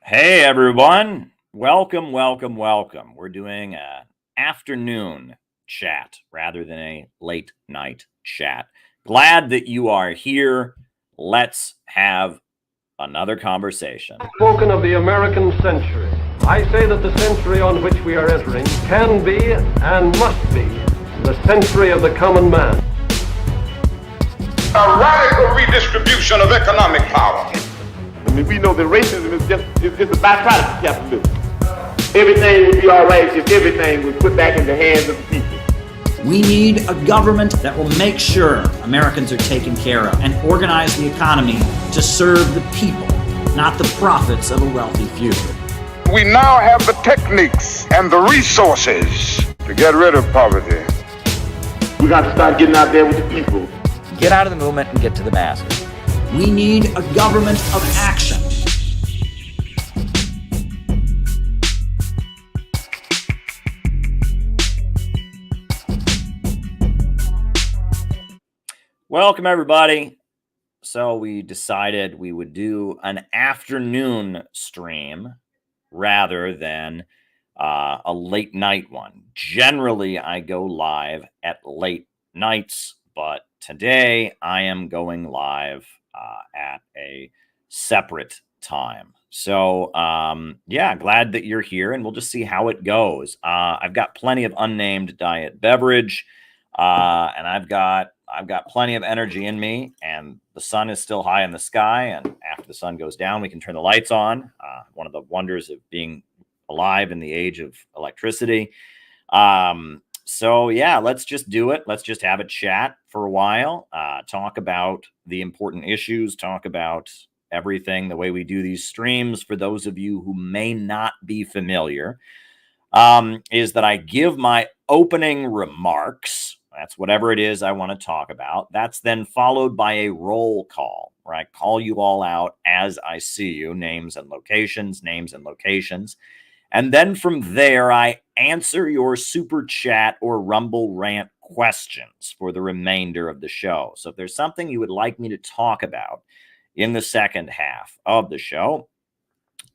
Hey everyone, welcome. We're doing an afternoon chat rather than a late night chat. Glad that you are here. Let's have another conversation. Spoken of the American century. I say that the century on which we are entering can be and must be the century of the common man. A radical redistribution of economic power. I mean, we know that racism is a byproduct of capitalism. Everything would be all right if everything was put back in the hands of the people. We need a government that will make sure Americans are taken care of and organize the economy to serve the people, not the profits of a wealthy few. We now have the techniques and the resources to get rid of poverty. We got to start getting out there with the people. Get out of the movement and get to the masses. We need a government of action. Welcome everybody. So we decided we would do an afternoon stream rather than a late night one. Generally, I go live at late nights, but today I am going live at a separate time. So yeah, glad that you're here, and we'll just see how it goes. I've got plenty of unnamed diet beverage, and I've got plenty of energy in me, and the sun is still high in the sky, and after the sun goes down, we can turn the lights on. One of the wonders of being alive in the age of electricity. So yeah, let's just do it. Let's just have a chat for a while, talk about the important issues, talk about everything, the way we do these streams. For those of you who may not be familiar, is that I give my opening remarks. That's whatever it is I want to talk about. That's then followed by a roll call, where I call you all out as I see you, names and locations. And then from there, I answer your super chat or Rumble rant questions for the remainder of the show. So if there's something you would like me to talk about in the second half of the show,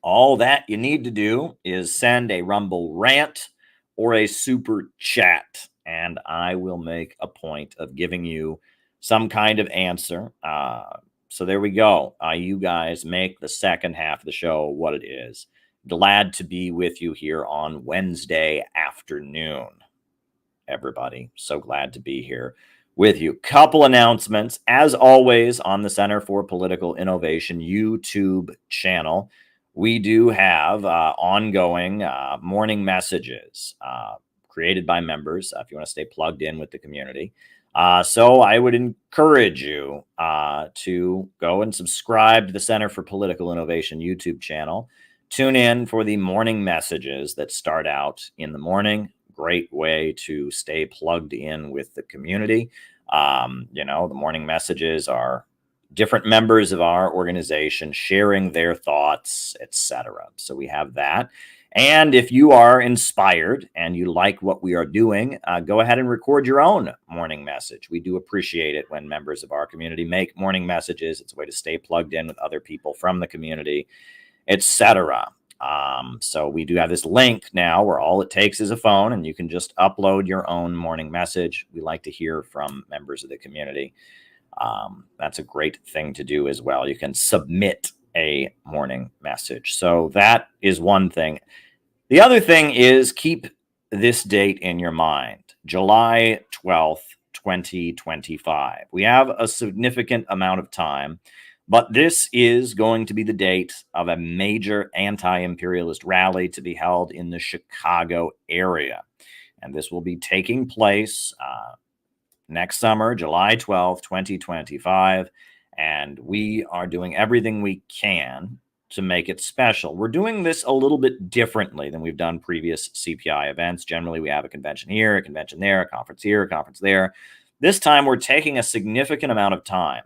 all that you need to do is send a Rumble rant or a super chat, and I will make a point of giving you some kind of answer. So there we go. You guys make the second half of the show what it is. Glad to be with you here on Wednesday afternoon, everybody. So glad to be here with you. Couple announcements. As always, on the Center for Political Innovation YouTube channel, we do have ongoing morning messages created by members if you want to stay plugged in with the community. So I would encourage you to go and subscribe to the Center for Political Innovation YouTube channel. Tune in for the morning messages that start out in the morning. Great way to stay plugged in with the community. The morning messages are different members of our organization sharing their thoughts, etc. So we have that. And if you are inspired and you like what we are doing, go ahead and record your own morning message. We do appreciate it when members of our community make morning messages. It's a way to stay plugged in with other people from the community, etc. So we do have this link now where all it takes is a phone, and you can just upload your own morning message. We like to hear from members of the community. That's a great thing to do as well. You can submit a morning message. So that is one thing. The other thing is, keep this date in your mind, July 12th, 2025. We have a significant amount of time, but this is going to be the date of a major anti-imperialist rally to be held in the Chicago area. And this will be taking place next summer, July 12th, 2025. And we are doing everything we can to make it special. We're doing this a little bit differently than we've done previous CPI events. Generally, we have a convention here, a convention there, a conference here, a conference there. This time, we're taking a significant amount of time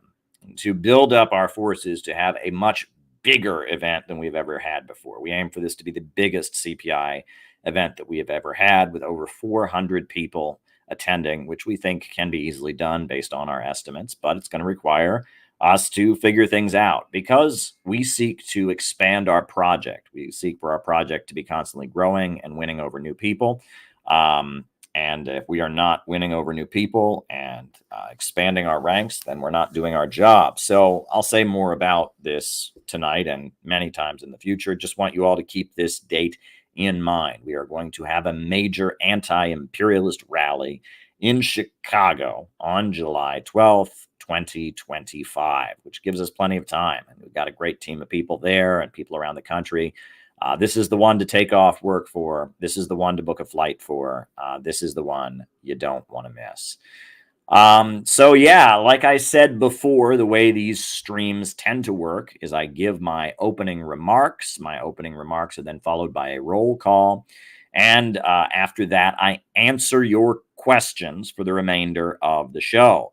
to build up our forces to have a much bigger event than we've ever had before. We aim for this to be the biggest CPI event that we have ever had, with over 400 people attending, which we think can be easily done based on our estimates, but it's going to require us to figure things out, because we seek to expand our project. We seek for our project to be constantly growing and winning over new people. And if we are not winning over new people and expanding our ranks, then we're not doing our job. So I'll say more about this tonight and many times in the future. Just want you all to keep this date in mind. We are going to have a major anti-imperialist rally in Chicago on July 12th, 2025, which gives us plenty of time. And we've got a great team of people there and people around the country. This is the one to take off work for. This is the one to book a flight for. This is the one you don't want to miss. So yeah, like I said before, the way these streams tend to work is I give my opening remarks. My opening remarks are then followed by a roll call. And after that, I answer your questions for the remainder of the show.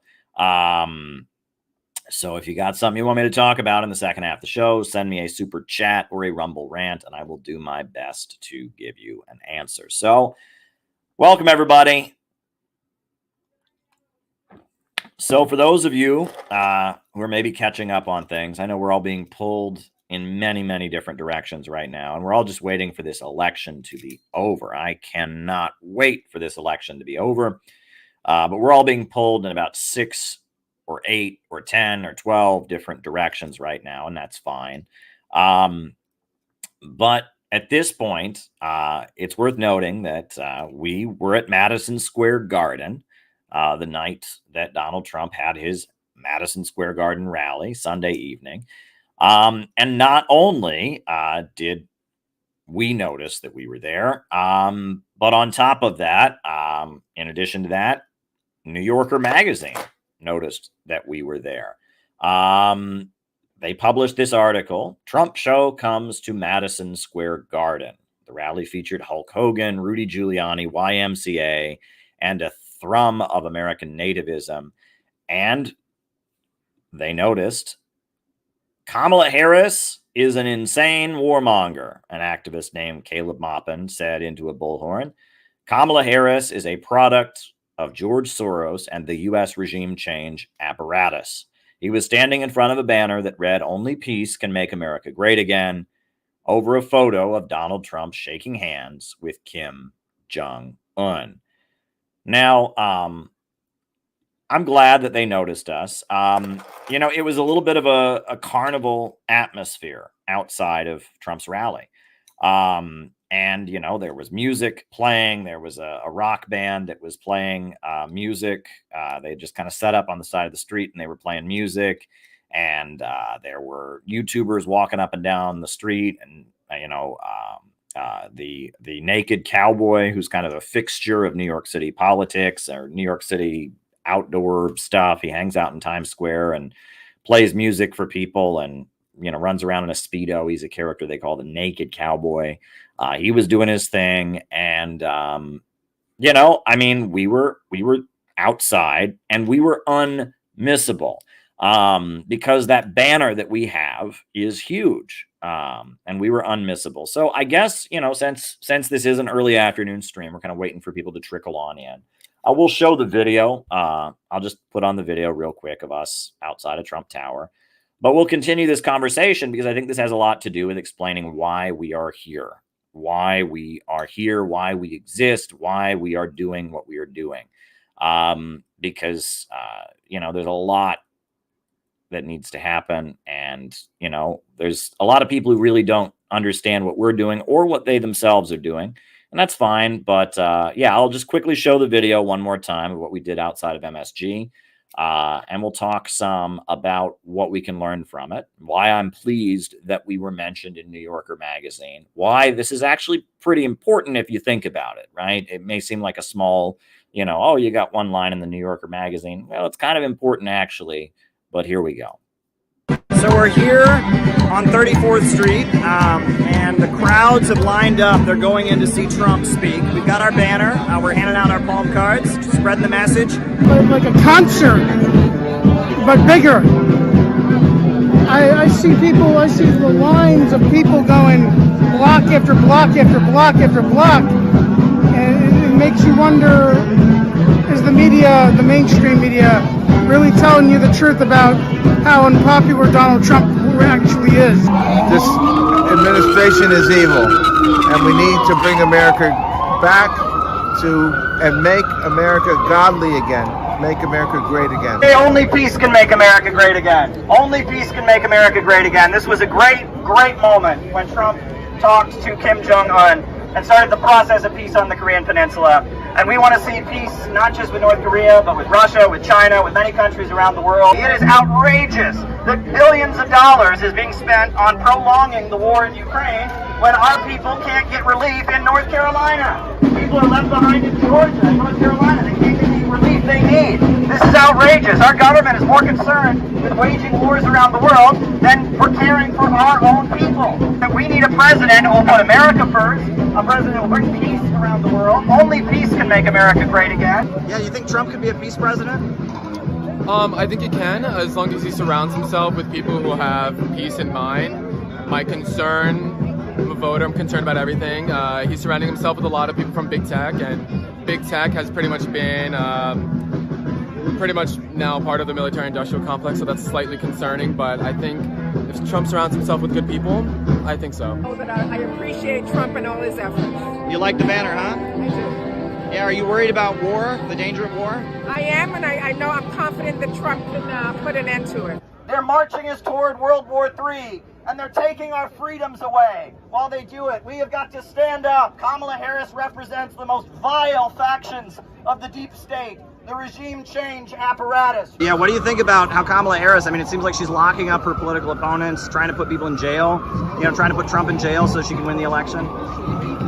So if you got something you want me to talk about in the second half of the show, send me a super chat or a Rumble rant, and I will do my best to give you an answer. So welcome, everybody. So for those of you who are maybe catching up on things, I know we're all being pulled in many, many different directions right now, and we're all just waiting for this election to be over. I cannot wait for this election to be over, but we're all being pulled in about 6 or 8 or 10 or 12 different directions right now, and that's fine. But at this point, it's worth noting that we were at Madison Square Garden the night that Donald Trump had his Madison Square Garden rally Sunday evening. And not only did we notice that we were there, but on top of that, in addition to that, New Yorker magazine noticed that we were there. They published this article: Trump show comes to Madison Square Garden. The rally featured Hulk Hogan, Rudy Giuliani, YMCA, and a thrum of American nativism. And they noticed Kamala Harris is an insane warmonger, an activist named Caleb Maupin said into a bullhorn. Kamala Harris is a product of George Soros and the U.S. regime change apparatus. He was standing in front of a banner that read, "Only peace can make America great again," over a photo of Donald Trump shaking hands with Kim Jong-un. Now, I'm glad that they noticed us. You know, it was a little bit of a carnival atmosphere outside of Trump's rally. And, you know, there was music playing. There was a rock band that was playing music. They just kind of set up on the side of the street and they were playing music. And there were YouTubers walking up and down the street. And, you know, the naked cowboy, who's kind of a fixture of New York City politics or New York City outdoor stuff. He hangs out in Times Square and plays music for people and, you know, runs around in a Speedo. He's a character they call the naked cowboy. He was doing his thing. And, you know, I mean, we were outside and we were unmissable because that banner that we have is huge. And we were unmissable. So I guess, you know, since this is an early afternoon stream, we're kind of waiting for people to trickle on in. I will show the video. I'll just put on the video real quick of us outside of Trump Tower. But we'll continue this conversation because I think this has a lot to do with explaining why we are here, why we exist, why we are doing what we are doing. Because, you know, there's a lot that needs to happen. And, you know, there's a lot of people who really don't understand what we're doing or what they themselves are doing. And that's fine. But yeah, I'll just quickly show the video one more time of what we did outside of MSG. And we'll talk some about what we can learn from it, why I'm pleased that we were mentioned in New Yorker magazine, why this is actually pretty important if you think about it, right? It may seem like a small, you know, oh, you got one line in the New Yorker magazine. Well, it's kind of important actually, but here we go. So we're here on 34th Street, and the crowds have lined up. They're going in to see Trump speak. We've got our banner. We're handing out our palm cards, spreading the message. Like a concert, but bigger. I see people, I see the lines of people going block after block after block after block. And it makes you wonder, is the media, the mainstream media, really telling you the truth about how unpopular Donald Trump actually is. This administration is evil, and we need to bring America back and make America godly again. Make America great again. Only peace can make America great again. Only peace can make America great again. This was a great moment when Trump talked to Kim Jong-un and started the process of peace on the Korean Peninsula. And we want to see peace not just with North Korea, but with Russia, with China, with many countries around the world. It is outrageous that billions of dollars is being spent on prolonging the war in Ukraine when our people can't get relief in North Carolina. People are left behind in Georgia and North Carolina. They can't get the relief they need. This is outrageous. Our government is more concerned with waging wars around the world than for caring for our own people. That we need a president who will put America first, a president who will bring peace around the world. Only peace can make America great again. Yeah, you think Trump could be a peace president? I think he can, as long as he surrounds himself with people who have peace in mind. My concern, I'm a voter, I'm concerned about everything. He's surrounding himself with a lot of people from big tech, and big tech has pretty much been now part of the military-industrial complex, so that's slightly concerning, but I think if Trump surrounds himself with good people, I think so. I appreciate Trump and all his efforts. You like the banner, huh? I do. Yeah, are you worried about war, the danger of war? I am, and I know I'm confident that Trump can put an end to it. They're marching us toward World War III, and they're taking our freedoms away. While they do it, we have got to stand up. Kamala Harris represents the most vile factions of the deep state, the regime change apparatus. Yeah, what do you think about how Kamala Harris, I mean, it seems like she's locking up her political opponents, trying to put people in jail, trying to put Trump in jail so she can win the election?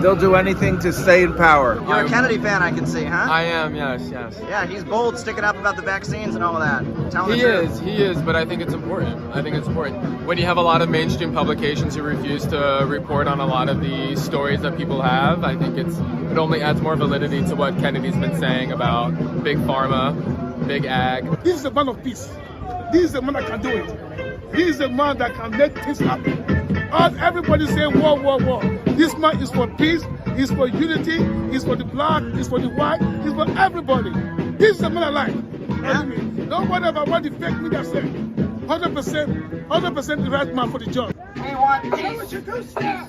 They'll do anything to stay in power. You're a Kennedy fan, I can see, huh? I am, yes. Yeah, he's bold, sticking up about the vaccines and all of that. He is, but I think it's important. When you have a lot of mainstream publications who refuse to report on a lot of the stories that people have, I think it only adds more validity to what Kennedy's been saying about big pharma, big ag. This is a man of peace. This is a man that can do it. He is a man that can make things happen. Everybody say war, war, war. This man is for peace, he's for unity, he's for the black, he's for the white, he's for everybody. This is the man I like. Don't worry about what the fake media say. 100% the right man for the job. We want peace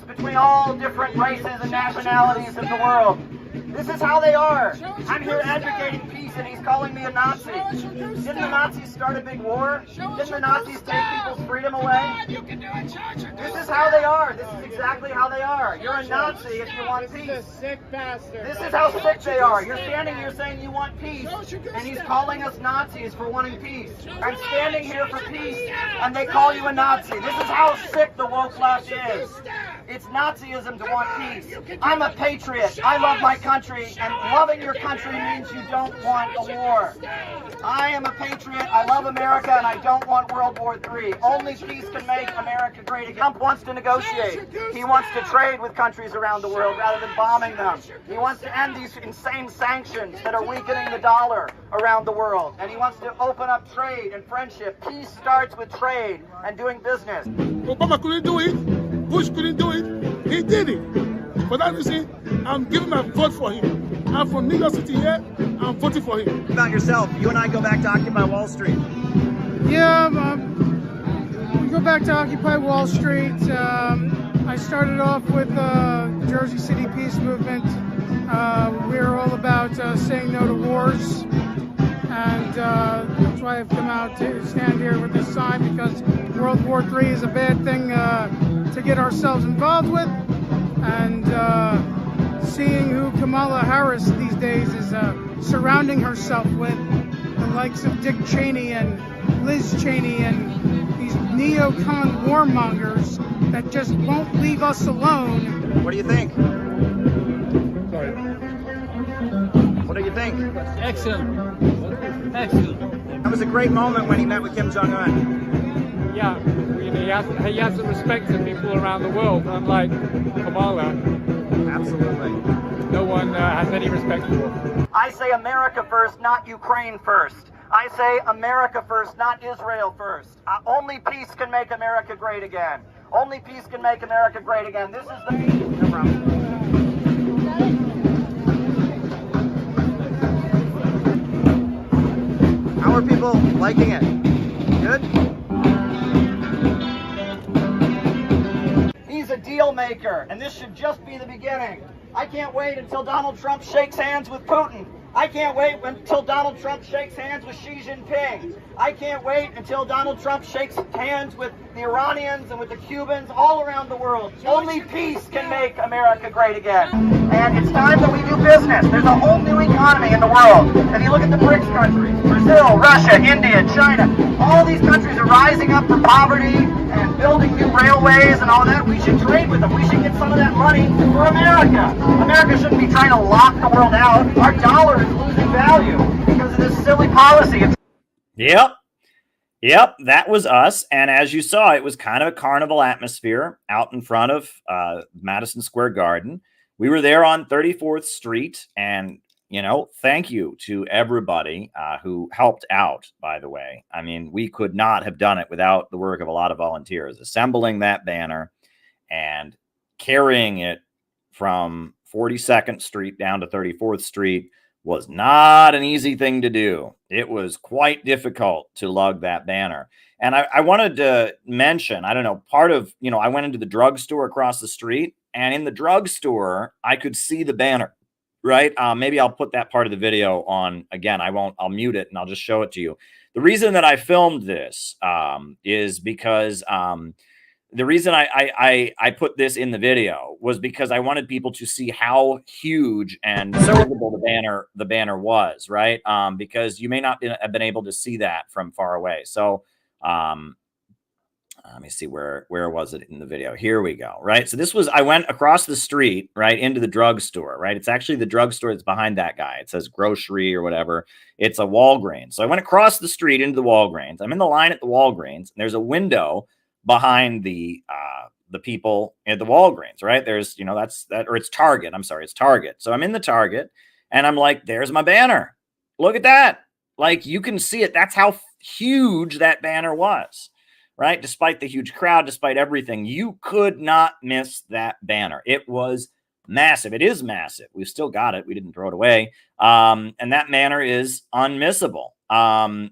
between all different races and nationalities in the world. This is how they are. I'm here advocating peace and he's calling me a Nazi. Didn't the Nazis start a big war? Didn't the Nazis take people's freedom away? This is how they are. This is exactly how they are. You're a Nazi if you want peace. This is how sick they are. You're standing here saying you want peace and he's calling us Nazis for wanting peace. I'm standing here for peace and they call you a Nazi. This is how sick the woke left is. It's Nazism to want peace. I'm a patriot. I love my country, and loving your country means you don't want a war. I am a patriot. I love America, and I don't want World War III. Only peace can make America great again. Trump wants to negotiate. He wants to trade with countries around the world rather than bombing them. He wants to end these insane sanctions that are weakening the dollar around the world. And he wants to open up trade and friendship. Peace starts with trade and doing business. Obama couldn't do it. Bush couldn't do it. He did it. For that reason, I'm giving my vote for him. I'm from New York City here. I'm voting for him. About yourself, you and I go back to Occupy Wall Street. Yeah, we go back to Occupy Wall Street. I started off with the Jersey City Peace Movement. We're all about saying no to wars. And that's why I've come out to stand here with this sign, because World War III is a bad thing to get ourselves involved with. And seeing who Kamala Harris these days is surrounding herself with, the likes of Dick Cheney and Liz Cheney and these neocon warmongers that just won't leave us alone. What do you think? What do you think? Excellent. That was a great moment when he met with Kim Jong-un. Yeah, he has the respect of people around the world, unlike Kamala. Absolutely. No one has any respect for her. I say America first, not Ukraine first. I say America first, not Israel first. Only peace can make America great again. Only peace can make America great again. This is the... No problem. How More people liking it. Good? He's a deal maker, and this should just be the beginning. I can't wait until Donald Trump shakes hands with Putin. I can't wait until Donald Trump shakes hands with Xi Jinping. I can't wait until Donald Trump shakes hands with the Iranians and with the Cubans all around the world. Only peace can make America great again. And it's time that we do business. There's a whole new economy in the world. If you look at the BRICS countries, Brazil, Russia, India, China, all these countries are rising up from poverty and building new railways and all that. We should trade with them. We should get some of that money for America. America shouldn't be trying to lock the world out. Our dollar is losing value because of this silly policy. Yep, that was us. And as you saw, it was kind of a carnival atmosphere out in front of Madison Square Garden. We were there on 34th Street. And, you know, thank you to everybody who helped out, by the way. I mean, we could not have done it without the work of a lot of volunteers. Assembling that banner and carrying it from 42nd Street down to 34th Street was not an easy thing to do. It was quite difficult to lug that banner. And I wanted to mention, I don't know, part of, you know, I went into the drugstore across the street, and in the drugstore, I could see the banner, right? Maybe I'll put that part of the video on again. I'll mute it and I'll just show it to you. The reason that I filmed this is because the reason I put this in the video was because I wanted people to see how huge and visible the banner was, right? Because you may not have been able to see that from far away. So let me see, where was it in the video? Here we go, right? So this was, I went across the street, right, into the drugstore, right? It's actually the drugstore that's behind that guy. It says grocery or whatever. It's a Walgreens. So I went across the street into the Walgreens. I'm in the line at the Walgreens, and there's a window behind the people at the Walgreens, right? There's, you know, or it's Target. I'm sorry, it's Target. So I'm in the Target, and I'm like, there's my banner. Look at that. Like, you can see it. That's how huge that banner was, right? Despite the huge crowd, despite everything, you could not miss that banner. It was massive. It is massive. We've still got it. We didn't throw it away. And that banner is unmissable.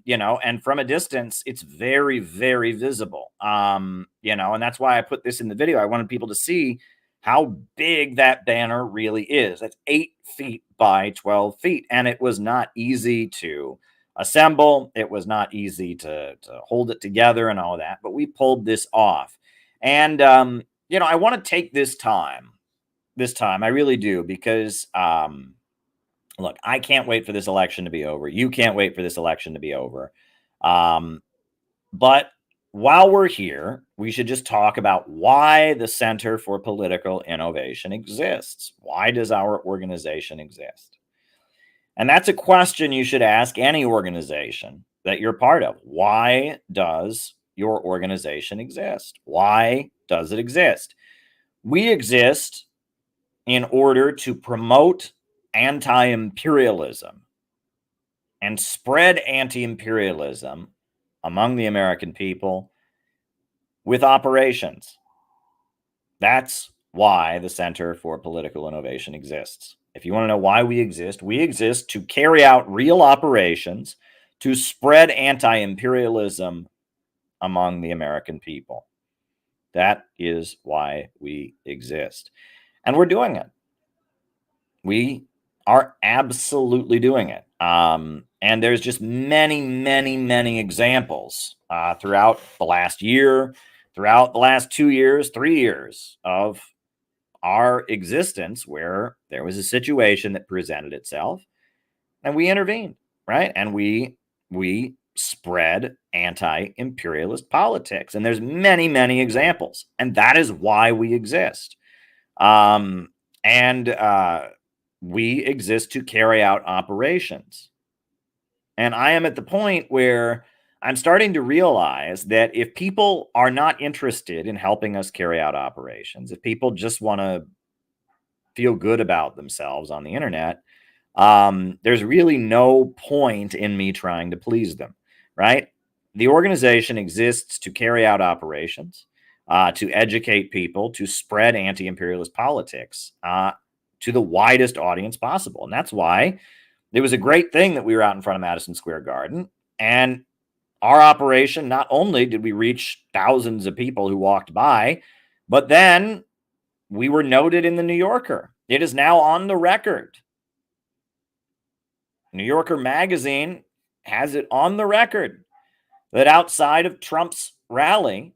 You know, and from a distance, it's very, very visible. You know, and that's why I put this in the video. I wanted people to see how big that banner really is. That's 8 feet by 12 feet. And it was not easy to assemble. It was not easy to hold it together and all that, but we pulled this off. And, you know, I want to take this time, I really do, because, look, I can't wait for this election to be over. You can't wait for this election to be over. But while we're here, we should just talk about why the Center for Political Innovation exists. Why does our organization exist? And that's a question you should ask any organization that you're part of. Why does your organization exist? Why does it exist? We exist in order to promote anti-imperialism and spread anti-imperialism among the American people with operations. That's why the Center for Political Innovation exists. If you want to know why we exist to carry out real operations to spread anti-imperialism among the American people. That is why we exist. And we're doing it. We are absolutely doing it. And there's just many, many, many examples throughout the last year, throughout the last 2 years, 3 years of our existence where there was a situation that presented itself and we intervened, right? And we spread anti-imperialist politics. And there's many, many examples. And that is why we exist. We exist to carry out operations. And I am at the point where I'm starting to realize that if people are not interested in helping us carry out operations, if people just want to feel good about themselves on the internet, there's really no point in me trying to please them, right? The organization exists to carry out operations, to educate people, to spread anti-imperialist politics to the widest audience possible. And that's why it was a great thing that we were out in front of Madison Square Garden. And our operation, not only did we reach thousands of people who walked by, but then we were noted in the New Yorker. It is now on the record. New Yorker magazine has it on the record that outside of Trump's rally,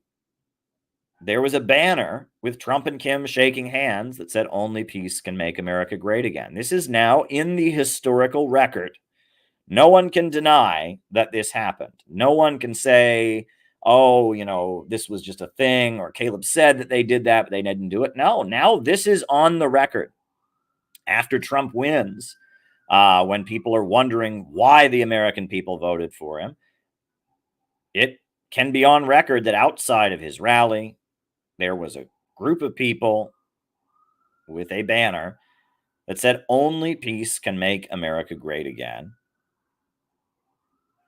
there was a banner with Trump and Kim shaking hands that said, "Only peace can make America great again." This is now in the historical record. No one can deny that this happened. No one can say, oh, this was just a thing, or Caleb said that they did that, but they didn't do it. No, now this is on the record. After Trump wins, when people are wondering why the American people voted for him, it can be on record that outside of his rally, there was a group of people with a banner that said, "Only peace can make America great again."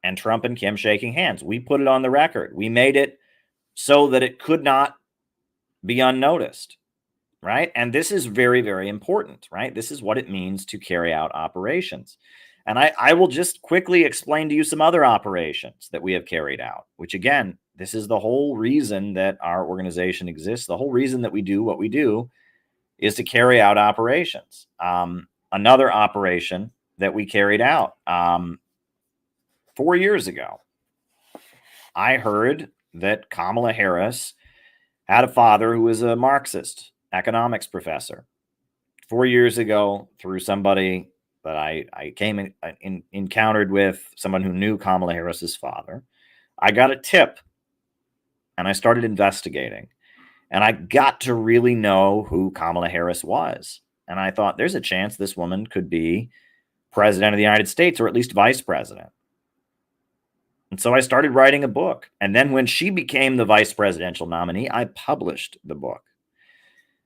And Trump and Kim shaking hands. We put it on the record. We made it so that it could not be unnoticed, right? And this is very, very important, right? This is what it means to carry out operations. And I will just quickly explain to you some other operations that we have carried out, which again, this is the whole reason that our organization exists. The whole reason that we do what we do is to carry out operations. Another operation that we carried out 4 years ago, I heard that Kamala Harris had a father who was a Marxist economics professor. 4 years ago, through somebody that I came encountered with, someone who knew Kamala Harris's father, I got a tip and I started investigating. And I got to really know who Kamala Harris was. And I thought, there's a chance this woman could be president of the United States, or at least vice president. And so I started writing a book. And then when she became the vice presidential nominee, I published the book.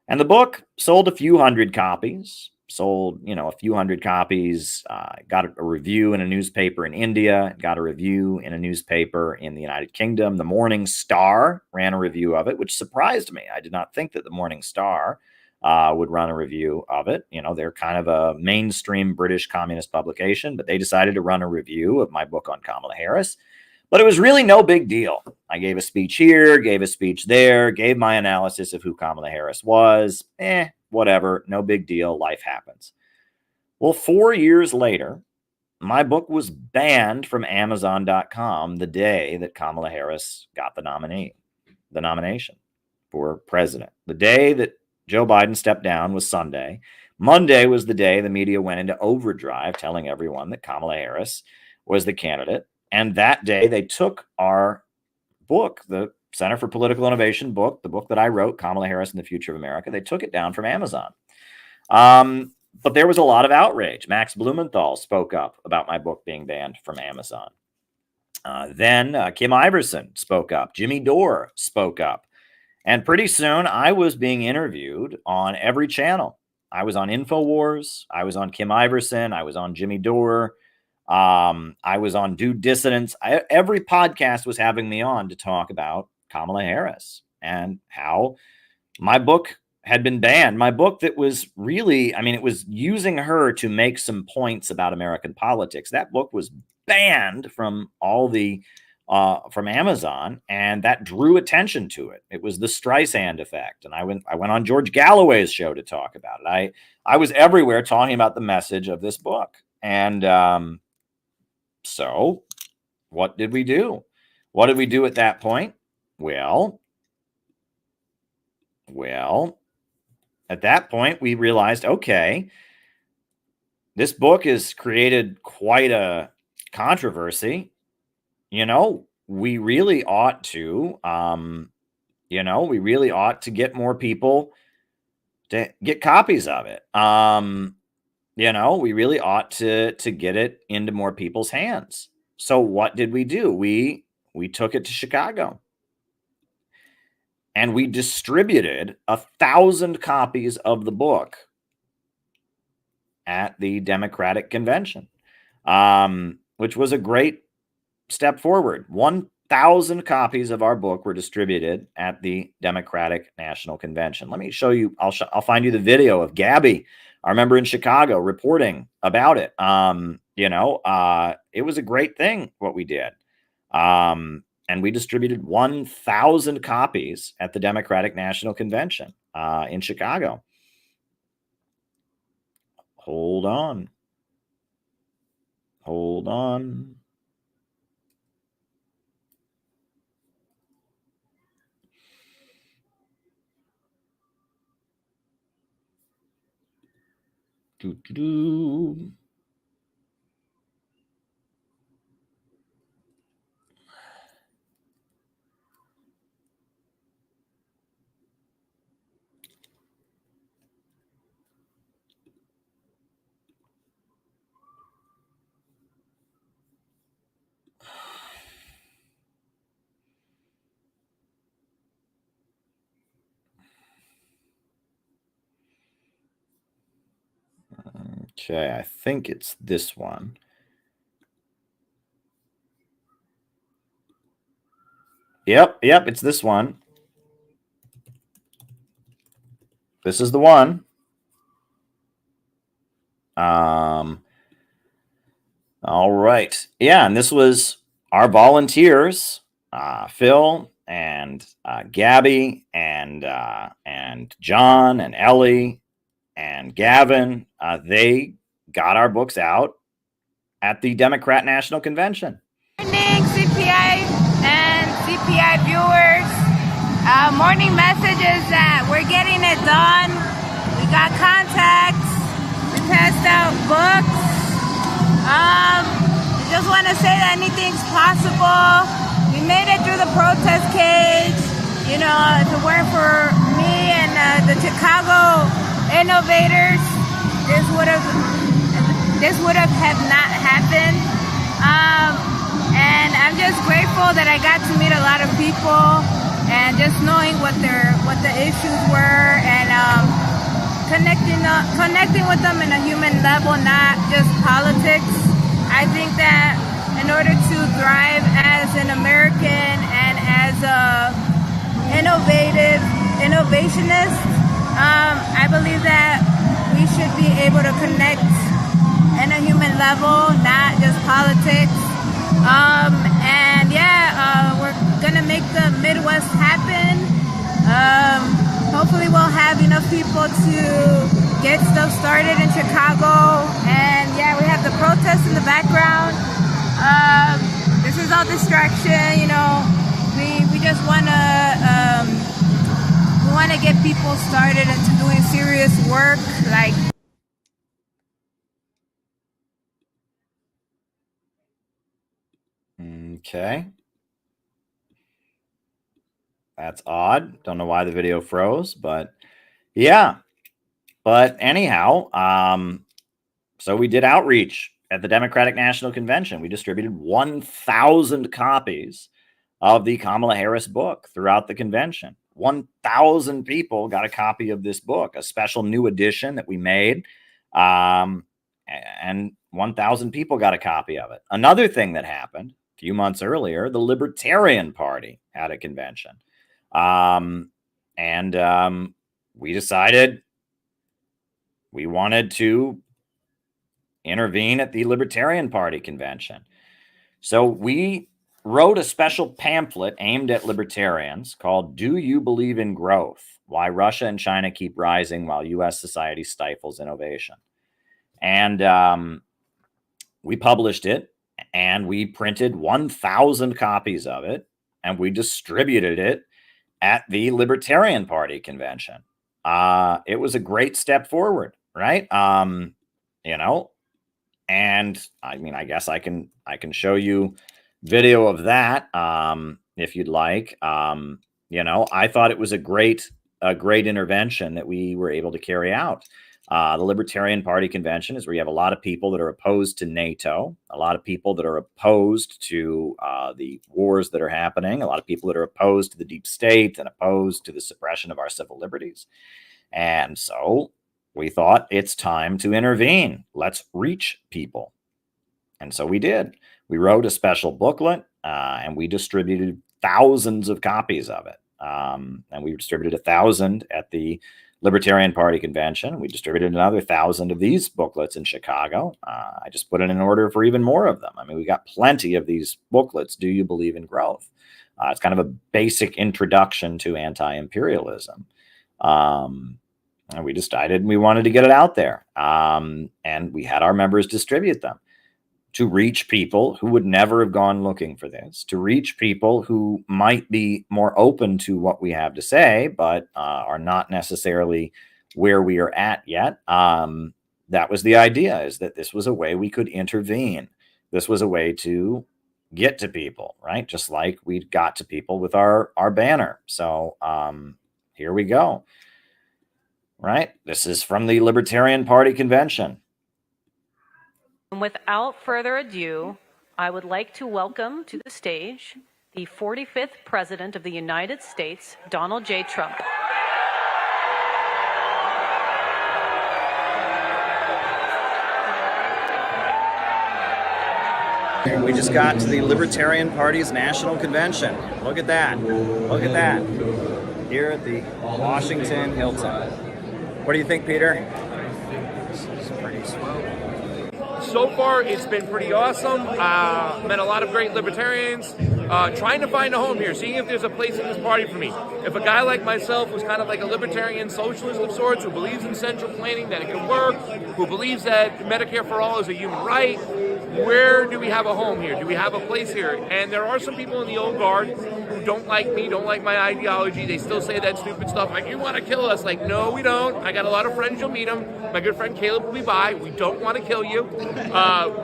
And the book sold a few hundred copies, a few hundred copies, got a review in a newspaper in India, got a review in a newspaper in the United Kingdom. The Morning Star ran a review of it, which surprised me. I did not think that the Morning Star would run a review of it. They're kind of a mainstream British communist publication, but they decided to run a review of my book on Kamala Harris. But it was really no big deal. I gave a speech here, gave a speech there, gave my analysis of who Kamala Harris was. Whatever, no big deal. Life happens. Well, 4 years later, my book was banned from Amazon.com the day that Kamala Harris got the nomination for president. The day that Joe Biden stepped down was Sunday. Monday was the day the media went into overdrive telling everyone that Kamala Harris was the candidate. And that day they took our book, the Center for Political Innovation book, the book that I wrote, Kamala Harris and the Future of America, they took it down from Amazon. But there was a lot of outrage. Max Blumenthal spoke up about my book being banned from Amazon. Then Kim Iverson spoke up. Jimmy Dore spoke up. And pretty soon I was being interviewed on every channel. I was on InfoWars. I was on Kim Iverson. I was on Jimmy Dore. I was on Dude Dissidents. Every podcast was having me on to talk about Kamala Harris and how my book had been banned. My book that was really, it was using her to make some points about American politics. That book was banned from from Amazon, and that drew attention to it. It was the Streisand effect. And I went on George Galloway's show to talk about it. I was everywhere talking about the message of this book. And so what did we do? What did we do at that point? Well, at that point, we realized, okay, this book has created quite a controversy. We really ought to, get more people to get copies of it. We really ought to get it into more people's hands. So what did we do? We took it to Chicago. And we distributed 1,000 copies of the book at the Democratic Convention, which was a great step forward. 1,000 copies of our book were distributed at the Democratic National Convention. Let me show you. I'll find you the video of Gabby I remember in Chicago reporting about it. It was a great thing what we did. And we distributed 1,000 copies at the Democratic National Convention in Chicago. Hold on. Hold on. Doo-doo-doo. Okay, I think it's this one. Yep, it's this one. This is the one. All right. Yeah, and this was our volunteers, Phil and Gabby and John and Ellie and Gavin. They got our books out at the Democrat National Convention. Morning, CPI and CPI viewers. Morning message is that we're getting it done. We got contacts. We passed out books. Just want to say that anything's possible. We made it through the protest cage. You know, if it weren't for me and the Chicago innovators, this would have not happened. And I'm just grateful that I got to meet a lot of people and just knowing what the issues were and connecting with them in a human level, not just politics. I think that in order to thrive as an American and as a innovationist, I believe that we should be able to connect in a human level, not just politics. We're gonna make the Midwest happen. Hopefully we'll have enough people to get stuff started in Chicago. And yeah, we have the protests in the background. This is all distraction, you know. We just wanna get people started into doing serious work, like. Okay. That's odd. Don't know why the video froze, but yeah. But anyhow, so we did outreach at the Democratic National Convention. We distributed 1,000 copies of the Kamala Harris book throughout the convention. 1,000 people got a copy of this book, a special new edition that we made. And 1,000 people got a copy of it. Another thing that happened a few months earlier, the Libertarian Party had a convention. We decided we wanted to intervene at the Libertarian Party convention. So we wrote a special pamphlet aimed at libertarians called "Do You Believe in Growth? Why Russia and China Keep Rising While U.S. Society Stifles Innovation." And we published it, and we printed 1,000 copies of it, and we distributed it at the Libertarian Party convention. It was a great step forward, right? And I mean, I guess I can show you video of that if you'd like. I thought it was a great intervention that we were able to carry out. The Libertarian Party convention is where you have a lot of people that are opposed to NATO, a lot of people that are opposed to the wars that are happening, a lot of people that are opposed to the deep state and opposed to the suppression of our civil liberties. And so we thought it's time to intervene. Let's reach people. And so we did. We wrote a special booklet and we distributed thousands of copies of it. And we distributed 1,000 at the Libertarian Party Convention. We distributed another 1,000 of these booklets in Chicago. I just put it in order for even more of them. I mean, we got plenty of these booklets. Do you believe in growth? It's kind of a basic introduction to anti-imperialism. And we decided we wanted to get it out there. And we had our members distribute them to reach people who would never have gone looking for this, to reach people who might be more open to what we have to say, but are not necessarily where we are at yet. That was the idea, is that this was a way we could intervene. This was a way to get to people, right? Just like we got to people with our banner. So here we go, right? This is from the Libertarian Party Convention. Without further ado, I would like to welcome to the stage the 45th President of the United States, Donald J. Trump. We just got to the Libertarian Party's National Convention. Look at that. Look at that. Here at the Washington Hilton. What do you think, Peter? This is pretty slow. So far, it's been pretty awesome. Met a lot of great libertarians. Trying to find a home here, seeing if there's a place in this party for me. If a guy like myself, who's kind of like a libertarian socialist of sorts, who believes in central planning, that it can work, who believes that Medicare for all is a human right, where do we have a home here? Do we have a place here? And there are some people in the old guard who don't like me, don't like my ideology. They still say that stupid stuff like, you want to kill us? Like, no, we don't. I got a lot of friends, you'll meet them. My good friend Caleb will be by. We don't want to kill you.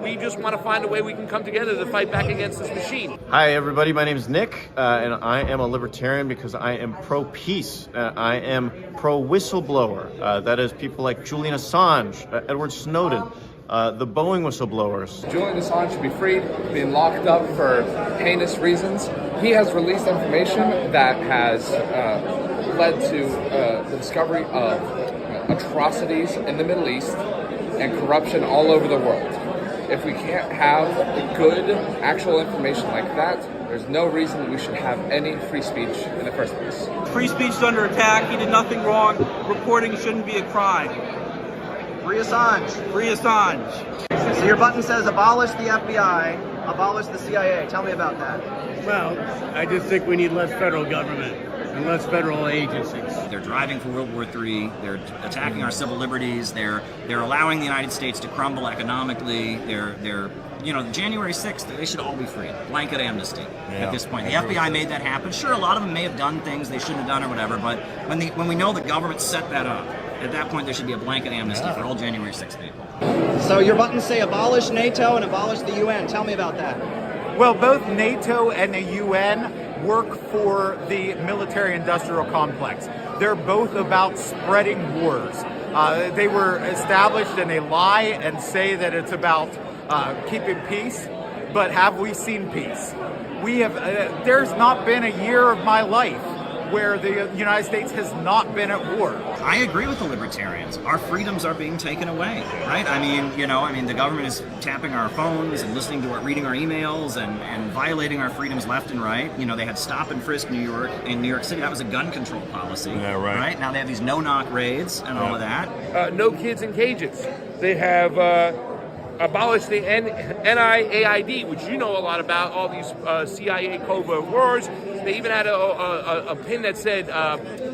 We just want to find a way we can come together to fight back against this machine. Hi, everybody. My name is Nick, and I am a libertarian because I am pro-peace. I am pro-whistleblower. That is people like Julian Assange, Edward Snowden, the Boeing whistleblowers. Julian Assange should be freed, being locked up for heinous reasons. He has released information that has led to the discovery of atrocities in the Middle East and corruption all over the world. If we can't have good, actual information like that, there's no reason we should have any free speech in the first place. Free speech is under attack. He did nothing wrong. Reporting shouldn't be a crime. Free Assange. Free Assange. So your button says abolish the FBI, abolish the CIA. Tell me about that. Well, I just think we need less federal government and less federal agencies. They're driving for World War III. They're attacking our civil liberties. They're allowing the United States to crumble economically. They're you know, January 6th, they should all be free. Blanket amnesty at this point. The FBI made that happen. Sure, a lot of them may have done things they shouldn't have done or whatever, but when we know the government set that up, at that point there should be a blanket amnesty for all January 6th people. So your buttons say abolish NATO and abolish the UN. Tell me about that. Well, both NATO and the UN work for the military-industrial complex. They're both about spreading wars. They were established and they lie and say that it's about keeping peace, but have we seen peace? We have. There's not been a year of my life where the United States has not been at war. I agree with the libertarians. Our freedoms are being taken away, right? I mean, the government is tapping our phones and listening to reading our emails and violating our freedoms left and right. You know, they had stop and frisk in New York City. That was a gun control policy. Yeah, right. Now they have these no-knock raids and all of that. No kids in cages. They have abolished the NIAID, which you know a lot about, all these CIA covert wars. They even had a pin that said,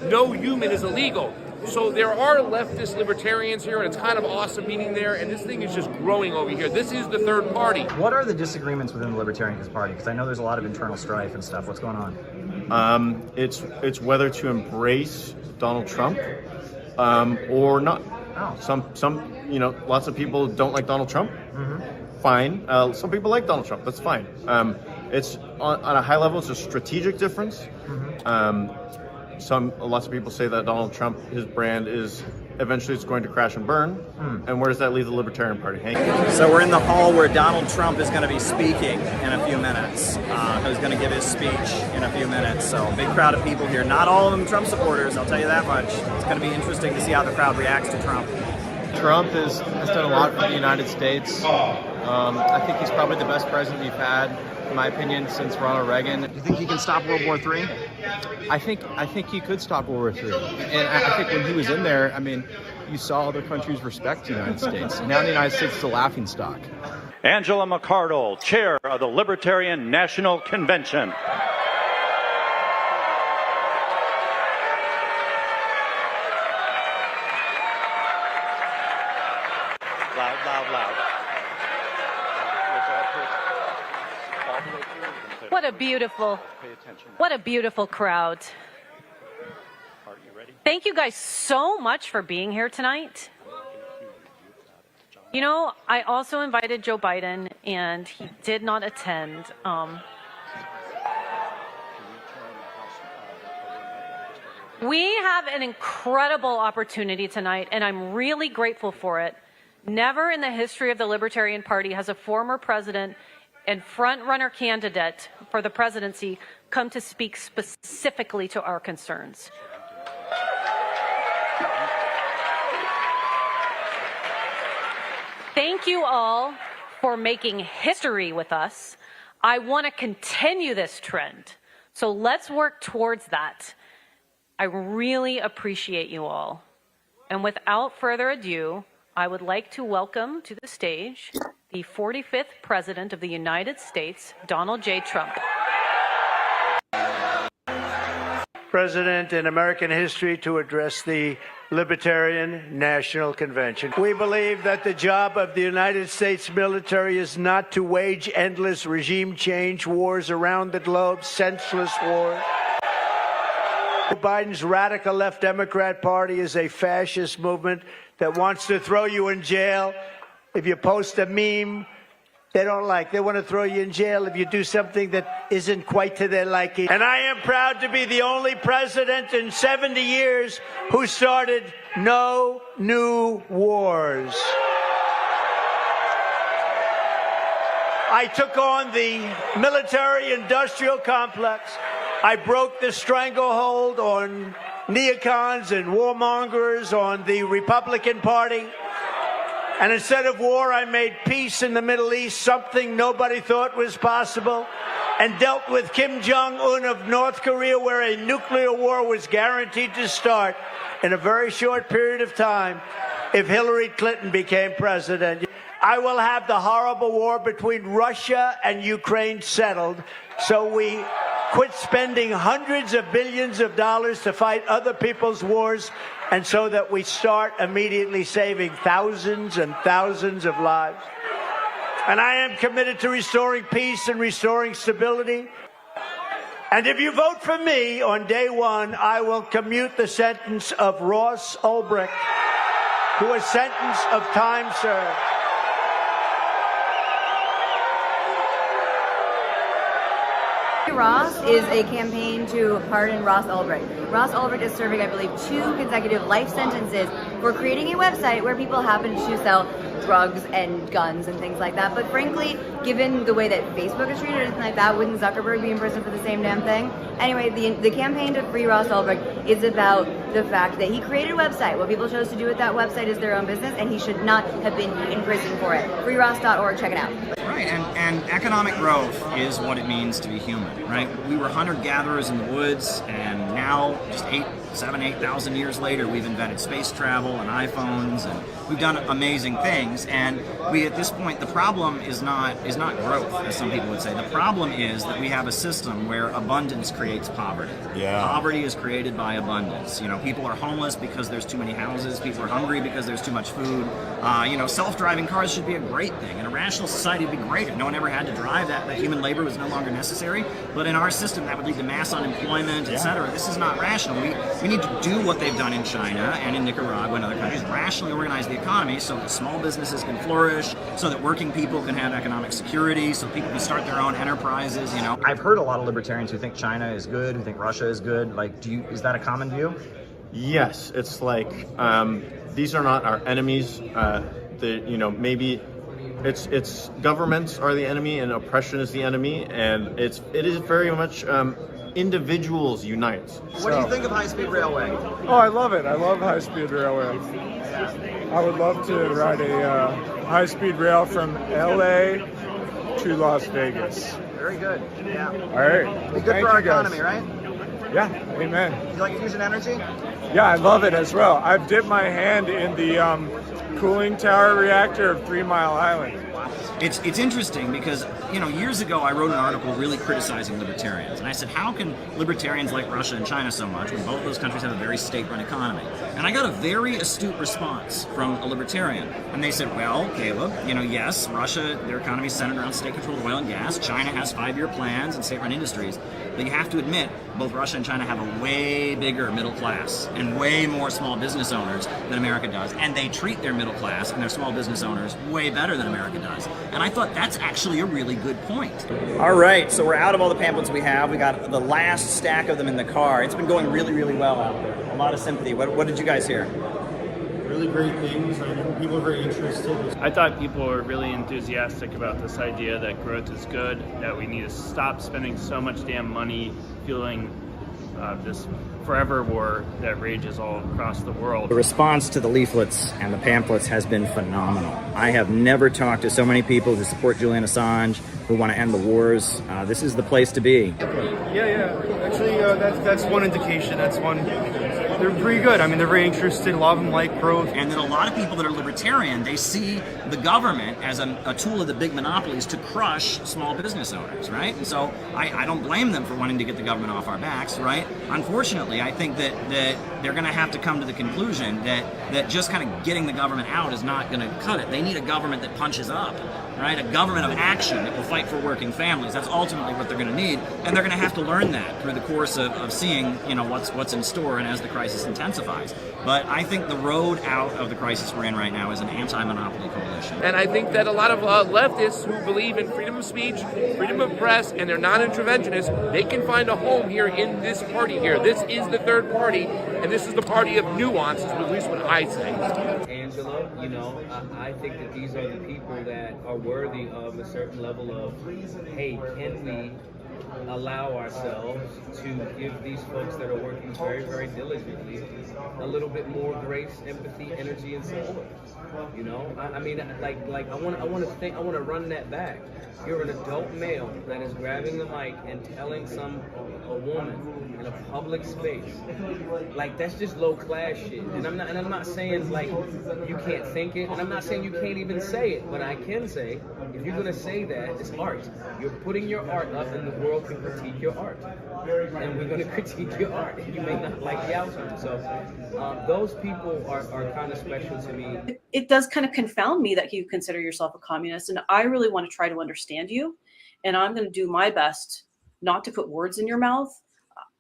no human is illegal. So there are leftist libertarians here, and it's kind of awesome meeting there, and this thing is just growing over here. This is the third party. What are the disagreements within the Libertarian Party? Because I know there's a lot of internal strife and stuff. What's going on? It's whether to embrace Donald Trump or not. Oh. Some lots of people don't like Donald Trump. Mm-hmm. Fine. Some people like Donald Trump. That's fine. It's on a high level. It's a strategic difference. Mm-hmm. Lots of people say that Donald Trump, his brand is eventually it's going to crash and burn. And where does that leave the Libertarian Party? So we're in the hall where Donald Trump is going to be speaking in a few minutes. Who's going to give his speech in a few minutes. So big crowd of people here. Not all of them Trump supporters, I'll tell you that much. It's going to be interesting to see how the crowd reacts to Trump. Trump has done a lot for the United States. I think he's probably the best president we've had in my opinion, since Ronald Reagan. Do you think he can stop World War III? I think he could stop World War III. And I think when he was in there, I mean, you saw other countries respect the United States. Now the United States is a laughingstock. Angela McArdle, chair of the Libertarian National Convention. Loud, loud, loud. What a beautiful crowd. Thank you guys so much for being here tonight. You know, I also invited Joe Biden, and he did not attend. We have an incredible opportunity tonight, and I'm really grateful for it. Never in the history of the Libertarian Party has a former president and front-runner candidate for the presidency come to speak specifically to our concerns. Thank you all for making history with us. I want to continue this trend, so let's work towards that. I really appreciate you all. And without further ado, I would like to welcome to the stage the 45th President of the United States, Donald J. Trump. President in American history to address the Libertarian National Convention. We believe that the job of the United States military is not to wage endless regime change wars around the globe, senseless wars. Biden's radical left Democrat Party is a fascist movement that wants to throw you in jail if you post a meme they don't like. They want to throw you in jail if you do something that isn't quite to their liking. And I am proud to be the only president in 70 years who started no new wars. I took on the military-industrial complex. I broke the stranglehold on neocons and warmongers on the Republican Party. And instead of war, I made peace in the Middle East, something nobody thought was possible, and dealt with Kim Jong-un of North Korea, where a nuclear war was guaranteed to start in a very short period of time if Hillary Clinton became president. I will have the horrible war between Russia and Ukraine settled, so we quit spending hundreds of billions of dollars to fight other people's wars, and so that we start immediately saving thousands and thousands of lives. And I am committed to restoring peace and restoring stability. And if you vote for me on day one, I will commute the sentence of Ross Alber to a sentence of time served. Ross is a campaign to pardon Ross Alber. Ross Alber is serving, I believe, 2 consecutive life sentences for creating a website where people happen to sell drugs and guns and things like that. But frankly, given the way that Facebook is treated or anything like that, wouldn't Zuckerberg be in prison for the same damn thing? Anyway, the campaign to free Ross Alber is about the fact that he created a website. What people chose to do with that website is their own business, and he should not have been in prison for it. FreeRoss.org, check it out. Right, and economic growth is what it means to be human, right? We were hunter-gatherers in the woods, and now, just 8,000 years later, we've invented space travel and iPhones, and we've done amazing things. And we, at this point, the problem is not growth, as some people would say. The problem is that we have a system where abundance creates poverty. Yeah. Poverty is created by abundance. You know, people are homeless because there's too many houses. People are hungry because there's too much food. Self-driving cars should be a great thing. In a rational society, it'd be great if no one ever had to drive. That human labor was no longer necessary. But in our system, that would lead to mass unemployment, etc. This is not rational. We need to do what they've done in China and in Nicaragua and other countries, rationally organize the economy so that small businesses can flourish, so that working people can have economic security, so people can start their own enterprises, you know. I've heard a lot of libertarians who think China is good, who think Russia is good. Like, is that a common view? Yes, it's like these are not our enemies. Maybe it's governments are the enemy and oppression is the enemy, and it is very much individuals unite. What do you think of high-speed railway? Oh, I love it. I love high-speed railway. I would love to ride a high-speed rail from LA to Las Vegas. Very good. Yeah. All right. Be good for our economy, right? Yeah. Amen. You like fusion energy? Yeah, I love it as well. I've dipped my hand in the cooling tower reactor of 3 Mile Island. It's interesting because, you know, years ago I wrote an article really criticizing libertarians. And I said, how can libertarians like Russia and China so much when both those countries have a very state-run economy? And I got a very astute response from a libertarian. And they said, well, Caleb, you know, yes, Russia, their economy is centered around state-controlled oil and gas. China has 5-year plans and state-run industries. But you have to admit, both Russia and China have a way bigger middle class and way more small business owners than America does. And they treat their middle class and their small business owners way better than America does. And I thought that's actually a really good point. All right, so we're out of all the pamphlets we have. We got the last stack of them in the car. It's been going really, really well out there. A lot of sympathy. What did you guys hear? Really great things. I know people are very interested. I thought people were really enthusiastic about this idea that growth is good, that we need to stop spending so much damn money fueling this forever war that rages all across the world. The response to the leaflets and the pamphlets has been phenomenal. I have never talked to so many people who support Julian Assange, who want to end the wars. This is the place to be. Yeah. Actually, that's one indication. That's one. They're pretty good. I mean, they're very interested. A lot of them like growth. And then a lot of people that are libertarian, they see the government as a tool of the big monopolies to crush small business owners, right? And so I don't blame them for wanting to get the government off our backs, right? Unfortunately, I think that they're going to have to come to the conclusion that just kind of getting the government out is not going to cut it. They need a government that punches up, right? A government of action that will fight for working families. That's ultimately what they're going to need, and they're going to have to learn that through the course of seeing, you know, what's in store and as the crisis intensifies. But I think the road out of the crisis we're in right now is an anti-monopoly coalition. And I think that a lot of leftists who believe in freedom of speech, freedom of press, and they're non-interventionists, they can find a home here in this party here. This is the third party, and this is the party of nuance, is at least what I say. Angela, you know, I think that these are the people that are worthy of a certain level of, hey, can we allow ourselves to give these folks that are working very, very diligently a little bit more grace, empathy, energy, and support. You know, I mean, like I want to run that back. You're an adult male that is grabbing the mic and telling a woman in a public space, like that's just low class shit. And I'm not saying like you can't think it, and I'm not saying you can't even say it, but I can say if you're gonna say that, it's art. You're putting your art up, and the world can critique your art, and we're gonna critique your art. You may not like the outcome, so those people are kind of special to me. It does kind of confound me that you consider yourself a communist, and I really want to try to understand you, and I'm going to do my best not to put words in your mouth.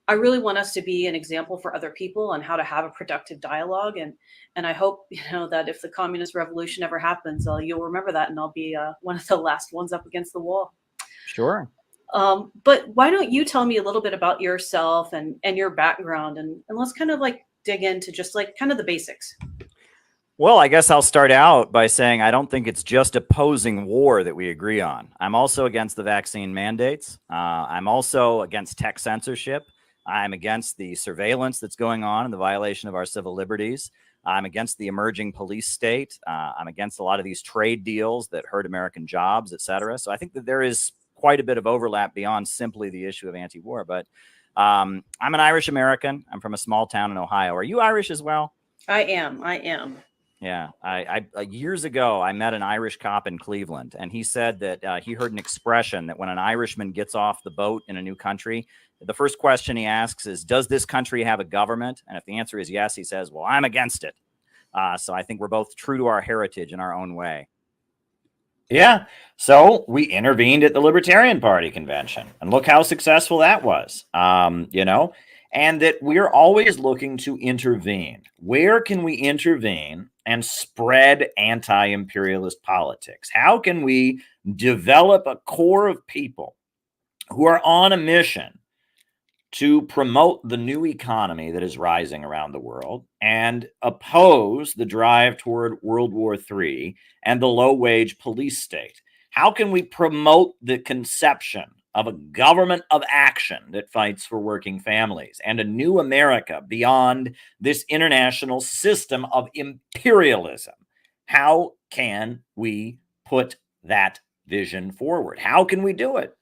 I really want us to be an example for other people on how to have a productive dialogue, and I hope, you know, that if the communist revolution ever happens, you'll remember that, and I'll be one of the last ones up against the wall. Sure. But why don't you tell me a little bit about yourself and your background, and let's kind of like dig into just like kind of the basics. Well, I guess I'll start out by saying I don't think it's just opposing war that we agree on. I'm also against the vaccine mandates. I'm also against tech censorship. I'm against the surveillance that's going on and the violation of our civil liberties. I'm against the emerging police state. I'm against a lot of these trade deals that hurt American jobs, et cetera. So I think that there is quite a bit of overlap beyond simply the issue of anti-war. But I'm an Irish American. I'm from a small town in Ohio. Are you Irish as well? I am. Yeah, I years ago, I met an Irish cop in Cleveland, and he said that he heard an expression that when an Irishman gets off the boat in a new country, the first question he asks is, does this country have a government? And if the answer is yes, he says, well, I'm against it. So I think we're both true to our heritage in our own way. Yeah, so we intervened at the Libertarian Party convention, and look how successful that was, you know, and that we're always looking to intervene. Where can we intervene and spread anti-imperialist politics? How can we develop a core of people who are on a mission to promote the new economy that is rising around the world and oppose the drive toward World War III and the low-wage police state? How can we promote the conception of a government of action that fights for working families and a new America beyond this international system of imperialism? How can we put that vision forward? How can we do it?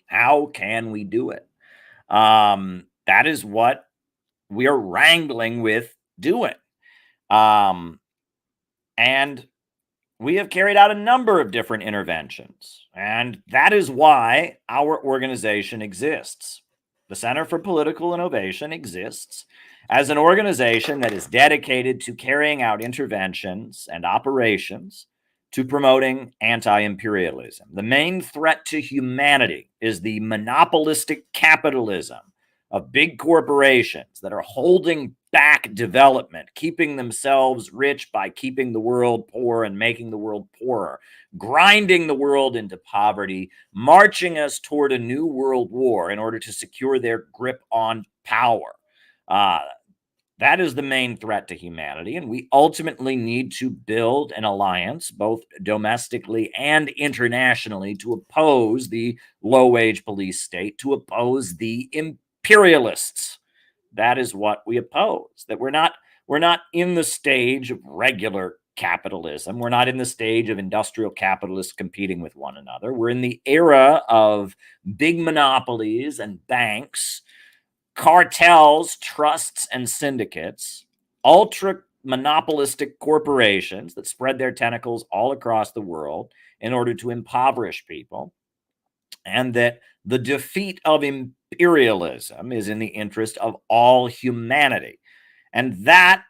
How can we do it? That is what we are wrangling with doing. And we have carried out a number of different interventions, and that is why our organization exists. The Center for Political Innovation exists as an organization that is dedicated to carrying out interventions and operations to promoting anti-imperialism. The main threat to humanity is the monopolistic capitalism of big corporations that are holding back development, keeping themselves rich by keeping the world poor and making the world poorer, grinding the world into poverty, marching us toward a new world war in order to secure their grip on power. That is the main threat to humanity, and we ultimately need to build an alliance, both domestically and internationally, to oppose the low-wage police state, to oppose the imperialists. That is what we oppose. That we're not in the stage of regular capitalism. We're not in the stage of industrial capitalists competing with one another. We're in the era of big monopolies and banks, cartels, trusts, and syndicates, ultra monopolistic corporations that spread their tentacles all across the world in order to impoverish people, and that the defeat of imperialism is in the interest of all humanity. And that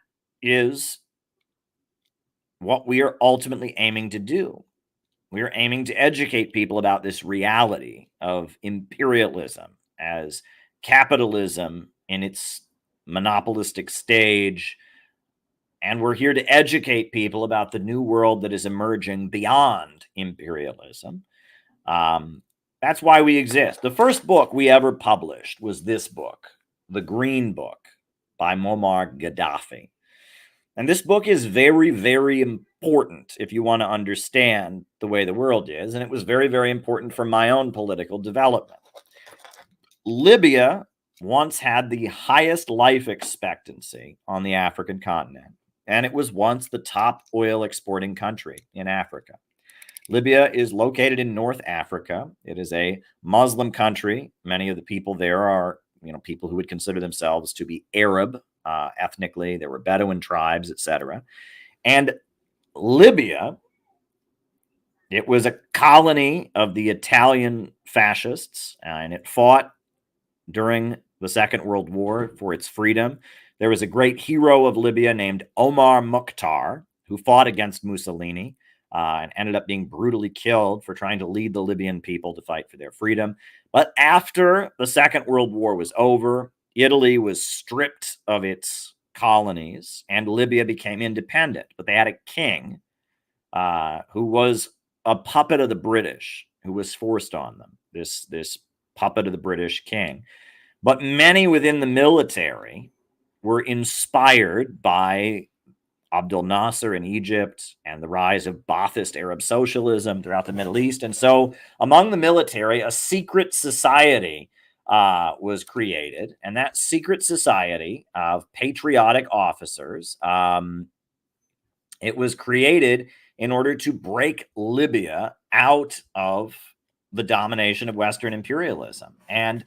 is what we are ultimately aiming to do. We are aiming to educate people about this reality of imperialism as capitalism in its monopolistic stage. And we're here to educate people about the new world that is emerging beyond imperialism. That's why we exist. The first book we ever published was this book, The Green Book by Muammar Gaddafi. And this book is very, very important if you want to understand the way the world is. And it was very, very important for my own political development. Libya once had the highest life expectancy on the African continent, and it was once the top oil exporting country in Africa. Libya is located in North Africa. It is a Muslim country. Many of the people there are, people who would consider themselves to be Arab ethnically. There were Bedouin tribes, etc. And Libya, it was a colony of the Italian fascists, and it fought during the Second World War for its freedom. There was a great hero of Libya named Omar Mukhtar who fought against Mussolini and ended up being brutally killed for trying to lead the Libyan people to fight for their freedom. But after the Second World War was over, Italy was stripped of its colonies and Libya became independent. But they had a king who was a puppet of the British, who was forced on them, this puppet of the British king. But many within the military were inspired by Abdel Nasser in Egypt and the rise of Ba'athist Arab socialism throughout the Middle East. And so among the military, a secret society was created. And that secret society of patriotic officers, it was created in order to break Libya out of the domination of Western imperialism. And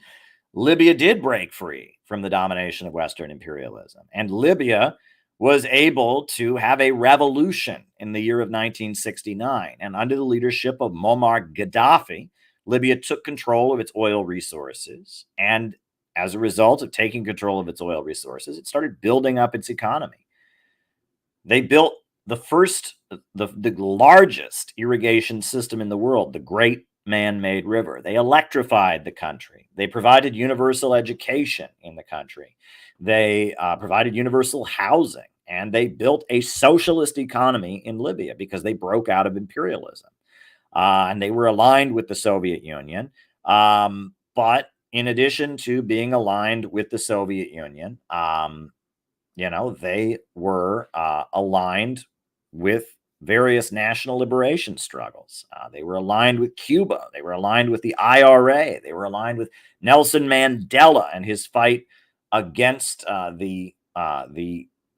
Libya did break free from the domination of Western imperialism. And Libya was able to have a revolution in the year of 1969. And under the leadership of Muammar Gaddafi, Libya took control of its oil resources. And as a result of taking control of its oil resources, it started building up its economy. They built the largest irrigation system in the world, the Great Man-Made River. They electrified the country. They provided universal education in the country. They provided universal housing, and they built a socialist economy in Libya because they broke out of imperialism. And they were aligned with the Soviet Union. But in addition to being aligned with the Soviet Union, they were aligned with various national liberation struggles. They were aligned with Cuba. They were aligned with the IRA. They were aligned with Nelson Mandela and his fight against the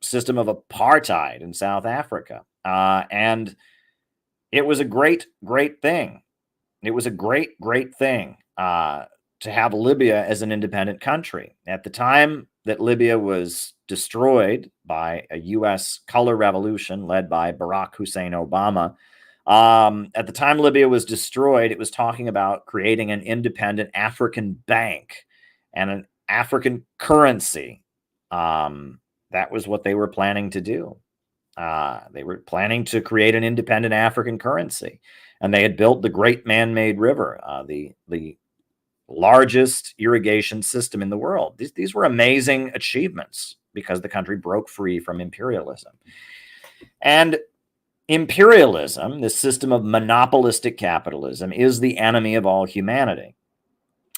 system of apartheid in South Africa. And it was a great, great thing. it was a great, great thing to have Libya as an independent country. At the time that Libya was destroyed by a U.S. color revolution led by Barack Hussein Obama, at the time Libya was destroyed, it was talking about creating an independent African bank and an African currency. That was what they were planning to do. They were planning to create an independent African currency, and they had built the Great Man-Made River, the largest irrigation system in the world. These were amazing achievements because the country broke free from imperialism. And imperialism, this system of monopolistic capitalism, is the enemy of all humanity.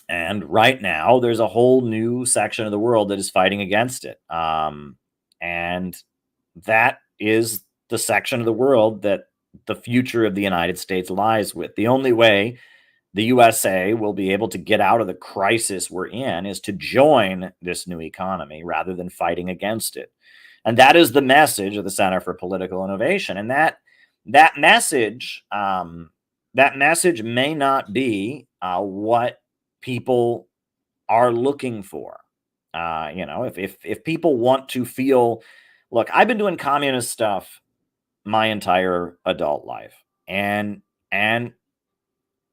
And right now, there's a whole new section of the world that is fighting against it. And that is the section of the world that the future of the United States lies with. The only way the USA will be able to get out of the crisis we're in is to join this new economy rather than fighting against it. And that is the message of the Center for Political Innovation. And that message may not be what people are looking for. If people want to feel, look, I've been doing communist stuff my entire adult life, and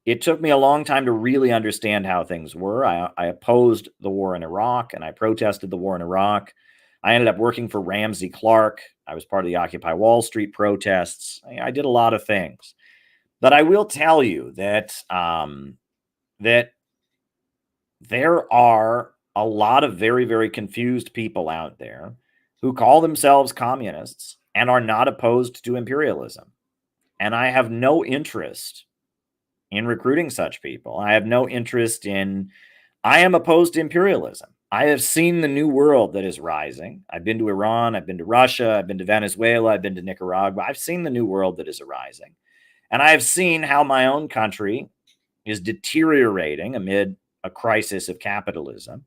it took me a long time to really understand how things were. I opposed the war in Iraq, and I protested the war in Iraq. I ended up working for Ramsey Clark. I was part of the Occupy Wall Street protests. I did a lot of things. But I will tell you that that there are a lot of very, very confused people out there who call themselves communists and are not opposed to imperialism. And I have no interest in recruiting such people. I have no interest in, I am opposed to imperialism. I have seen the new world that is rising. I've been to Iran, I've been to Russia, I've been to Venezuela, I've been to Nicaragua. I've seen the new world that is arising. And I have seen how my own country is deteriorating amid a crisis of capitalism.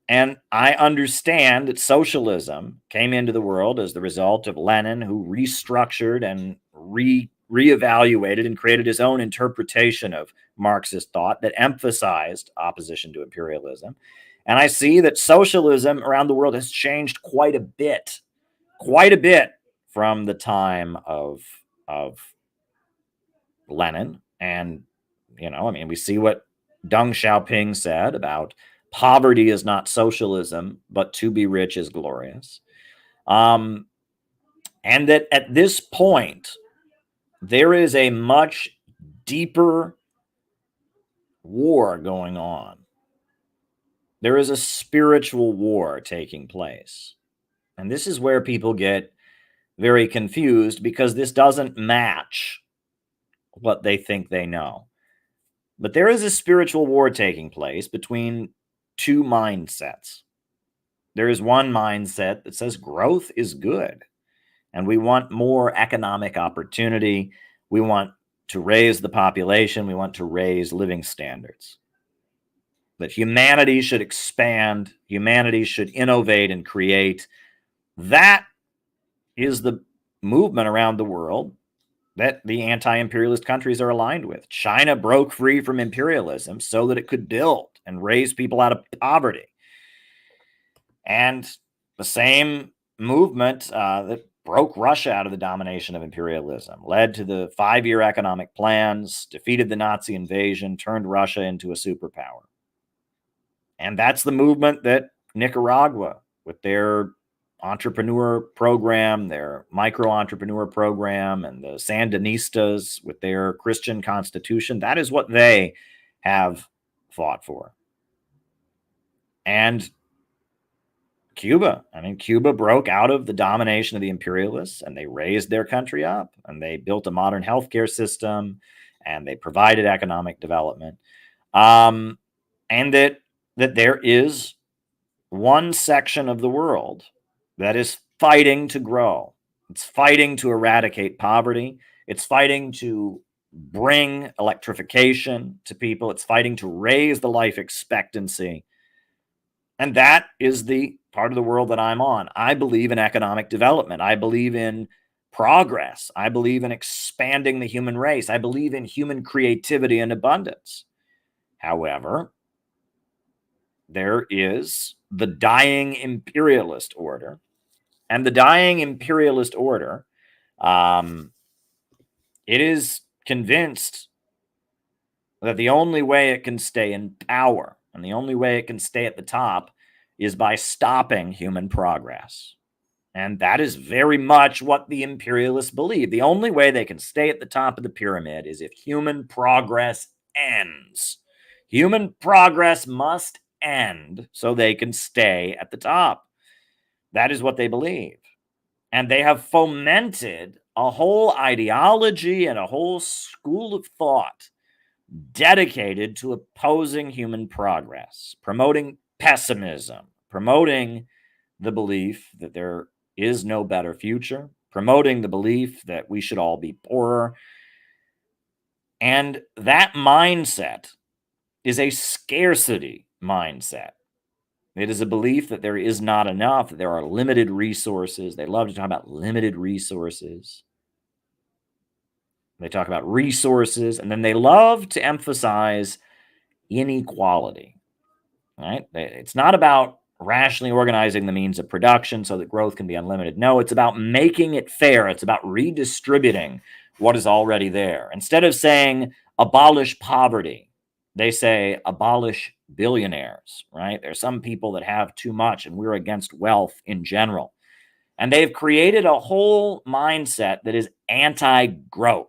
And I understand that socialism came into the world as the result of Lenin, who restructured and reevaluated and created his own interpretation of Marxist thought that emphasized opposition to imperialism. And I see that socialism around the world has changed quite a bit from the time of Lenin. And, we see what Deng Xiaoping said about poverty is not socialism, but to be rich is glorious. And that at this point, there is a much deeper war going on. There is a spiritual war taking place. And this is where people get very confused because this doesn't match what they think they know. But there is a spiritual war taking place between two mindsets. There is one mindset that says growth is good, and we want more economic opportunity. We want to raise the population. We want to raise living standards. That humanity should expand. Humanity should innovate and create. That is the movement around the world that the anti-imperialist countries are aligned with. China broke free from imperialism so that it could build and raise people out of poverty. And the same movement that broke Russia out of the domination of imperialism led to the 5-year economic plans, defeated the Nazi invasion, turned Russia into a superpower. And that's the movement that Nicaragua, with their entrepreneur program, their micro-entrepreneur program, and the Sandinistas with their Christian constitution, that is what they have fought for. And Cuba, Cuba broke out of the domination of the imperialists, and they raised their country up, and they built a modern healthcare system, and they provided economic development. And that there is one section of the world that is fighting to grow. It's fighting to eradicate poverty. It's fighting to bring electrification to people. It's fighting to raise the life expectancy. And that is the part of the world that I'm on. I believe in economic development. I believe in progress. I believe in expanding the human race. I believe in human creativity and abundance. However, there is the dying imperialist order. And the dying imperialist order, it is convinced that the only way it can stay in power and the only way it can stay at the top is by stopping human progress. And that is very much what the imperialists believe. The only way they can stay at the top of the pyramid is if human progress ends. Human progress must end so they can stay at the top. That is what they believe. And they have fomented a whole ideology and a whole school of thought dedicated to opposing human progress, promoting pessimism, promoting the belief that there is no better future, promoting the belief that we should all be poorer. And that mindset is a scarcity mindset. It is a belief that there is not enough, that there are limited resources. They love to talk about limited resources. They talk about resources, and then they love to emphasize inequality. Right? It's not about rationally organizing the means of production so that growth can be unlimited. No, it's about making it fair. It's about redistributing what is already there. Instead of saying abolish poverty, they say abolish billionaires, right? There are some people that have too much, and we're against wealth in general. And they've created a whole mindset that is anti-growth.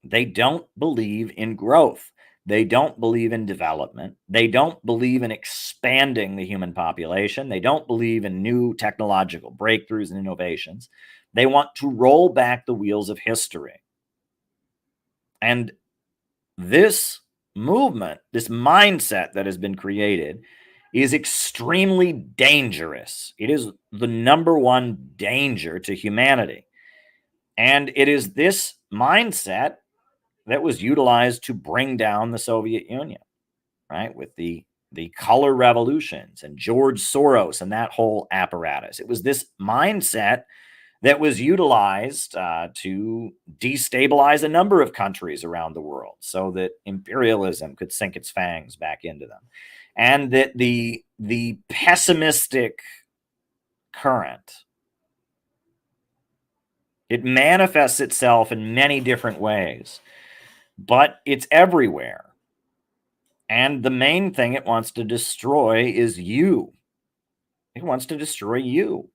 They don't believe in growth. They don't believe in development. They don't believe in expanding the human population. They don't believe in new technological breakthroughs and innovations. They want to roll back the wheels of history. And this movement, this mindset that has been created, is extremely dangerous. It is the number one danger to humanity. And it is this mindset that was utilized to bring down the Soviet Union, right? With the color revolutions and George Soros and that whole apparatus. It was this mindset that was utilized to destabilize a number of countries around the world so that imperialism could sink its fangs back into them. And that the pessimistic current, it manifests itself in many different ways, but it's everywhere. And the main thing it wants to destroy is you. It wants to destroy you.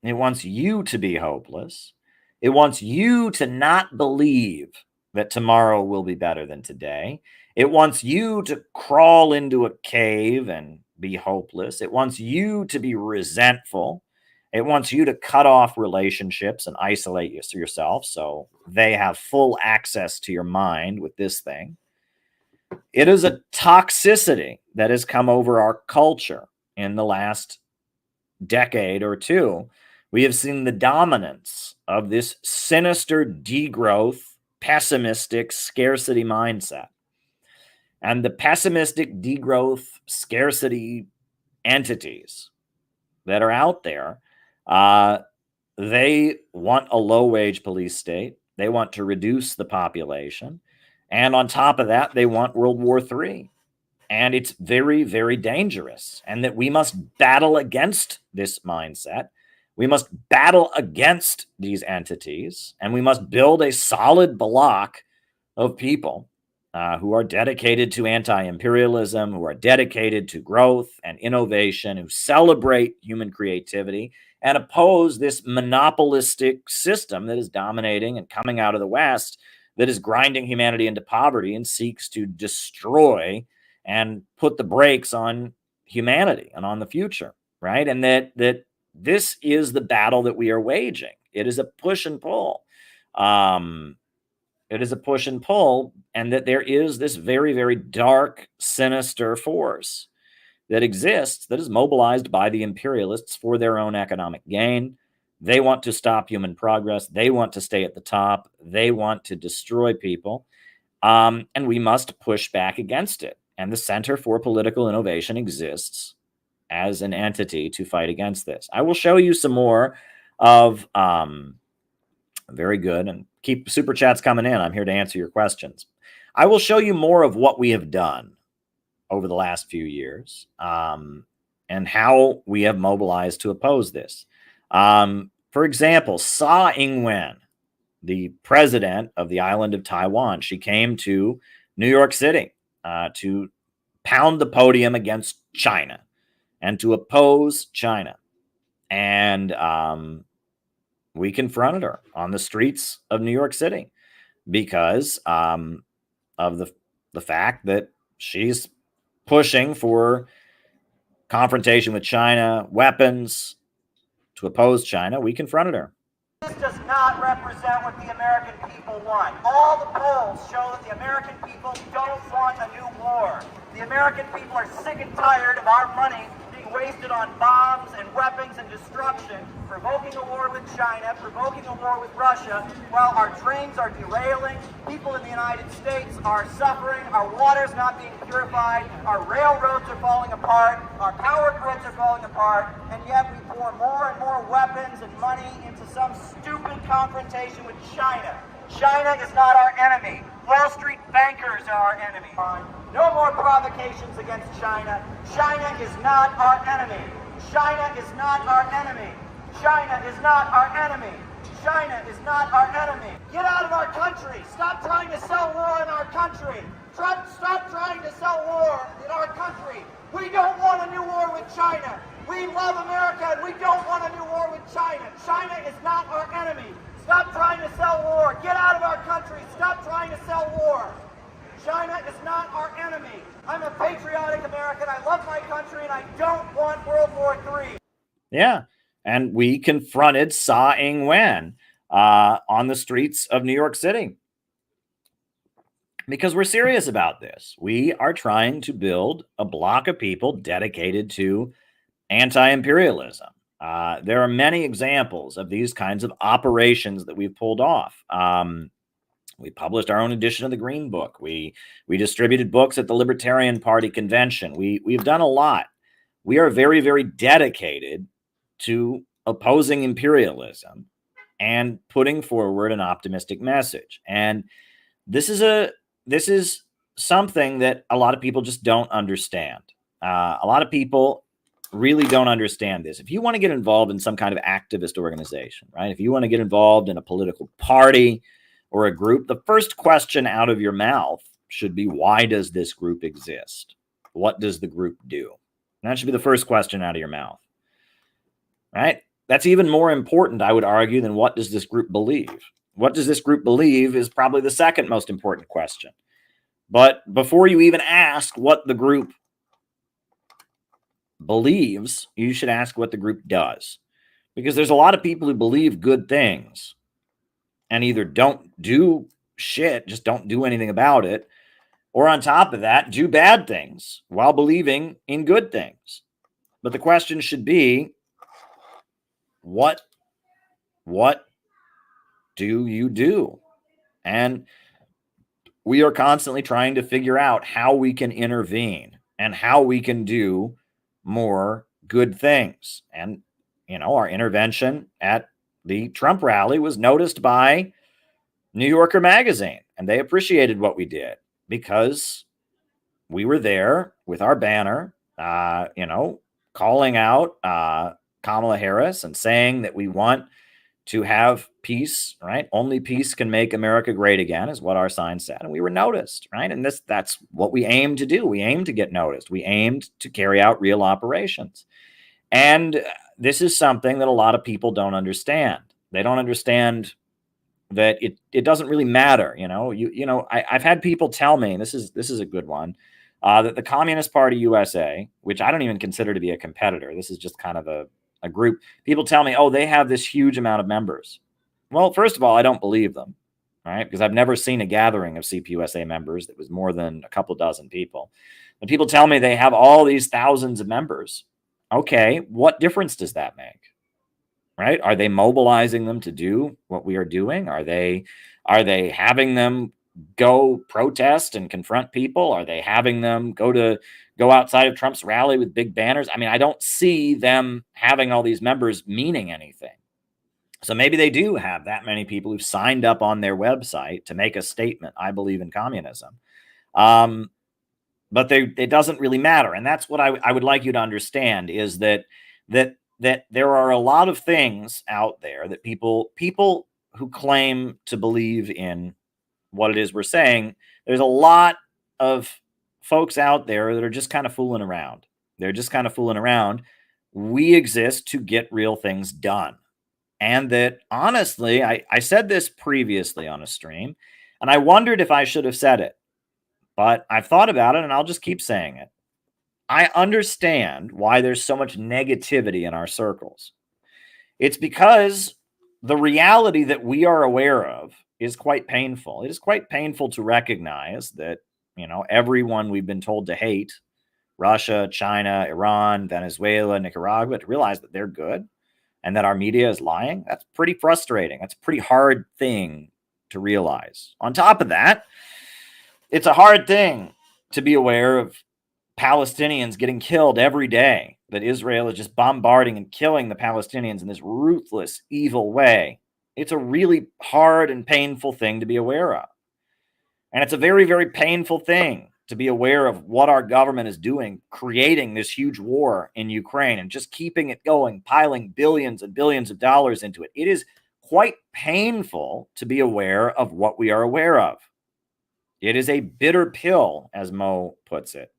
It wants you to be hopeless. It wants you to not believe that tomorrow will be better than today. It wants you to crawl into a cave and be hopeless. It wants you to be resentful. It wants you to cut off relationships and isolate yourself so they have full access to your mind with this thing. It is a toxicity that has come over our culture in the last decade or two. We have seen the dominance of this sinister degrowth, pessimistic scarcity mindset. And the pessimistic degrowth scarcity entities that are out there, they want a low-wage police state. They want to reduce the population. And on top of that, they want World War III. And it's very, very dangerous. And that we must battle against this mindset. We must battle against these entities. And we must build a solid block of people who are dedicated to anti-imperialism, who are dedicated to growth and innovation, who celebrate human creativity and oppose this monopolistic system that is dominating and coming out of the West, that is grinding humanity into poverty and seeks to destroy and put the brakes on humanity and on the future, right? And that this is the battle that we are waging. It is a push and pull. It is a push and pull, and that there is this very, very dark, sinister force that exists that is mobilized by the imperialists for their own economic gain. They want to stop human progress. They want to stay at the top. They want to destroy people. And we must push back against it. And the Center for Political Innovation exists as an entity to fight against this. I will show you some more of very good, and keep super chats coming in. I'm here to answer your questions. I will show you more of what we have done over the last few years, and how we have mobilized to oppose this. For example, Tsai Ing-wen, the president of the island of Taiwan, she came to New York City to pound the podium against China and to oppose China. And we confronted her on the streets of New York City because of the fact that she's pushing for confrontation with China, weapons, to oppose China. We confronted her. This does not represent what the American people want. All the polls show that the American people don't want a new war. The American people are sick and tired of our money being wasted on bombs and weapons and destruction, provoking a war with China, provoking a war with Russia, while our trains are derailing, people in the United States are suffering, our water's not being purified, our railroads are falling apart, our power grids are falling apart, and yet we pour more and more weapons and money into some stupid confrontation with China. China is not our enemy. Wall Street bankers are our enemy. No more provocations against China. China is not our enemy. China is not our enemy. China is not our enemy. China is not our enemy. Get out of our country. Stop trying to sell war in our country. Stop trying to sell war in our country. We don't want a new war with China. We love America and we don't want a new war with China. China is not our enemy. Stop trying to sell war. Get out of our country. Stop trying to sell war. China is not our enemy. I'm a patriotic American. I love my country and I don't want World War III. Yeah. And we confronted Tsai Ing-wen on the streets of New York City because we're serious about this. We are trying to build a block of people dedicated to anti-imperialism. There are many examples of these kinds of operations that we've pulled off. We published our own edition of the Green Book. We distributed books at the Libertarian Party Convention. We've done a lot. We are very, very dedicated to opposing imperialism and putting forward an optimistic message. And this is something that a lot of people just don't understand. A lot of people really don't understand this. If you want to get involved in some kind of activist organization, right? If you want to get involved in a political party or a group, the first question out of your mouth should be, why does this group exist? What does the group do? And that should be the first question out of your mouth, right? That's even more important, I would argue, than what does this group believe? What does this group believe is probably the second most important question. But before you even ask what the group believes, you should ask what the group does. Because there's a lot of people who believe good things and either don't do shit, just don't do anything about it, or on top of that, do bad things while believing in good things. But the question should be, what do you do? And we are constantly trying to figure out how we can intervene and how we can do more good things. And, you know, our intervention at the Trump rally was noticed by New Yorker magazine, and they appreciated what we did because we were there with our banner, you know, calling out Kamala Harris and saying that we want to have peace, right? Only peace can make America great again is what our sign said. And we were noticed, right? And that's what we aim to do. We aim to get noticed. We aimed to carry out real operations. And this is something that a lot of people don't understand. They don't understand that it doesn't really matter. You know, I've had people tell me, and this is a good one, that the Communist Party USA, which I don't even consider to be a competitor, this is just kind of a group, people tell me, oh, they have this huge amount of members. Well, first of all, I don't believe them, right? Because I've never seen a gathering of CPUSA members that was more than a couple dozen people. And people tell me they have all these thousands of members. Okay, what difference does that make? Right? Are they mobilizing them to do what we are doing? Are they having them go protest and confront people? Are they having them go outside of Trump's rally with big banners? I mean, I don't see them having all these members meaning anything. So maybe they do have that many people who've signed up on their website to make a statement, I believe in communism. But it doesn't really matter. And that's what I would like you to understand, is that there are a lot of things out there that people who claim to believe in what it is we're saying, there's a lot of folks out there that are just kind of fooling around. They're just kind of fooling around. We exist to get real things done. And that, honestly, I said this previously on a stream, and I wondered if I should have said it. But I've thought about it, and I'll just keep saying it. I understand why there's so much negativity in our circles. It's because the reality that we are aware of is quite painful. It is quite painful to recognize that, everyone we've been told to hate, Russia, China, Iran, Venezuela, Nicaragua, to realize that they're good and that our media is lying. That's pretty frustrating. That's a pretty hard thing to realize. On top of that, it's a hard thing to be aware of Palestinians getting killed every day, that Israel is just bombarding and killing the Palestinians in this ruthless, evil way. It's a really hard and painful thing to be aware of. And it's a very, very painful thing to be aware of what our government is doing, creating this huge war in Ukraine and just keeping it going, piling billions and billions of dollars into it. It is quite painful to be aware of what we are aware of. It is a bitter pill, as Mo puts it.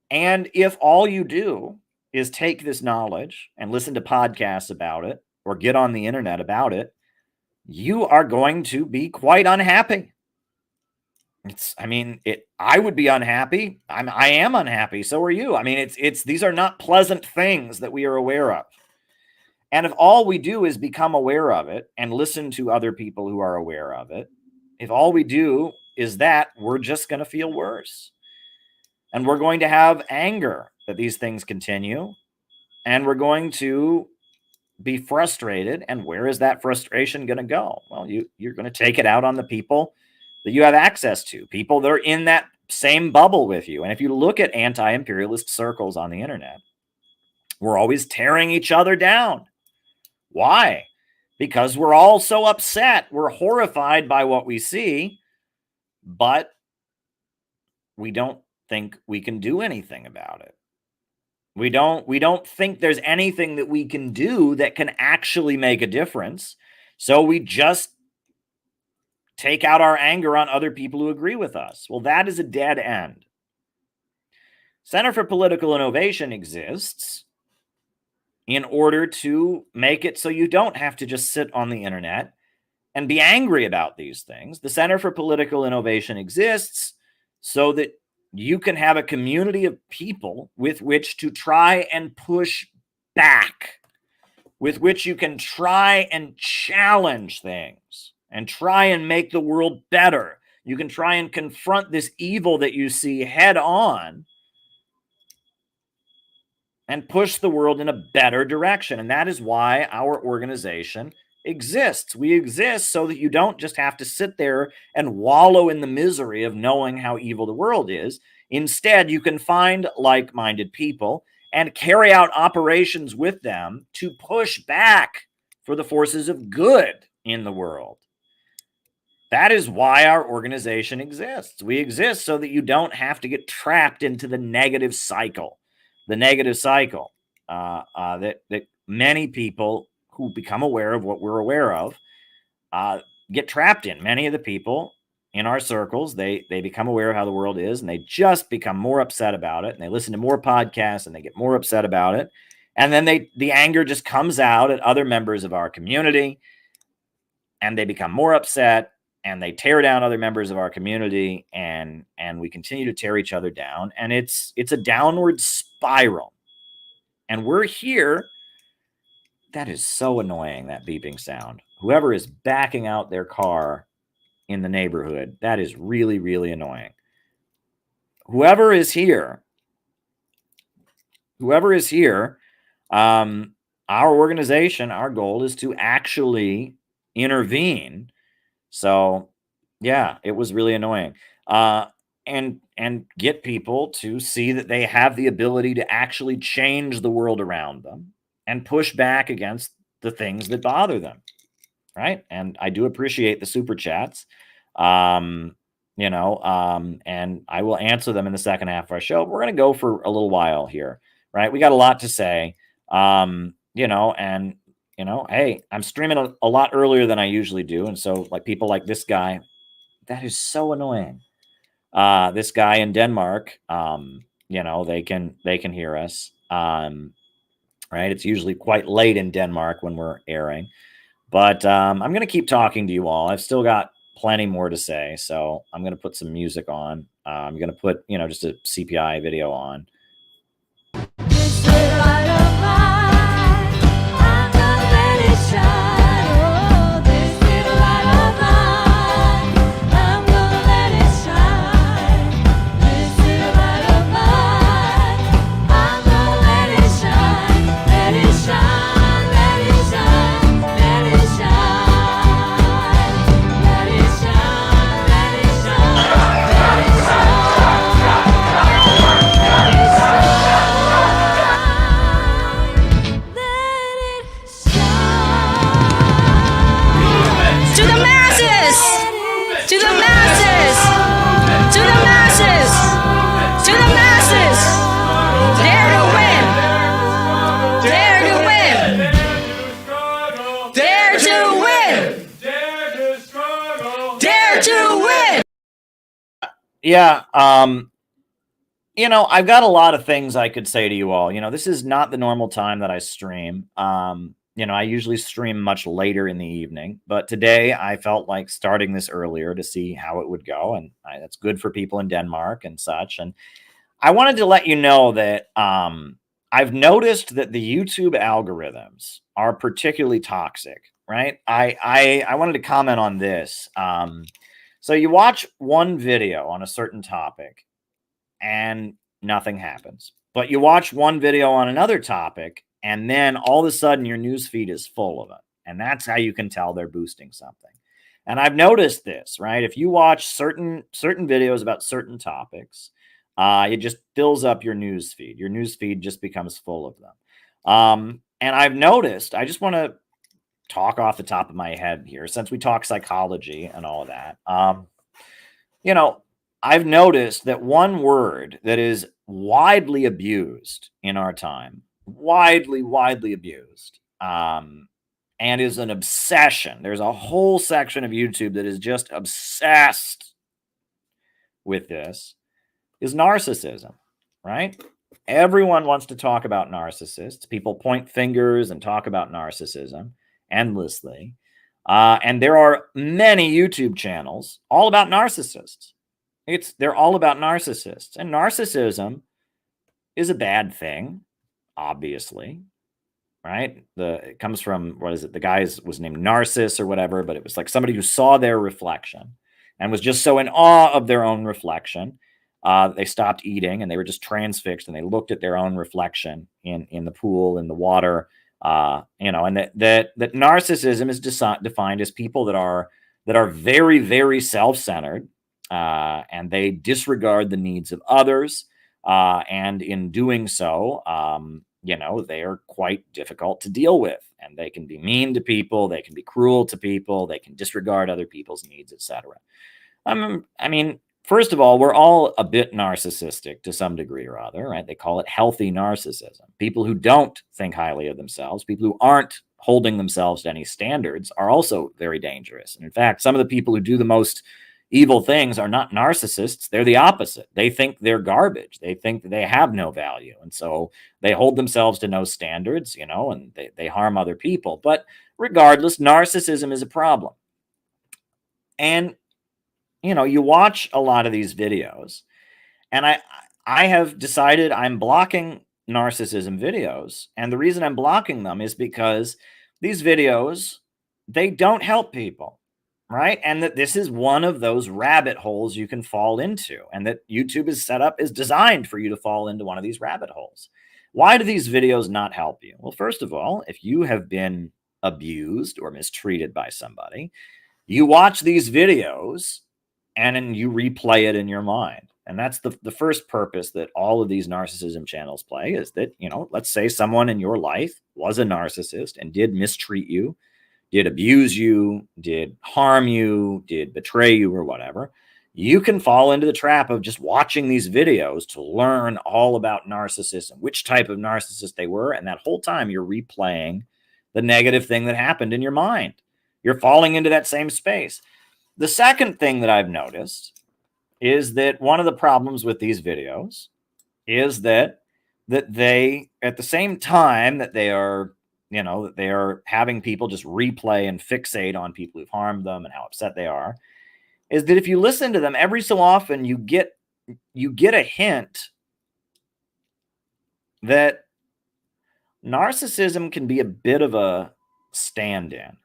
And if all you do is take this knowledge and listen to podcasts about it or get on the internet about it, you are going to be quite unhappy. I would be unhappy. I am unhappy. So are you. These are not pleasant things that we are aware of. And if all we do is become aware of it and listen to other people who are aware of it, if all we do is that, we're just going to feel worse. And we're going to have anger that these things continue. And we're going to be frustrated. And where is that frustration going to go? Well, you're going to take it out on the people that you have access to, people that are in that same bubble with you. And if you look at anti-imperialist circles on the internet, we're always tearing each other down. Why? Because we're all so upset. We're horrified by what we see, but we don't think we can do anything about it. We don't think there's anything that we can do that can actually make a difference. So we just take out our anger on other people who agree with us. Well, that is a dead end. Center for Political Innovation exists in order to make it so you don't have to just sit on the internet and be angry about these things. The Center for Political Innovation exists so that you can have a community of people with which to try and push back, with which you can try and challenge things and try and make the world better. You can try and confront this evil that you see head on and push the world in a better direction. And that is why our organization exists. We exist so that you don't just have to sit there and wallow in the misery of knowing how evil the world is. Instead, you can find like-minded people and carry out operations with them to push back for the forces of good in the world. That is why our organization exists. We exist so that you don't have to get trapped into the negative cycle. The negative cycle that many people who become aware of what we're aware of get trapped in. Many of the people in our circles, they become aware of how the world is, and they just become more upset about it, and they listen to more podcasts, and they get more upset about it. And then the anger just comes out at other members of our community, and they become more upset, and they tear down other members of our community, and we continue to tear each other down. And it's a downward spiral. And we're here. That is so annoying, that beeping sound. Whoever is backing out their car in the neighborhood, that is really, really annoying. Whoever is here, our organization, our goal is to actually intervene. So, yeah, it was really annoying. And get people to see that they have the ability to actually change the world around them and push back against the things that bother them, right? And I do appreciate the super chats, you know, and I will answer them in the second half of our show. We're going to go for a little while here, right? We got a lot to say, you know, and, you know, hey, I'm streaming a lot earlier than I usually do. And so like people like this guy, that is so annoying. This guy in Denmark, you know, they can hear us. Right. It's usually quite late in Denmark when we're airing, but I'm going to keep talking to you all. I've still got plenty more to say. So I'm going to put some music on. I'm going to put, you know, just a CPI video on. Yeah, you know, I've got a lot of things I could say to you all. You know, this is not the normal time that I stream. You know, I usually stream much later in the evening, but today I felt like starting this earlier to see how it would go, and that's good for people in Denmark and such. And I wanted to let you know that I've noticed that the YouTube algorithms are particularly toxic, right? I wanted to comment on this. So you watch one video on a certain topic and nothing happens. But you watch one video on another topic and then all of a sudden your news feed is full of it. And that's how you can tell they're boosting something. And I've noticed this, right? If you watch certain videos about certain topics, it just fills up your news feed. Your news feed just becomes full of them. And I've noticed, I just want to talk off the top of my head here, since we talk psychology and all of that. You know, I've noticed that one word that is widely abused in our time, widely abused, and is an obsession. There's a whole section of YouTube that is just obsessed with this, is narcissism, right? Everyone wants to talk about narcissists. People point fingers and talk about narcissism endlessly. And there are many YouTube channels all about narcissists. They're all about narcissists. And narcissism is a bad thing, obviously, right? It comes from, what is it? The guy was named Narcissus or whatever, but it was like somebody who saw their reflection and was just so in awe of their own reflection. They stopped eating and they were just transfixed, and they looked at their own reflection in the pool, in the water. You know, and that narcissism is defined as people that are very, very self-centered, and they disregard the needs of others. And in doing so, you know, they are quite difficult to deal with, and they can be mean to people. They can be cruel to people. They can disregard other people's needs, etc. I mean, first of all, we're all a bit narcissistic to some degree or other, right? They call it healthy narcissism. People who don't think highly of themselves, people who aren't holding themselves to any standards, are also very dangerous. And in fact, some of the people who do the most evil things are not narcissists. They're the opposite. They think they're garbage. They think that they have no value. And so they hold themselves to no standards, you know, and they harm other people. But regardless, narcissism is a problem. And you know, you watch a lot of these videos, and I have decided I'm blocking narcissism videos. And the reason I'm blocking them is because these videos, they don't help people, right? And that this is one of those rabbit holes you can fall into, and that YouTube is designed for you to fall into one of these rabbit holes. Why do these videos not help you? Well, first of all, if you have been abused or mistreated by somebody, you watch these videos and then you replay it in your mind. And that's the first purpose that all of these narcissism channels play, is that, you know, let's say someone in your life was a narcissist and did mistreat you, did abuse you, did harm you, did betray you, or whatever. You can fall into the trap of just watching these videos to learn all about narcissism, which type of narcissist they were. And that whole time you're replaying the negative thing that happened in your mind. You're falling into that same space. The second thing that I've noticed is that one of the problems with these videos is that they, at the same time that they are, you know, that they are having people just replay and fixate on people who've harmed them and how upset they are, is that if you listen to them every so often, you get a hint that narcissism can be a bit of a stand-in.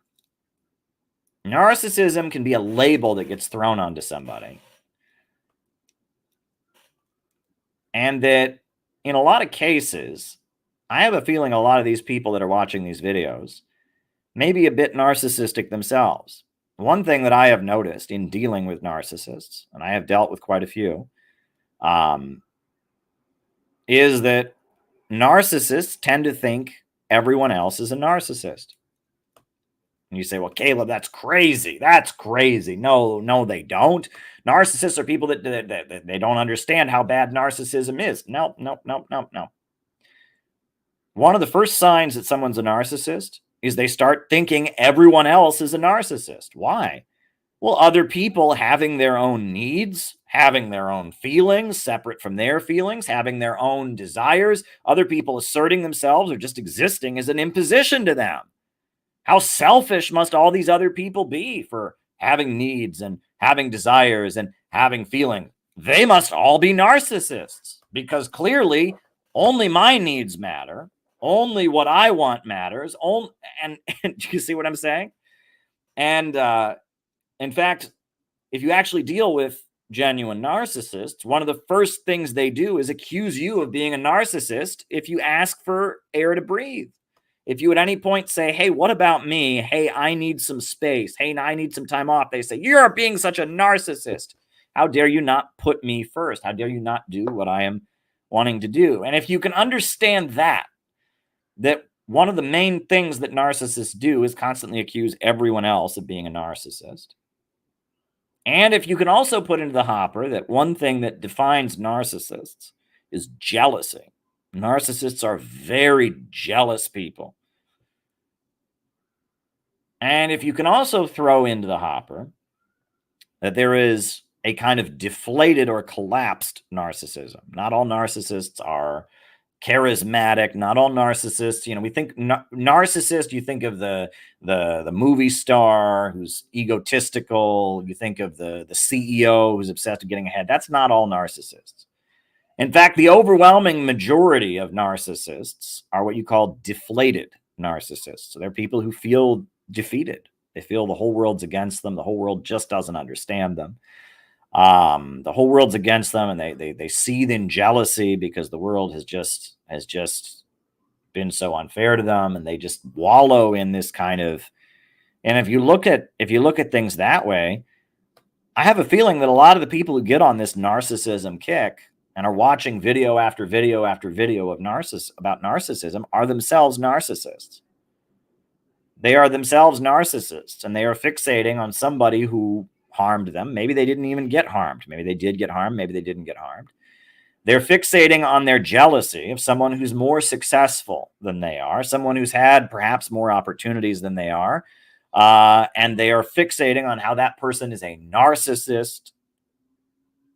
Narcissism can be a label that gets thrown onto somebody. And that in a lot of cases, I have a feeling a lot of these people that are watching these videos may be a bit narcissistic themselves. One thing that I have noticed in dealing with narcissists, and I have dealt with quite a few, is that narcissists tend to think everyone else is a narcissist. And you say, well, Caleb, that's crazy. That's crazy. No, they don't. Narcissists are people that they don't understand how bad narcissism is. No. One of the first signs that someone's a narcissist is they start thinking everyone else is a narcissist. Why? Well, other people having their own needs, having their own feelings separate from their feelings, having their own desires, other people asserting themselves or just existing as an imposition to them. How selfish must all these other people be for having needs and having desires and having feelings? They must all be narcissists, because clearly only my needs matter. Only what I want matters. And do you see what I'm saying? And in fact, if you actually deal with genuine narcissists, one of the first things they do is accuse you of being a narcissist if you ask for air to breathe. If you at any point say, hey, what about me? Hey, I need some space. Hey, I need some time off. They say, you're being such a narcissist. How dare you not put me first? How dare you not do what I am wanting to do? And if you can understand that one of the main things that narcissists do is constantly accuse everyone else of being a narcissist. And if you can also put into the hopper that one thing that defines narcissists is jealousy. Narcissists are very jealous people. And if you can also throw into the hopper that there is a kind of deflated or collapsed narcissism. Not all narcissists are charismatic. Not all narcissists, we think narcissist, you think of the movie star who's egotistical. You think of the CEO who's obsessed with getting ahead. That's not all narcissists. In fact, the overwhelming majority of narcissists are what you call deflated narcissists. So they're people who feel defeated. They feel the whole world's against them. The whole world just doesn't understand them. The whole world's against them, and they seethe in jealousy because the world has just been so unfair to them, and they just wallow in this kind of. And if you look at things that way, I have a feeling that a lot of the people who get on this narcissism kick and are watching video after video after video of about narcissism are themselves narcissists. They are themselves narcissists, and they are fixating on somebody who harmed them. Maybe they didn't even get harmed. Maybe they did get harmed. Maybe they didn't get harmed. They're fixating on their jealousy of someone who's more successful than they are, someone who's had perhaps more opportunities than they are. And they are fixating on how that person is a narcissist.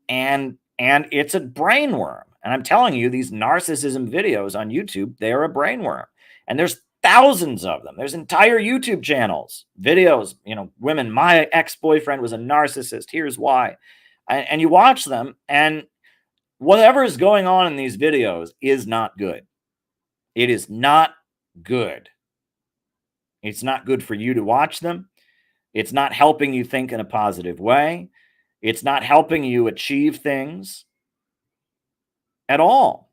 And it's a brainworm. And I'm telling you, these narcissism videos on YouTube, they're a brainworm. And there's thousands of them. There's entire YouTube channels, videos, women, my ex-boyfriend was a narcissist. Here's why. And you watch them, and whatever is going on in these videos is not good. It is not good. It's not good for you to watch them. It's not helping you think in a positive way. It's not helping you achieve things at all.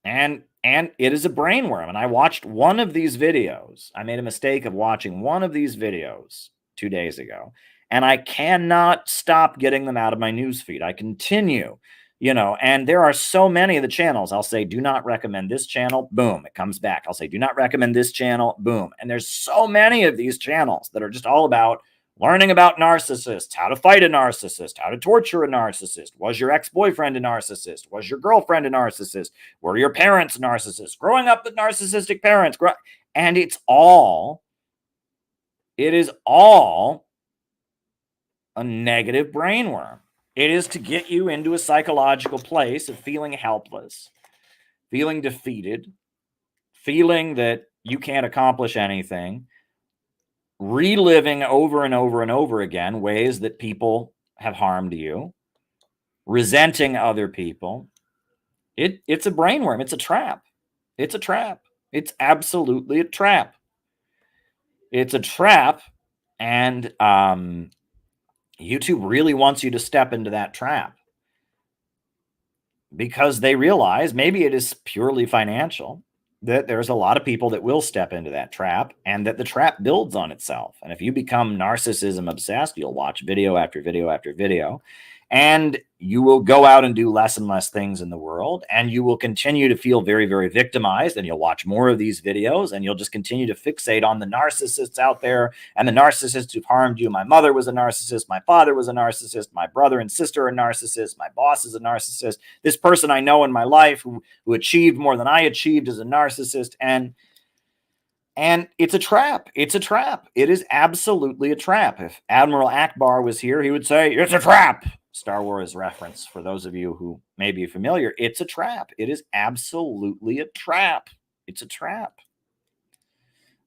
And it is a brainworm. And I watched one of these videos. I made a mistake of watching one of these videos 2 days ago. and I cannot stop getting them out of my newsfeed. I continue, and there are so many of the channels. I'll say, do not recommend this channel. Boom, it comes back. I'll say, do not recommend this channel. Boom. And there's so many of these channels that are just all about learning about narcissists, how to fight a narcissist, how to torture a narcissist. Was your ex-boyfriend a narcissist? Was your girlfriend a narcissist? Were your parents narcissists? Growing up with narcissistic parents. And it is all a negative brainworm. It is to get you into a psychological place of feeling helpless, feeling defeated, feeling that you can't accomplish anything, reliving over and over and over again ways that people have harmed you, resenting other people. It's a brainworm. It's a trap. It's a trap. It's absolutely a trap. It's a trap, and YouTube really wants you to step into that trap because they realize maybe it is purely financial, that there's a lot of people that will step into that trap, and that the trap builds on itself. And if you become narcissism obsessed, you'll watch video after video after video, and you will go out and do less and less things in the world, and you will continue to feel very, very victimized, and you'll watch more of these videos, and you'll just continue to fixate on the narcissists out there and the narcissists who've harmed you. My mother was a narcissist. My father was a narcissist. My brother and sister are narcissists. My boss is a narcissist. This person I know in my life who achieved more than I achieved is a narcissist. And it's a trap. It's a trap. It is absolutely a trap. If Admiral Akbar was here, he would say, it's a trap. Star Wars reference for those of you who may be familiar. It's a trap. It is absolutely a trap. It's a trap.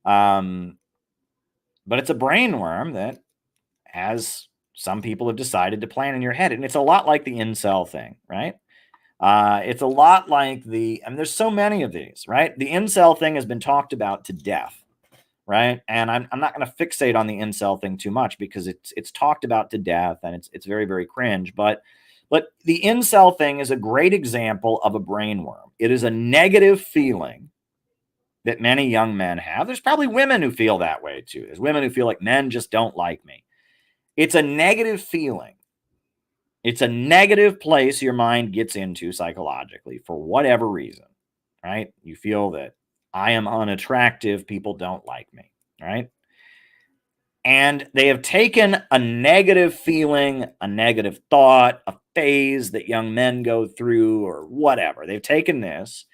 But it's a brainworm that, as some people have decided to plant in your head, and it's a lot like the incel thing, right? It's a lot like there's so many of these, right? The incel thing has been talked about to death, right? And I'm not going to fixate on the incel thing too much because it's talked about to death, and it's very, very cringe. But the incel thing is a great example of a brainworm. It is a negative feeling that many young men have. There's probably women who feel that way too. There's women who feel like men just don't like me. It's a negative feeling. It's a negative place your mind gets into psychologically for whatever reason, right? You feel that I am unattractive. People don't like me, right? And they have taken a negative feeling, a negative thought, a phase that young men go through or whatever. They've taken this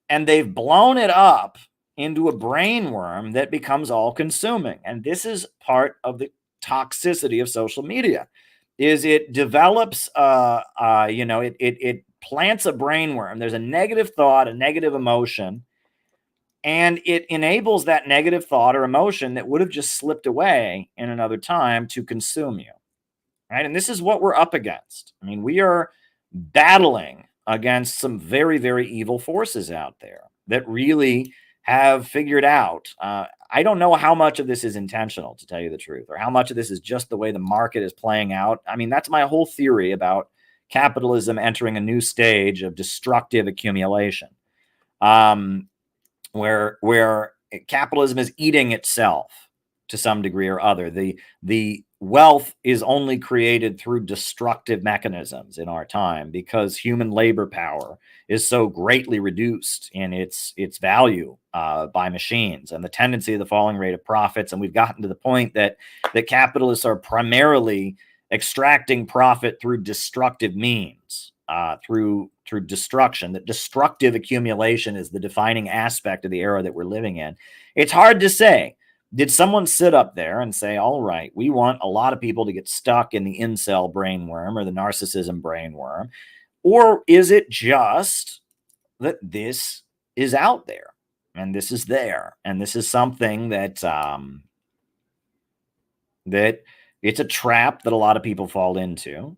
and they've blown it up into a brainworm that becomes all consuming. And this is part of the toxicity of social media. Is it develops, it plants a brainworm. There's a negative thought, a negative emotion, and it enables that negative thought or emotion that would have just slipped away in another time to consume you, right? And this is what we're up against. I mean, we are battling against some very, very evil forces out there that really have figured out. I don't know how much of this is intentional, to tell you the truth, or how much of this is just the way the market is playing out. I mean, that's my whole theory about capitalism entering a new stage of destructive accumulation, where capitalism is eating itself to some degree or other. The wealth is only created through destructive mechanisms in our time because human labor power is so greatly reduced in its value by machines, and the tendency of the falling rate of profits. And we've gotten to the point that capitalists are primarily extracting profit through destructive means, through destruction. That destructive accumulation is the defining aspect of the era that we're living in. It's hard to say. Did someone sit up there and say, all right, we want a lot of people to get stuck in the incel brainworm or the narcissism brainworm? Or is it just that this is out there and this is there, and this is something that that it's a trap that a lot of people fall into,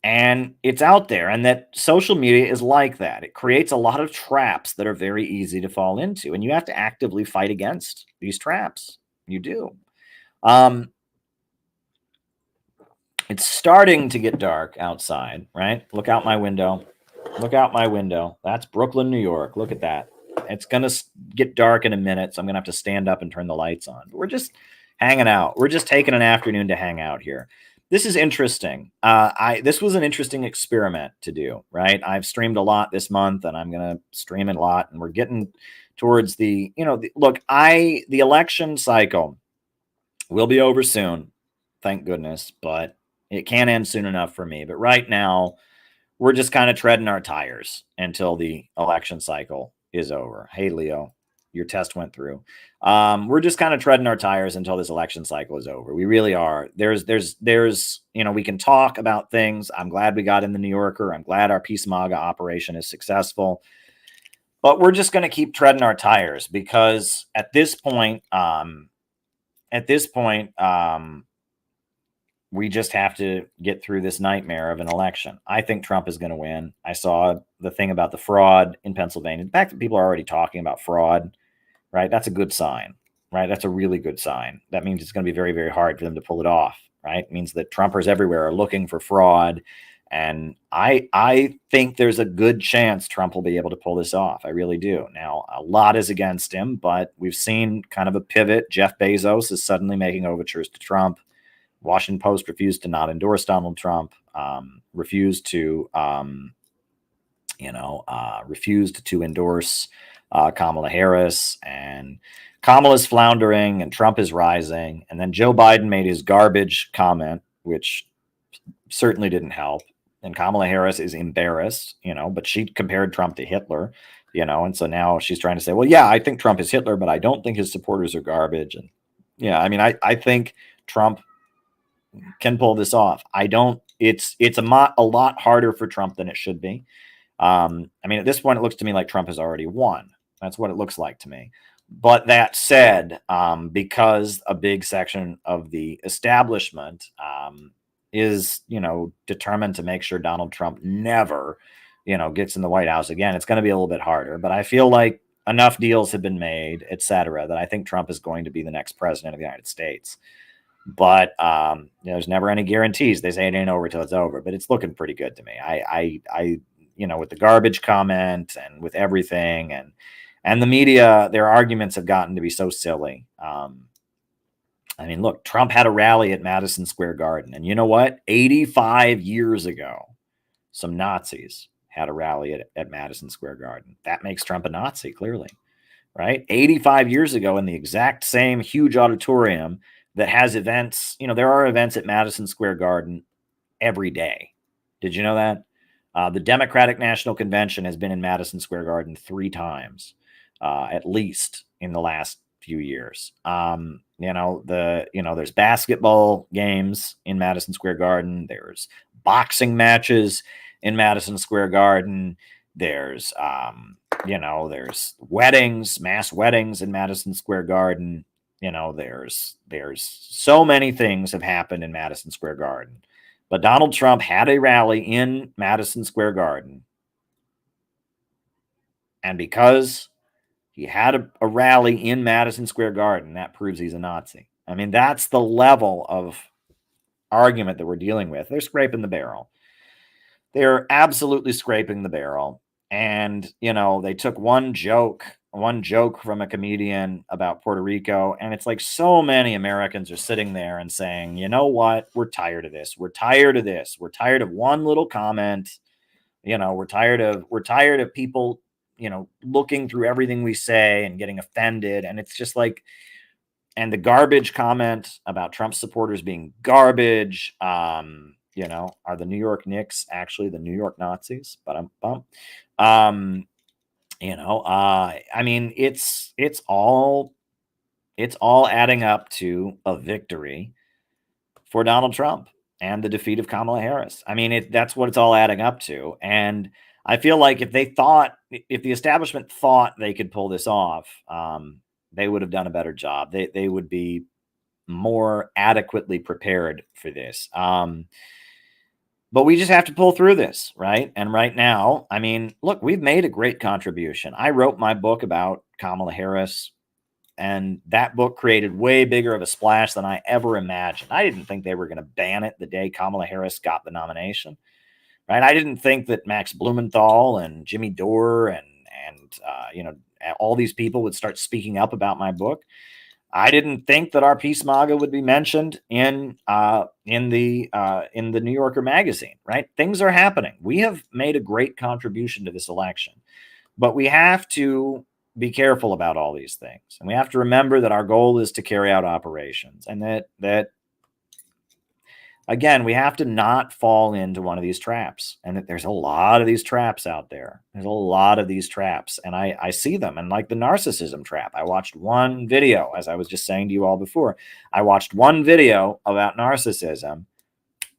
and it's out there, and that social media is like that. It creates a lot of traps that are very easy to fall into, and you have to actively fight against these traps. You do. It's starting to get dark outside, right? Look out my window. Look out my window. That's Brooklyn, New York. Look at that. It's going to get dark in a minute, so I'm going to have to stand up and turn the lights on. But we're just hanging out. We're just taking an afternoon to hang out here. This is interesting. This was an interesting experiment to do, right? I've streamed a lot this month, and I'm going to stream a lot, and we're getting towards the, look, the election cycle will be over soon, thank goodness, but it can't end soon enough for me. But right now, we're just kind of treading our tires until the election cycle is over. Hey, Leo, your test went through. We're just kind of treading our tires until this election cycle is over. We really are. There's, we can talk about things. I'm glad we got in the New Yorker. I'm glad our Peace MAGA operation is successful. But we're just going to keep treading our tires because at this point, we just have to get through this nightmare of an election. I think Trump is going to win. I saw the thing about the fraud in Pennsylvania. The fact that people are already talking about fraud, right? That's a good sign, right? That's a really good sign. That means it's going to be very, very hard for them to pull it off, right? It means that Trumpers everywhere are looking for fraud. And I think there's a good chance Trump will be able to pull this off. I really do. Now, a lot is against him, but we've seen kind of a pivot. Jeff Bezos is suddenly making overtures to Trump. Washington Post refused to not endorse Donald Trump, refused to endorse Kamala Harris, and Kamala's floundering and Trump is rising. And then Joe Biden made his garbage comment, which certainly didn't help. And Kamala Harris is embarrassed, but she compared Trump to Hitler, and so now she's trying to say, well, yeah, I think Trump is Hitler, but I don't think his supporters are garbage. And yeah, I mean, I think Trump can pull this off. It's a lot harder for Trump than it should be. I mean, at this point, it looks to me like Trump has already won. That's what it looks like to me. But that said, because a big section of the establishment is, determined to make sure Donald Trump never, gets in the White House again, it's going to be a little bit harder. But I feel like enough deals have been made, et cetera, that I think Trump is going to be the next president of the United States. But there's never any guarantees. They say it ain't over till it's over, but it's looking pretty good to me. I with the garbage comment and with everything and the media, their arguments have gotten to be so silly. I mean, look, Trump had a rally at Madison Square Garden, and you know what? 85 years ago, some Nazis had a rally at Madison Square Garden. That makes Trump a Nazi, clearly, right? 85 years ago, in the exact same huge auditorium that has events, there are events at Madison Square Garden every day. Did you know that? The Democratic National Convention has been in Madison Square Garden 3 times, at least in the last few years. There's basketball games in Madison Square Garden. There's boxing matches in Madison Square Garden. There's, there's weddings, mass weddings in Madison Square Garden. There's so many things have happened in Madison Square Garden. But Donald Trump had a rally in Madison Square Garden. And because he had a rally in Madison Square Garden, that proves he's a Nazi. I mean, that's the level of argument that we're dealing with. They're scraping the barrel. They're absolutely scraping the barrel. And, they took one joke from a comedian about Puerto Rico. And it's like so many Americans are sitting there and saying, you know what? We're tired of this. We're tired of this. We're tired of one little comment. We're tired of people, looking through everything we say and getting offended. And it's just like, and the garbage comment about Trump supporters being garbage, are the New York Knicks actually the New York Nazis? I mean, it's all adding up to a victory for Donald Trump and the defeat of Kamala Harris. I mean, that's what it's all adding up to. And I feel like if the establishment thought they could pull this off, they would have done a better job. They would be more adequately prepared for this. But we just have to pull through this, right? And right now, I mean, look, we've made a great contribution. I wrote my book about Kamala Harris, and that book created way bigger of a splash than I ever imagined. I didn't think they were going to ban it the day Kamala Harris got the nomination, right? I didn't think that Max Blumenthal and Jimmy Dore and all these people would start speaking up about my book. I didn't think that our peace MAGA would be mentioned in the New Yorker magazine, right? Things are happening. We have made a great contribution to this election, but we have to be careful about all these things. And we have to remember that our goal is to carry out operations, and that again, we have to not fall into one of these traps, and that there's a lot of these traps out there. There's a lot of these traps, and I see them. And like the narcissism trap, I watched one video, as I was just saying to you all before, I watched one video about narcissism,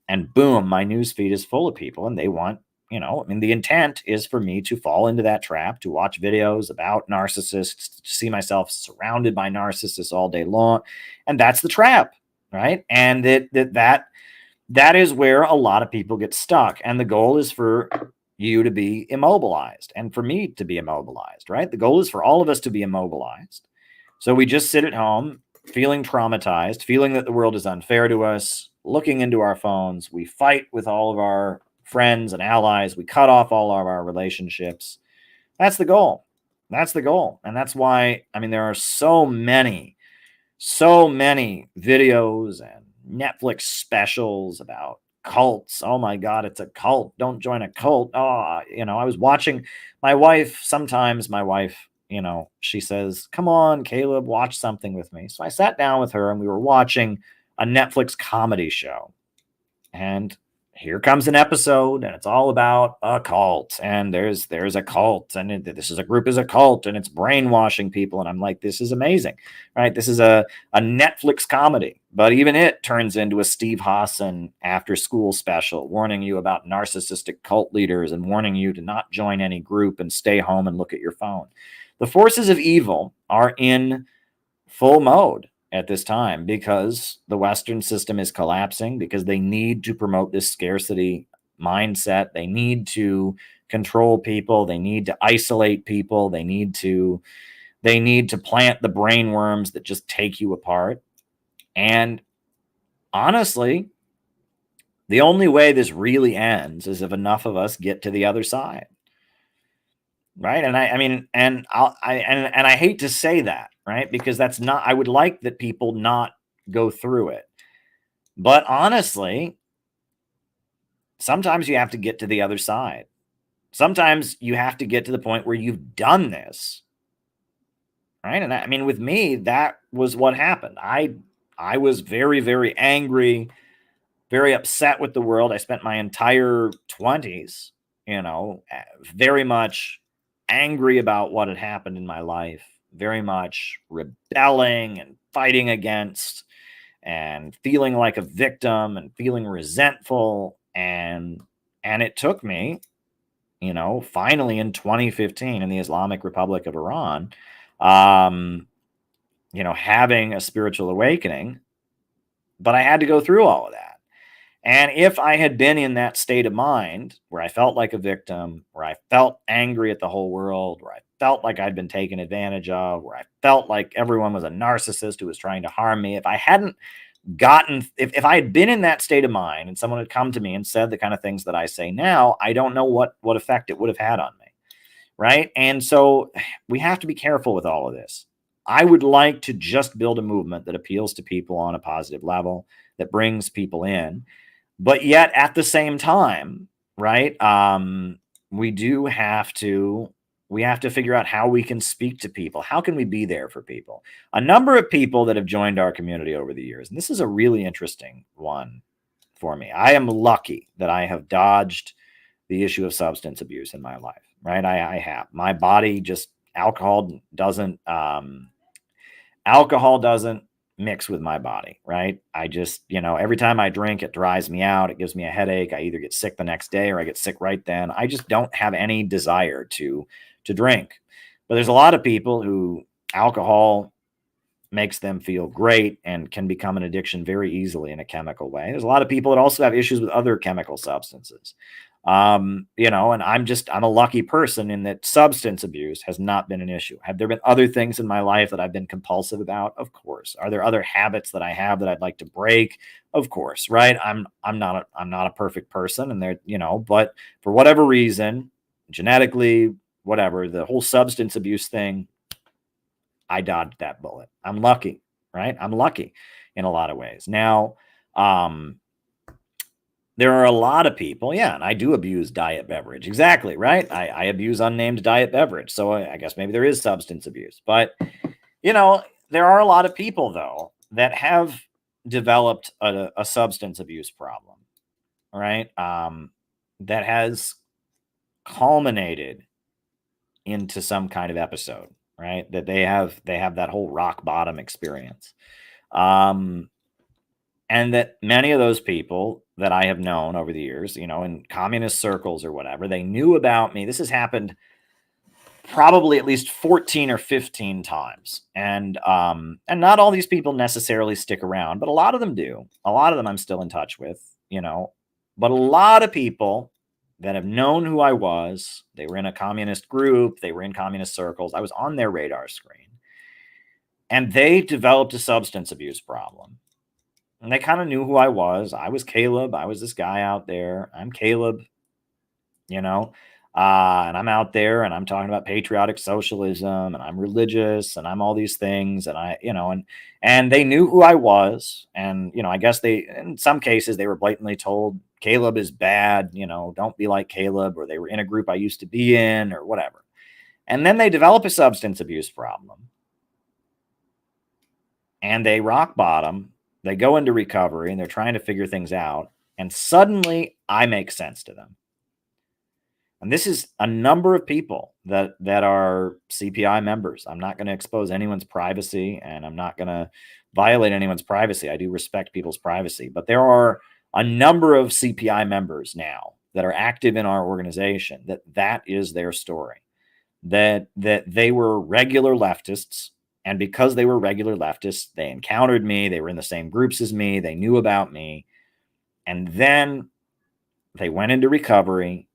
and boom, my newsfeed is full of people, and they want, I mean, the intent is for me to fall into that trap, to watch videos about narcissists, to see myself surrounded by narcissists all day long. And that's the trap, right? And that is where a lot of people get stuck. And the goal is for you to be immobilized and for me to be immobilized, right? The goal is for all of us to be immobilized. So we just sit at home feeling traumatized, feeling that the world is unfair to us, looking into our phones. We fight with all of our friends and allies. We cut off all of our relationships. That's the goal. That's the goal. And that's why, I mean, there are so many videos and Netflix specials about cults. Oh my God, it's a cult. Don't join a cult. Oh, I was watching my wife. Sometimes my wife, she says, come on, Caleb, watch something with me. So I sat down with her and we were watching a Netflix comedy show. And here comes an episode, and it's all about a cult, and there's a cult, and this is a group is a cult, and it's brainwashing people. And I'm like, this is amazing, right? This is a Netflix comedy, but even it turns into a Steve Hassan after school special, warning you about narcissistic cult leaders and warning you to not join any group and stay home and look at your phone. The forces of evil are in full mode at this time because the Western system is collapsing, because they need to promote this scarcity mindset. They need to control people. They need to isolate people. They need to plant the brain worms that just take you apart. And honestly, the only way this really ends is if enough of us get to the other side. Right. And I hate to say that, right? Because that's not, I would like that people not go through it. But honestly, sometimes you have to get to the other side. Sometimes you have to get to the point where you've done this. Right. And I mean, with me, that was what happened. I was very, very angry, very upset with the world. I spent my entire 20s, very much angry about what had happened in my life, very much rebelling and fighting against and feeling like a victim and feeling resentful. And it took me, finally in 2015 in the Islamic Republic of Iran, having a spiritual awakening, but I had to go through all of that. And if I had been in that state of mind where I felt like a victim, where I felt angry at the whole world, where I felt like I'd been taken advantage of, where I felt like everyone was a narcissist who was trying to harm me, if I had been in that state of mind and someone had come to me and said the kind of things that I say now, I don't know what effect it would have had on me. Right. And so we have to be careful with all of this. I would like to just build a movement that appeals to people on a positive level, that brings people in. But yet at the same time, right, we have to figure out how we can speak to people. How can we be there for people? A number of people that have joined our community over the years, and this is a really interesting one for me. I am lucky that I have dodged the issue of substance abuse in my life, right? I have. My body just, alcohol doesn't mix with my body, right? I just, every time I drink, it dries me out. It gives me a headache. I either get sick the next day or I get sick right then. I just don't have any desire to drink. But there's a lot of people who alcohol makes them feel great and can become an addiction very easily in a chemical way. There's a lot of people that also have issues with other chemical substances. And I'm a lucky person in that substance abuse has not been an issue. Have there been other things in my life that I've been compulsive about? Of course. Are there other habits that I have that I'd like to break? Of course, right? I'm not a perfect person, and but for whatever reason, genetically, whatever, the whole substance abuse thing, I dodged that bullet. I'm lucky, right? I'm lucky in a lot of ways. Now, there are a lot of people, yeah, and I do abuse diet beverage. Exactly, right? I abuse unnamed diet beverage. So I guess maybe there is substance abuse. But, you know, there are a lot of people, though, that have developed a substance abuse problem, right? That has culminated into some kind of episode, right? That they have that whole rock bottom experience. And that many of those people that I have known over the years, you know, in communist circles or whatever, they knew about me. This has happened probably at least 14 or 15 times. And not all these people necessarily stick around, but a lot of them do. A lot of them I'm still in touch with, you know, but a lot of people that have known who I was, they were in a communist group, they were in communist circles. I was on their radar screen, and they developed a substance abuse problem. And they kind of knew who I was. I was Caleb. I was this guy out there. I'm Caleb, you know, and I'm out there and I'm talking about patriotic socialism and I'm religious and I'm all these things. And I, you know, and they knew who I was. And, you know, I guess in some cases they were blatantly told Caleb is bad, you know, don't be like Caleb, or they were in a group I used to be in or whatever. And then they develop a substance abuse problem and they rock bottom. They go into recovery and they're trying to figure things out. And suddenly I make sense to them. And this is a number of people that are CPI members. I'm not going to expose anyone's privacy and I'm not going to violate anyone's privacy. I do respect people's privacy. But there are a number of CPI members now that are active in our organization that is their story. That they were regular leftists. And because they were regular leftists, they encountered me. They were in the same groups as me. They knew about me. And then they went into recovery.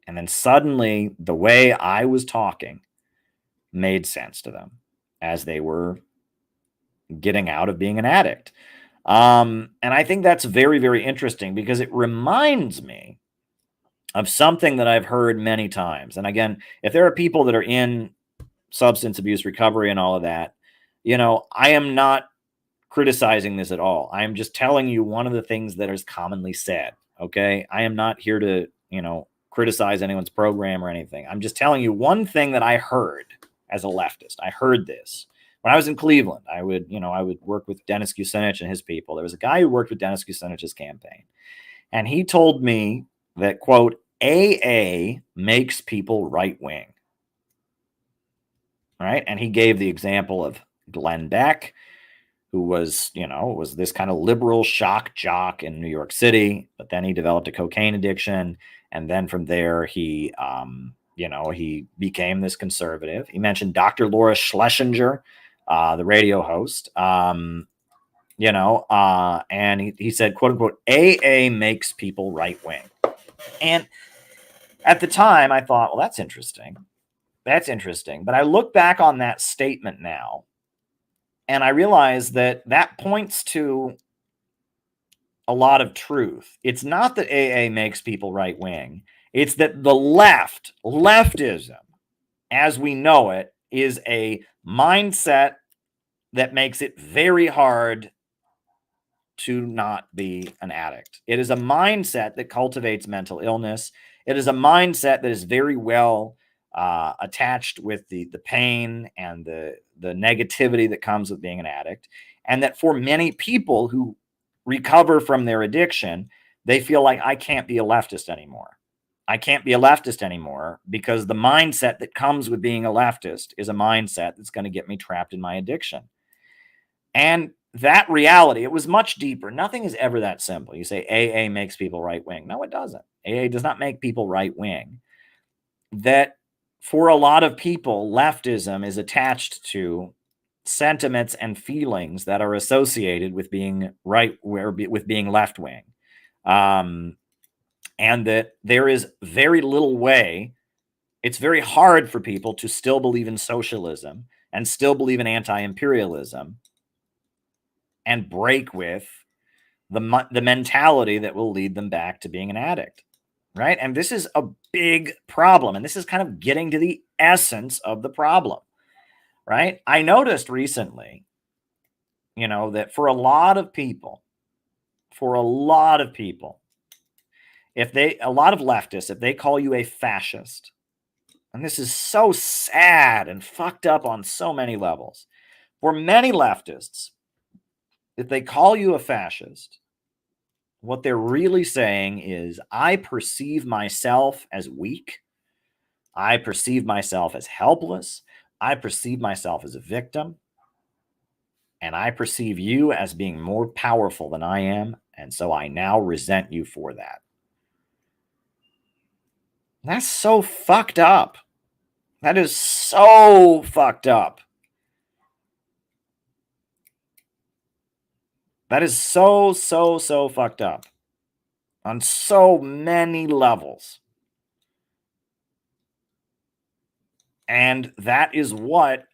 And then suddenly the way I was talking made sense to them as they were getting out of being an addict. And I think that's very, very interesting because it reminds me of something that I've heard many times. And again, if there are people that are in substance abuse recovery and all of that, you know, I am not criticizing this at all. I am just telling you one of the things that is commonly said. Okay. I am not here to, you know, criticize anyone's program or anything. I'm just telling you one thing that I heard as a leftist. I heard this when I was in Cleveland. I would work with Dennis Kucinich and his people. There was a guy who worked with Dennis Kucinich's campaign, and he told me that, quote, AA makes people right wing. Right. And he gave the example of Glenn Beck, who was this kind of liberal shock jock in New York City. But then he developed a cocaine addiction. And then from there, he became this conservative. He mentioned Dr. Laura Schlesinger, the radio host, and he said, quote unquote, AA makes people right wing. And at the time, I thought, well, that's interesting. That's interesting. But I look back on that statement now, and I realize that points to a lot of truth. It's not that AA makes people right wing. It's that the leftism, as we know it, is a mindset that makes it very hard to not be an addict. It is a mindset that cultivates mental illness. It is a mindset that is very well attached with the pain and the negativity that comes with being an addict. And that for many people who recover from their addiction, they feel like, I can't be a leftist anymore. I can't be a leftist anymore because the mindset that comes with being a leftist is a mindset that's going to get me trapped in my addiction. And that reality, it was much deeper. Nothing is ever that simple. You say AA makes people right wing. No, it doesn't. AA does not make people right wing. That for a lot of people, leftism is attached to sentiments and feelings that are associated with being with being left wing. And that there is very little way. It's very hard for people to still believe in socialism and still believe in anti-imperialism and break with the mentality that will lead them back to being an addict. Right. And this is a big problem. And this is kind of getting to the essence of the problem. Right. I noticed recently you know, that for a lot of people, a lot of leftists, if they call you a fascist, and this is so sad and fucked up on so many levels, for many leftists, if they call you a fascist, what they're really saying is, I perceive myself as weak. I perceive myself as helpless. I perceive myself as a victim. And I perceive you as being more powerful than I am. And so I now resent you for that. That's so fucked up. That is so fucked up. That is so fucked up on so many levels. And that is what,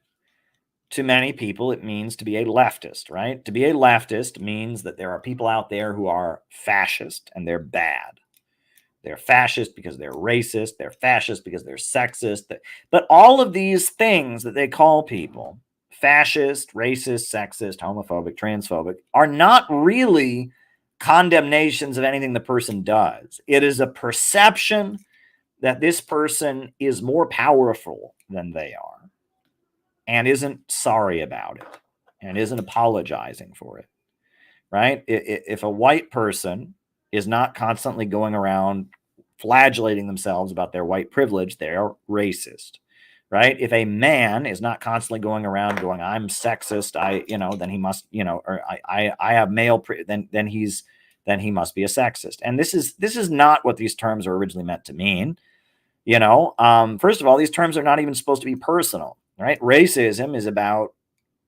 to many people, it means to be a leftist, right? To be a leftist means that there are people out there who are fascist and they're bad. They're fascist because they're racist. They're fascist because they're sexist. But all of these things that they call people, fascist, racist, sexist, homophobic, transphobic, are not really condemnations of anything the person does. It is a perception that this person is more powerful than they are and isn't sorry about it and isn't apologizing for it, right? If a white person is not constantly going around flagellating themselves about their white privilege, they're racist, right? If a man is not constantly going around going, I'm sexist, then he must, or I have male, then he must be a sexist. And this is not what these terms are originally meant to mean. First of all, these terms are not even supposed to be personal, right? Racism is about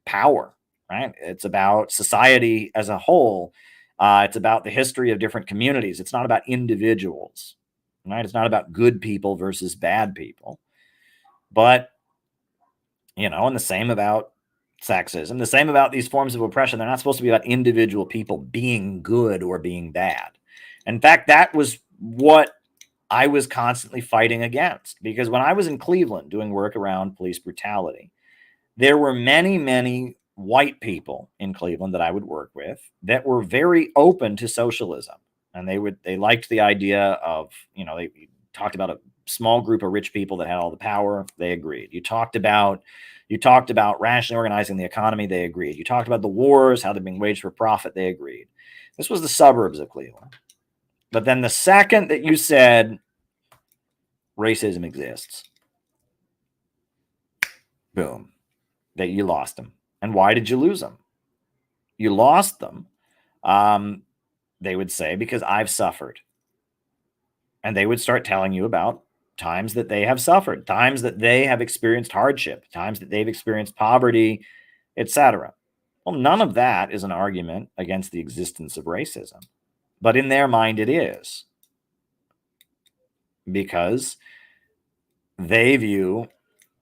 power, right? It's about society as a whole. It's about the history of different communities. It's not about individuals, right? It's not about good people versus bad people. But, and the same about sexism, the same about these forms of oppression. They're not supposed to be about individual people being good or being bad. In fact, that was what I was constantly fighting against, because when I was in Cleveland doing work around police brutality, there were many white people in Cleveland that I would work with that were very open to socialism. And they liked the idea of, they talked about a small group of rich people that had all the power. They agreed. You talked about rationally organizing the economy. They agreed. You talked about the wars, how they're being waged for profit. They agreed. This was the suburbs of Cleveland. But then the second that you said racism exists, boom, that you lost them. And why did you lose them? You lost them, they would say, because I've suffered. And they would start telling you about times that they have suffered, times that they have experienced hardship, times that they've experienced poverty, etc. Well, none of that is an argument against the existence of racism. But in their mind, it is. Because they view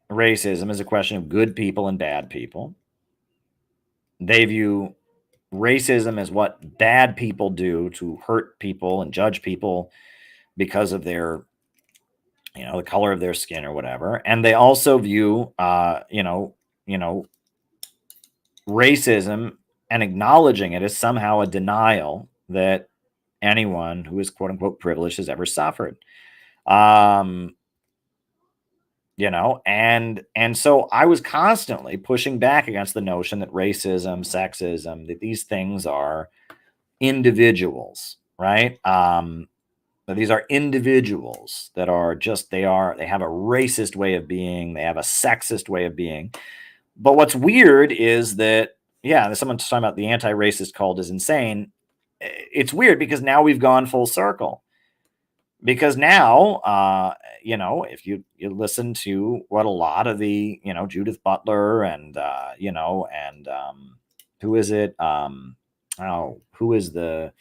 racism as a question of good people and bad people. They view racism as what bad people do to hurt people and judge people because of their, the color of their skin or whatever. And they also view, racism and acknowledging it as somehow a denial that anyone who is quote unquote privileged has ever suffered. And so I was constantly pushing back against the notion that racism, sexism, that these things are individuals, right? That these are individuals that are they have a racist way of being. They have a sexist way of being. But what's weird is that, someone's talking about the anti-racist cult is insane. It's weird because now we've gone full circle. Because now, if you listen to what a lot of the, Judith Butler and, who is it? Who is the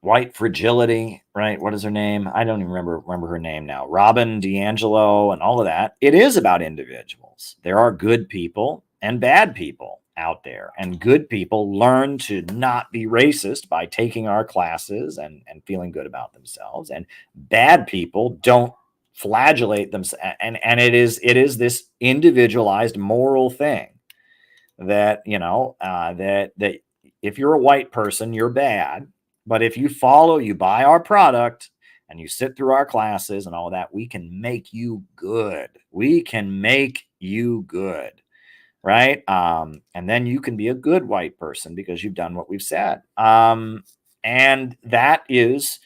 white fragility, right? What is her name? I don't even remember her name now. Robin DiAngelo and all of that. It is about individuals. There are good people and bad people out there, and good people learn to not be racist by taking our classes and feeling good about themselves, and bad people don't flagellate themselves, and it is this individualized moral thing that, that if you're a white person, you're bad. But if you buy our product and you sit through our classes and all that, we can make you good. We can make you good. Right. And then you can be a good white person because you've done what we've said. And that is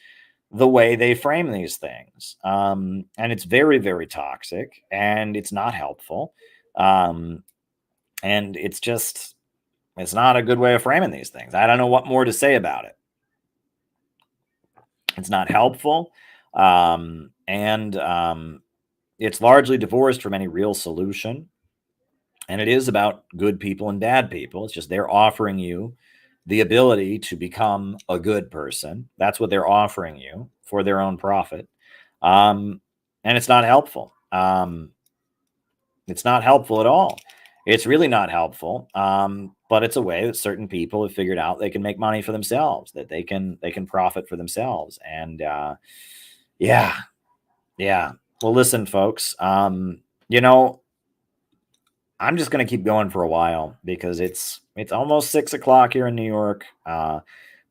the way they frame these things. And it's very, very toxic, and it's not helpful. And it's not a good way of framing these things. I don't know what more to say about it. It's not helpful. And it's largely divorced from any real solution. And it is about good people and bad people. It's just they're offering you the ability to become a good person. That's what they're offering you for their own profit. And it's not helpful. It's not helpful at all. It's really not helpful. But it's a way that certain people have figured out they can make money for themselves, that they can profit for themselves. And yeah. Well, listen, folks, I'm just going to keep going for a while because it's almost 6 o'clock here in New York. But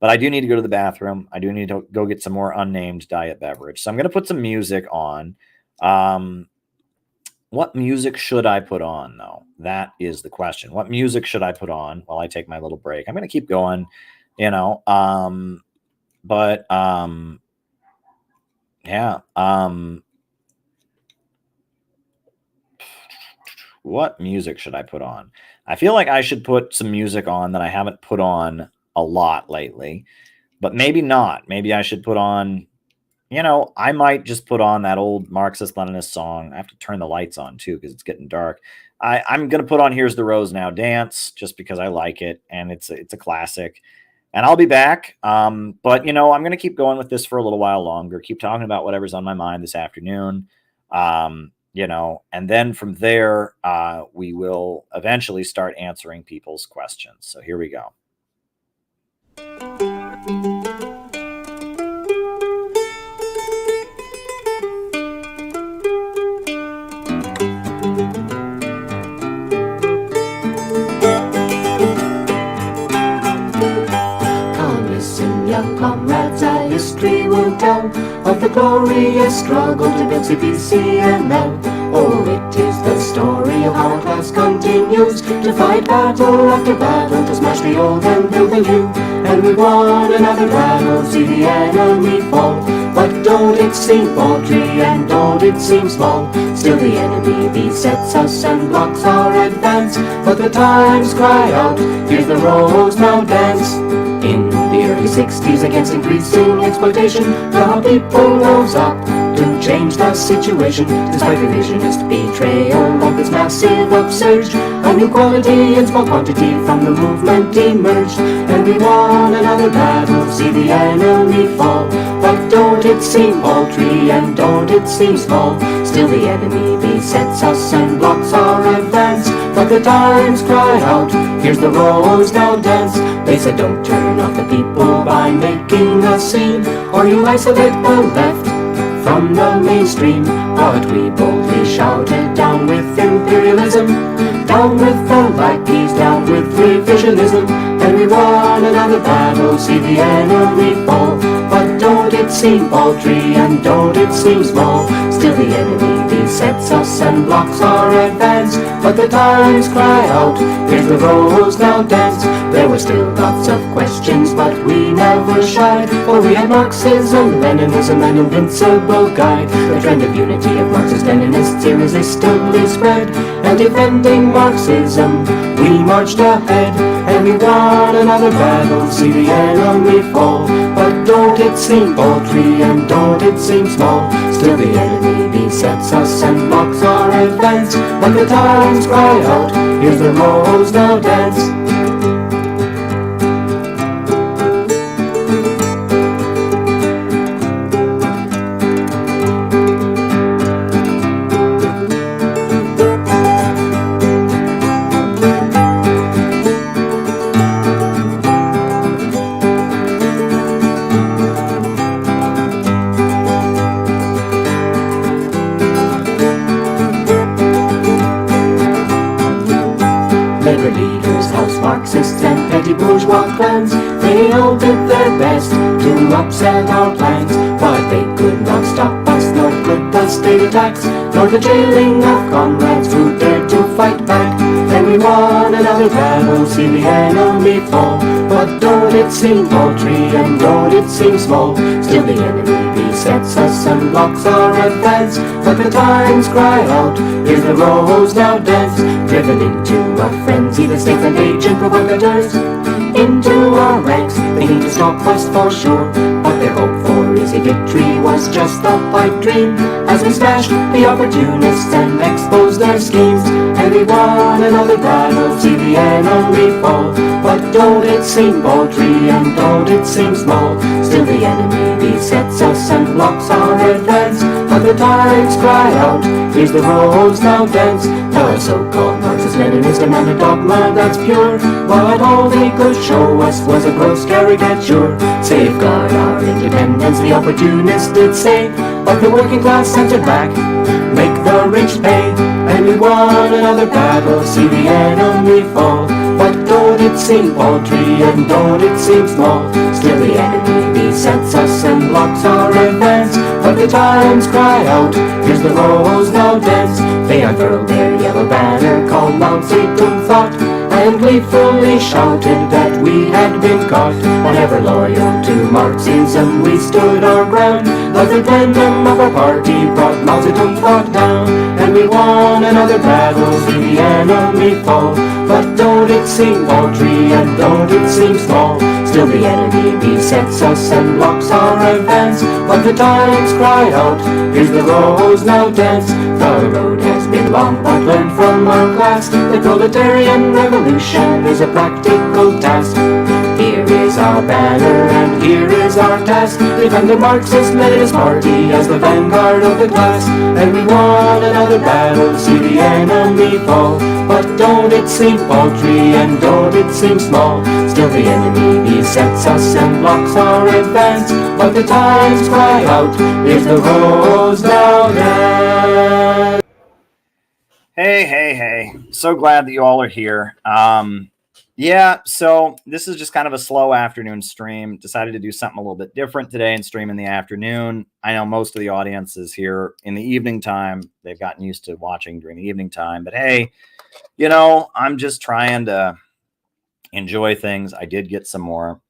I do need to go to the bathroom. I do need to go get some more unnamed diet beverage. So I'm going to put some music on. What music should I put on, though? That is the question. What music should I put on while I take my little break? I'm going to keep going, but yeah. What music should I put on? I feel like I should put some music on that I haven't put on a lot lately, but maybe not. Maybe I should put on, I might just put on that old Marxist-Leninist song. I have to turn the lights on too because it's getting dark. I'm going to put on Here's the Rose Now Dance just because I like it, and it's a classic. And I'll be back. But, I'm going to keep going with this for a little while longer, keep talking about whatever's on my mind this afternoon. And then from there, we will eventually start answering people's questions. So here we go. Comrades, our history will tell of the glorious struggle to build CPCNL. Oh, it is the story of how our class continues to fight battle after battle to smash the old and build the new. And we won another battle, see the enemy fall. But don't it seem paltry and don't it seem small? Still the enemy besets us and blocks our advance. But the times cry out, here's the rose now dance. In the early 60s, against increasing exploitation, the people rose up to change the situation. Despite revisionist betrayal of this massive upsurge, a new quality in small quantity from the movement emerged. And we won another battle, see the enemy fall. But don't it seem paltry and don't it seem small? Still the enemy besets us and blocks our advance. But the times cry out, here's the rose now dance. They said don't turn off the people by making a scene, or you isolate the left from the mainstream. But we boldly shouted, down with imperialism, down with the lackeys, down with revisionism. And we won another battle, see the enemy fall. But don't it seem paltry and don't it seem small? Still the enemy besets us and blocks our advance. But the times cry out, here's the rose now dance. There were still lots of questions, but we never shied, for we had Marxism, Leninism, an invincible guide. The trend of unity of Marxist-Leninists irresistibly spread, and defending Marxism, we marched ahead. And we won another battle, see the enemy fall. But don't it seem paltry and don't it seem small? Still the enemy besets us and blocks our advance. But the times cry out, here's the rose now dance. wild plans. They all did their best to upset our plans, but they could not stop us, nor could the state attacks, nor the jailing of comrades who dared to fight back. Then we won another battle, see the enemy fall. But don't it seem paltry, and don't it seem small, still the enemy besets us and blocks our advance. But the times cry out, here's the rose now dance, driven into a frenzy, the state and agent provocateurs into our ranks, thinking to stop us for sure. But their hope for easy victory was just a pipe dream, as we smashed the opportunists and exposed their schemes. And we won another battle, see the enemy fall. But don't it seem paltry, and don't it seem small, still the enemy besets us and blocks our advance. But the times cry out, here's the rose now dance. The so-called Marxist-Leninist demanded dogma that's pure, but all they could show us was a gross caricature. Safeguard our independence, the opportunists did say, but the working class sent it back, make the rich pay. And we won another battle, see the enemy fall. But don't it seem paltry, and don't it seem small, still the enemy besets us and blocks our advance. But the times cry out, here's the rose now dance. They unfurled their yellow banner called Mao Zedong thought, and gleefully shouted that we had been caught. Whenever loyal to Marxism we stood our ground, but the venom of our party brought Mao Zedong thought down. And we won another battle, see the enemy fall. But don't it seem paltry, and don't it seem small, still the enemy besets us and blocks our advance. But the times cry out, here's the rose now dance. The road has been long, but learn from our class, the proletarian revolution is a practical task. Here is our banner, and here is our task, defend the Marxist-Leninist party as the vanguard of the class. And we won another battle, see the enemy fall. But don't it seem paltry, and don't it seem small, still the enemy besets us and blocks our advance. But the times cry out, here's the rose now dance. Hey. So glad that you all are here. Yeah, so this is just kind of a slow afternoon stream. Decided to do something a little bit different today and stream in the afternoon. I know most of the audience is here in the evening time. They've gotten used to watching during the evening time. But hey, you know, I'm just trying to enjoy things. I did get some more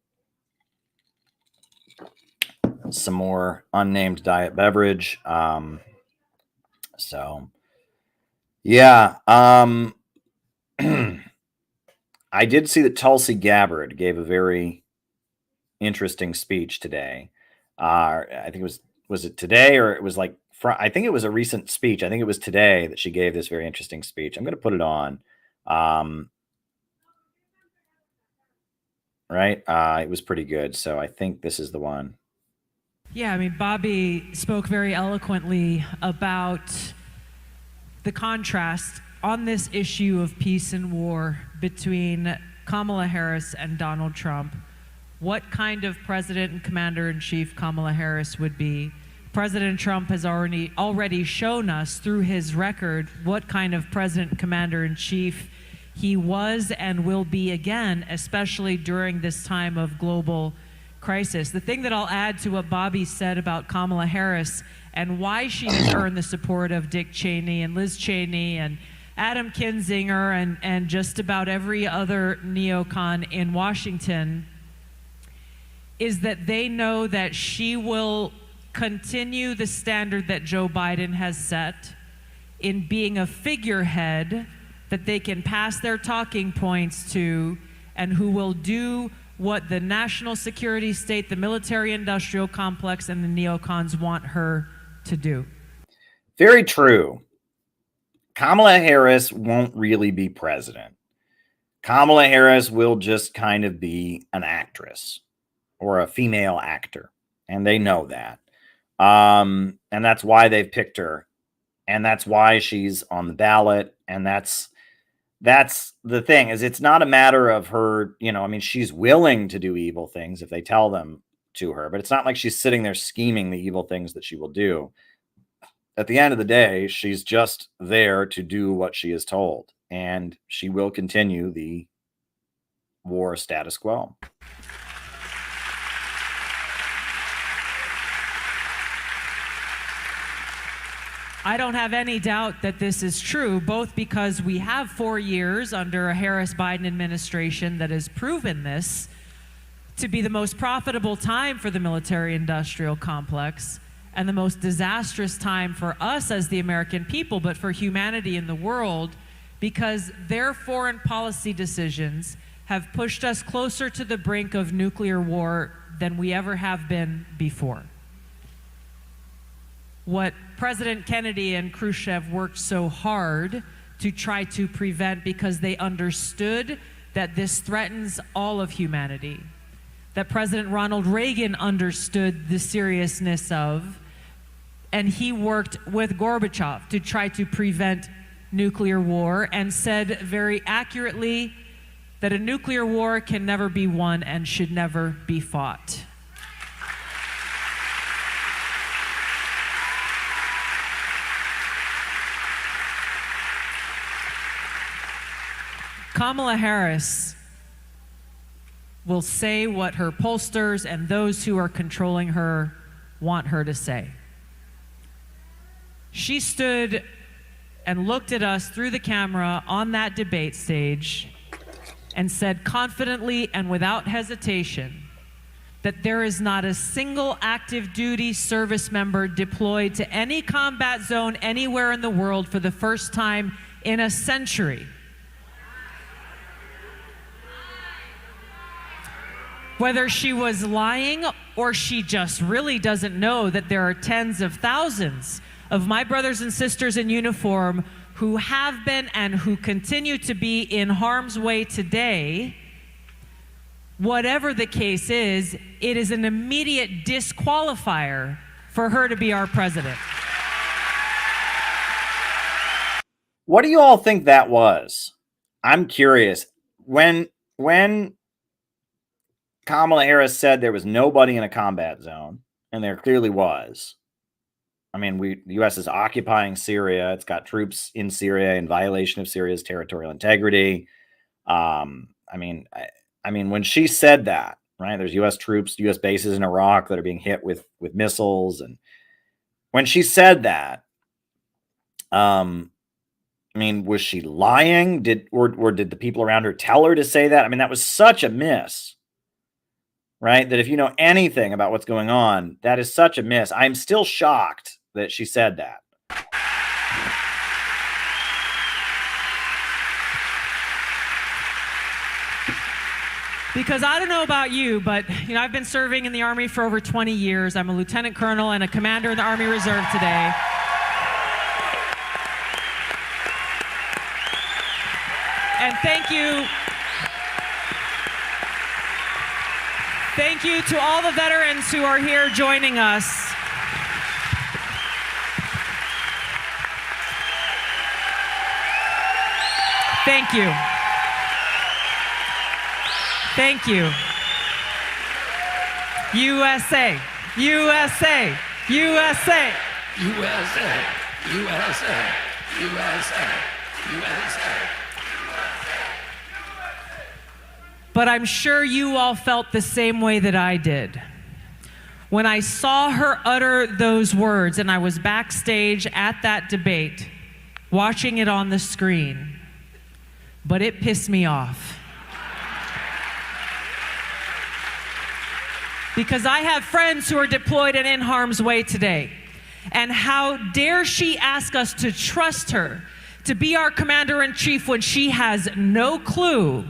unnamed diet beverage. So yeah. I did see that Tulsi Gabbard gave a very interesting speech today. I think it was it today, or it was like, I think it was a recent speech. I think it was today that she gave this very interesting speech. I'm going to put it on. Right. It was pretty good. So I think this is the one. Yeah, I mean, Bobby spoke very eloquently about the contrast on this issue of peace and war between Kamala Harris and Donald Trump. What kind of president and commander-in-chief Kamala Harris would be. President Trump has already shown us through his record what kind of president and commander-in-chief he was and will be again, especially during this time of global crisis. The thing that I'll add to what Bobby said about Kamala Harris and why she has earned the support of Dick Cheney and Liz Cheney and Adam Kinzinger and just about every other neocon in Washington is that they know that she will continue the standard that Joe Biden has set in being a figurehead that they can pass their talking points to, and who will do what the national security state, the military-industrial complex, and the neocons want her to do. Very true. Kamala Harris won't really be president. Kamala Harris will just kind of be an actress or a female actor, and they know that. And that's why they've picked her, and that's why she's on the ballot. And that's the thing, is it's not a matter of her, you know, I mean, she's willing to do evil things if they tell them to her, but it's not like she's sitting there scheming the evil things that she will do. At the end of the day, she's just there to do what she is told, and she will continue the war status quo. I don't have any doubt that this is true, both because we have 4 years under a Harris-Biden administration that has proven this to be the most profitable time for the military-industrial complex and the most disastrous time for us as the American people, but for humanity in the world, because their foreign policy decisions have pushed us closer to the brink of nuclear war than we ever have been before. What President Kennedy and Khrushchev worked so hard to try to prevent, because they understood that this threatens all of humanity, that President Ronald Reagan understood the seriousness of, and he worked with Gorbachev to try to prevent nuclear war, and said very accurately that a nuclear war can never be won and should never be fought. Kamala Harris will say what her pollsters and those who are controlling her want her to say. She stood and looked at us through the camera on that debate stage and said confidently and without hesitation that there is not a single active duty service member deployed to any combat zone anywhere in the world for the first time in a century. Whether she was lying or she just really doesn't know that there are tens of thousands of my brothers and sisters in uniform who have been and who continue to be in harm's way today, whatever the case is, it is an immediate disqualifier for her to be our president. What do you all think that was? I'm curious. When Kamala Harris said there was nobody in a combat zone, and there clearly was. I mean, the U.S. is occupying Syria. It's got troops in Syria in violation of Syria's territorial integrity. I mean, when she said that, right? There's U.S. troops, U.S. bases in Iraq that are being hit with missiles, and when she said that, I mean, was she lying? Did the people around her tell her to say that? I mean, that was such a miss. Right? That if you know anything about what's going on, that is such a miss. I'm still shocked that she said that. Because I don't know about you, but I've been serving in the Army for over 20 years. I'm a lieutenant colonel and a commander in the Army Reserve today. And thank you. Thank you to all the veterans who are here joining us. Thank you. Thank you. USA, USA, USA, USA, USA, USA, USA. But I'm sure you all felt the same way that I did. When I saw her utter those words, and I was backstage at that debate, watching it on the screen, but it pissed me off. Because I have friends who are deployed and in harm's way today. And how dare she ask us to trust her to be our commander-in-chief when she has no clue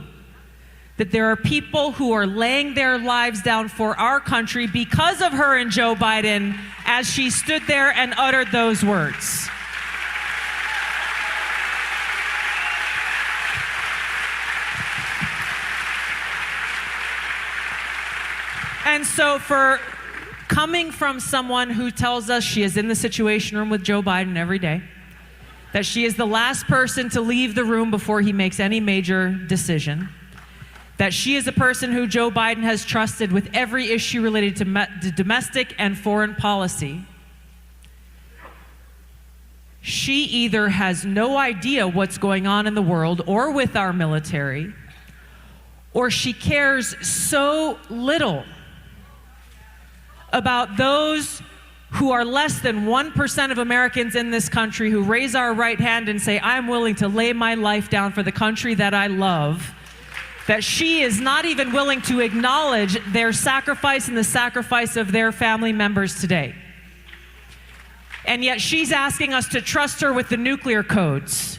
that there are people who are laying their lives down for our country because of her and Joe Biden as she stood there and uttered those words. And so for coming from someone who tells us she is in the Situation Room with Joe Biden every day, that she is the last person to leave the room before he makes any major decision, that she is a person who Joe Biden has trusted with every issue related to domestic and foreign policy, she either has no idea what's going on in the world or with our military, or she cares so little about those who are less than 1% of Americans in this country who raise our right hand and say, I'm willing to lay my life down for the country that I love, that she is not even willing to acknowledge their sacrifice and the sacrifice of their family members today. And yet she's asking us to trust her with the nuclear codes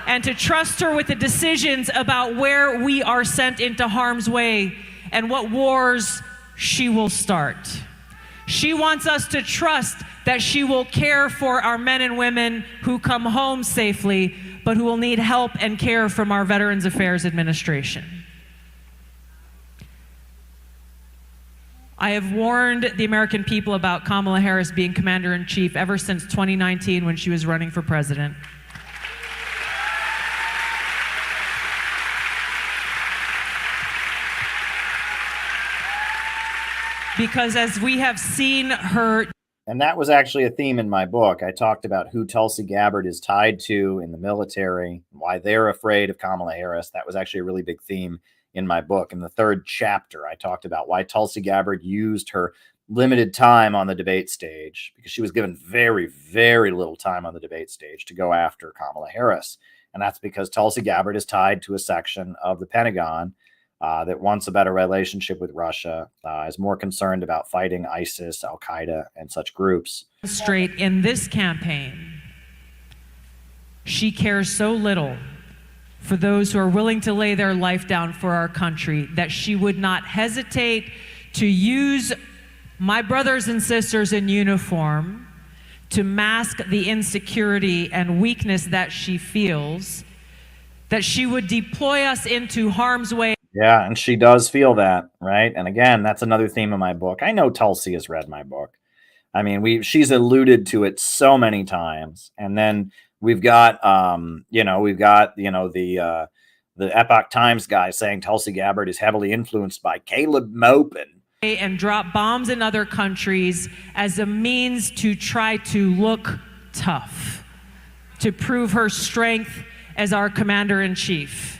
and to trust her with the decisions about where we are sent into harm's way and what wars she will start. She wants us to trust that she will care for our men and women who come home safely, but who will need help and care from our Veterans Affairs Administration. I have warned the American people about Kamala Harris being commander-in-chief ever since 2019 when she was running for president. Because as we have seen her... And that was actually a theme in my book. I talked about who Tulsi Gabbard is tied to in the military, why they're afraid of Kamala Harris. That was actually a really big theme in my book. In the third chapter, I talked about why Tulsi Gabbard used her limited time on the debate stage, because she was given very, very little time on the debate stage to go after Kamala Harris. And that's because Tulsi Gabbard is tied to a section of the Pentagon that wants a better relationship with Russia, is more concerned about fighting ISIS, Al-Qaeda, and such groups. Straight in this campaign, she cares so little for those who are willing to lay their life down for our country that she would not hesitate to use my brothers and sisters in uniform to mask the insecurity and weakness that she feels, that she would deploy us into harm's way. Yeah, and she does feel that, right? And again, that's another theme of my book. I know Tulsi has read my book. I mean, she's alluded to it so many times. And then we've got, the Epoch Times guy saying Tulsi Gabbard is heavily influenced by Caleb Maupin. And drop bombs in other countries as a means to try to look tough, to prove her strength as our commander-in-chief.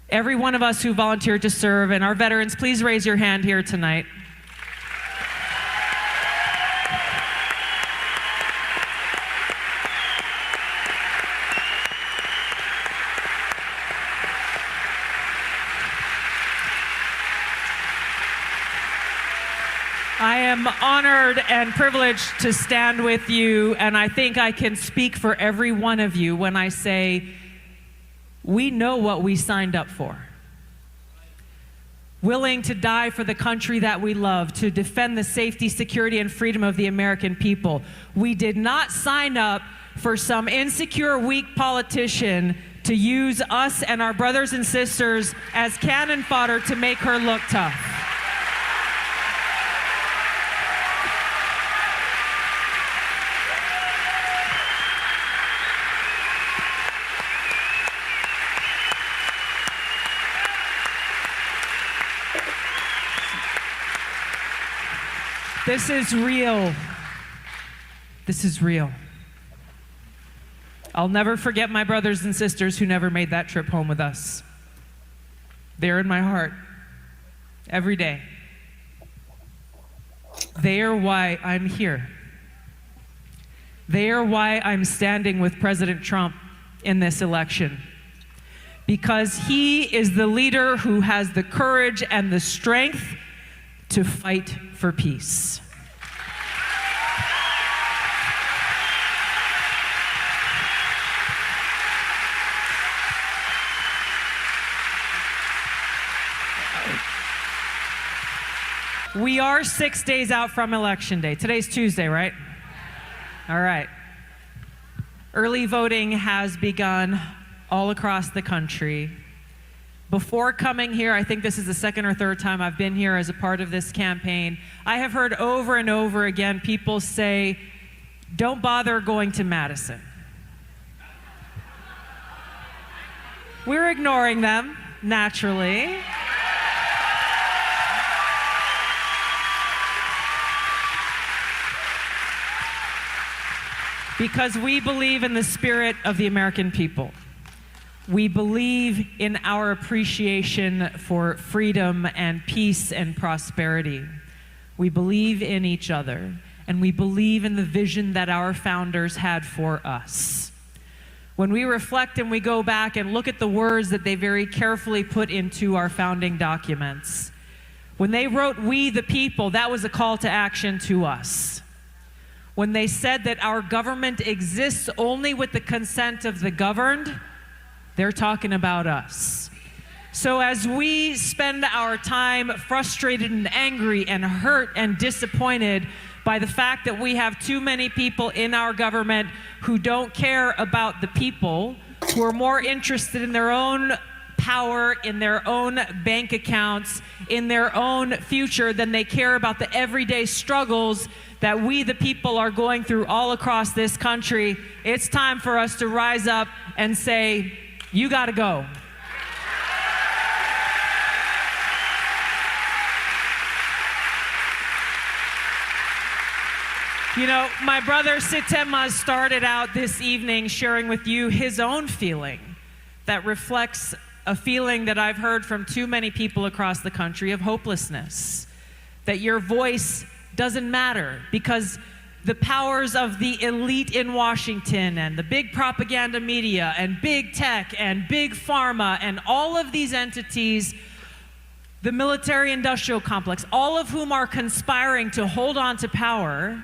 Every one of us who volunteered to serve, and our veterans, please raise your hand here tonight. I am honored and privileged to stand with you, and I think I can speak for every one of you when I say, we know what we signed up for. Willing to die for the country that we love, to defend the safety, security, and freedom of the American people. We did not sign up for some insecure, weak politician to use us and our brothers and sisters as cannon fodder to make her look tough. This is real. This is real. I'll never forget my brothers and sisters who never made that trip home with us. They're in my heart every day. They are why I'm here. They are why I'm standing with President Trump in this election. Because he is the leader who has the courage and the strength to fight for peace. We are 6 days out from Election Day. Today's Tuesday, right? All right. Early voting has begun all across the country. Before coming here, I think this is the second or third time I've been here as a part of this campaign, I have heard over and over again people say, don't bother going to Madison. We're ignoring them, naturally. Because we believe in the spirit of the American people. We believe in our appreciation for freedom and peace and prosperity. We believe in each other, and we believe in the vision that our founders had for us. When we reflect and we go back and look at the words that they very carefully put into our founding documents, when they wrote "We the people," that was a call to action to us. When they said that our government exists only with the consent of the governed, they're talking about us. So as we spend our time frustrated and angry and hurt and disappointed by the fact that we have too many people in our government who don't care about the people, who are more interested in their own power, in their own bank accounts, in their own future than they care about the everyday struggles that we the people are going through all across this country, it's time for us to rise up and say, you gotta go. You know, my brother Sitema started out this evening sharing with you his own feeling that reflects a feeling that I've heard from too many people across the country of hopelessness, that your voice doesn't matter because the powers of the elite in Washington and the big propaganda media and big tech and big pharma and all of these entities, the military-industrial complex, all of whom are conspiring to hold on to power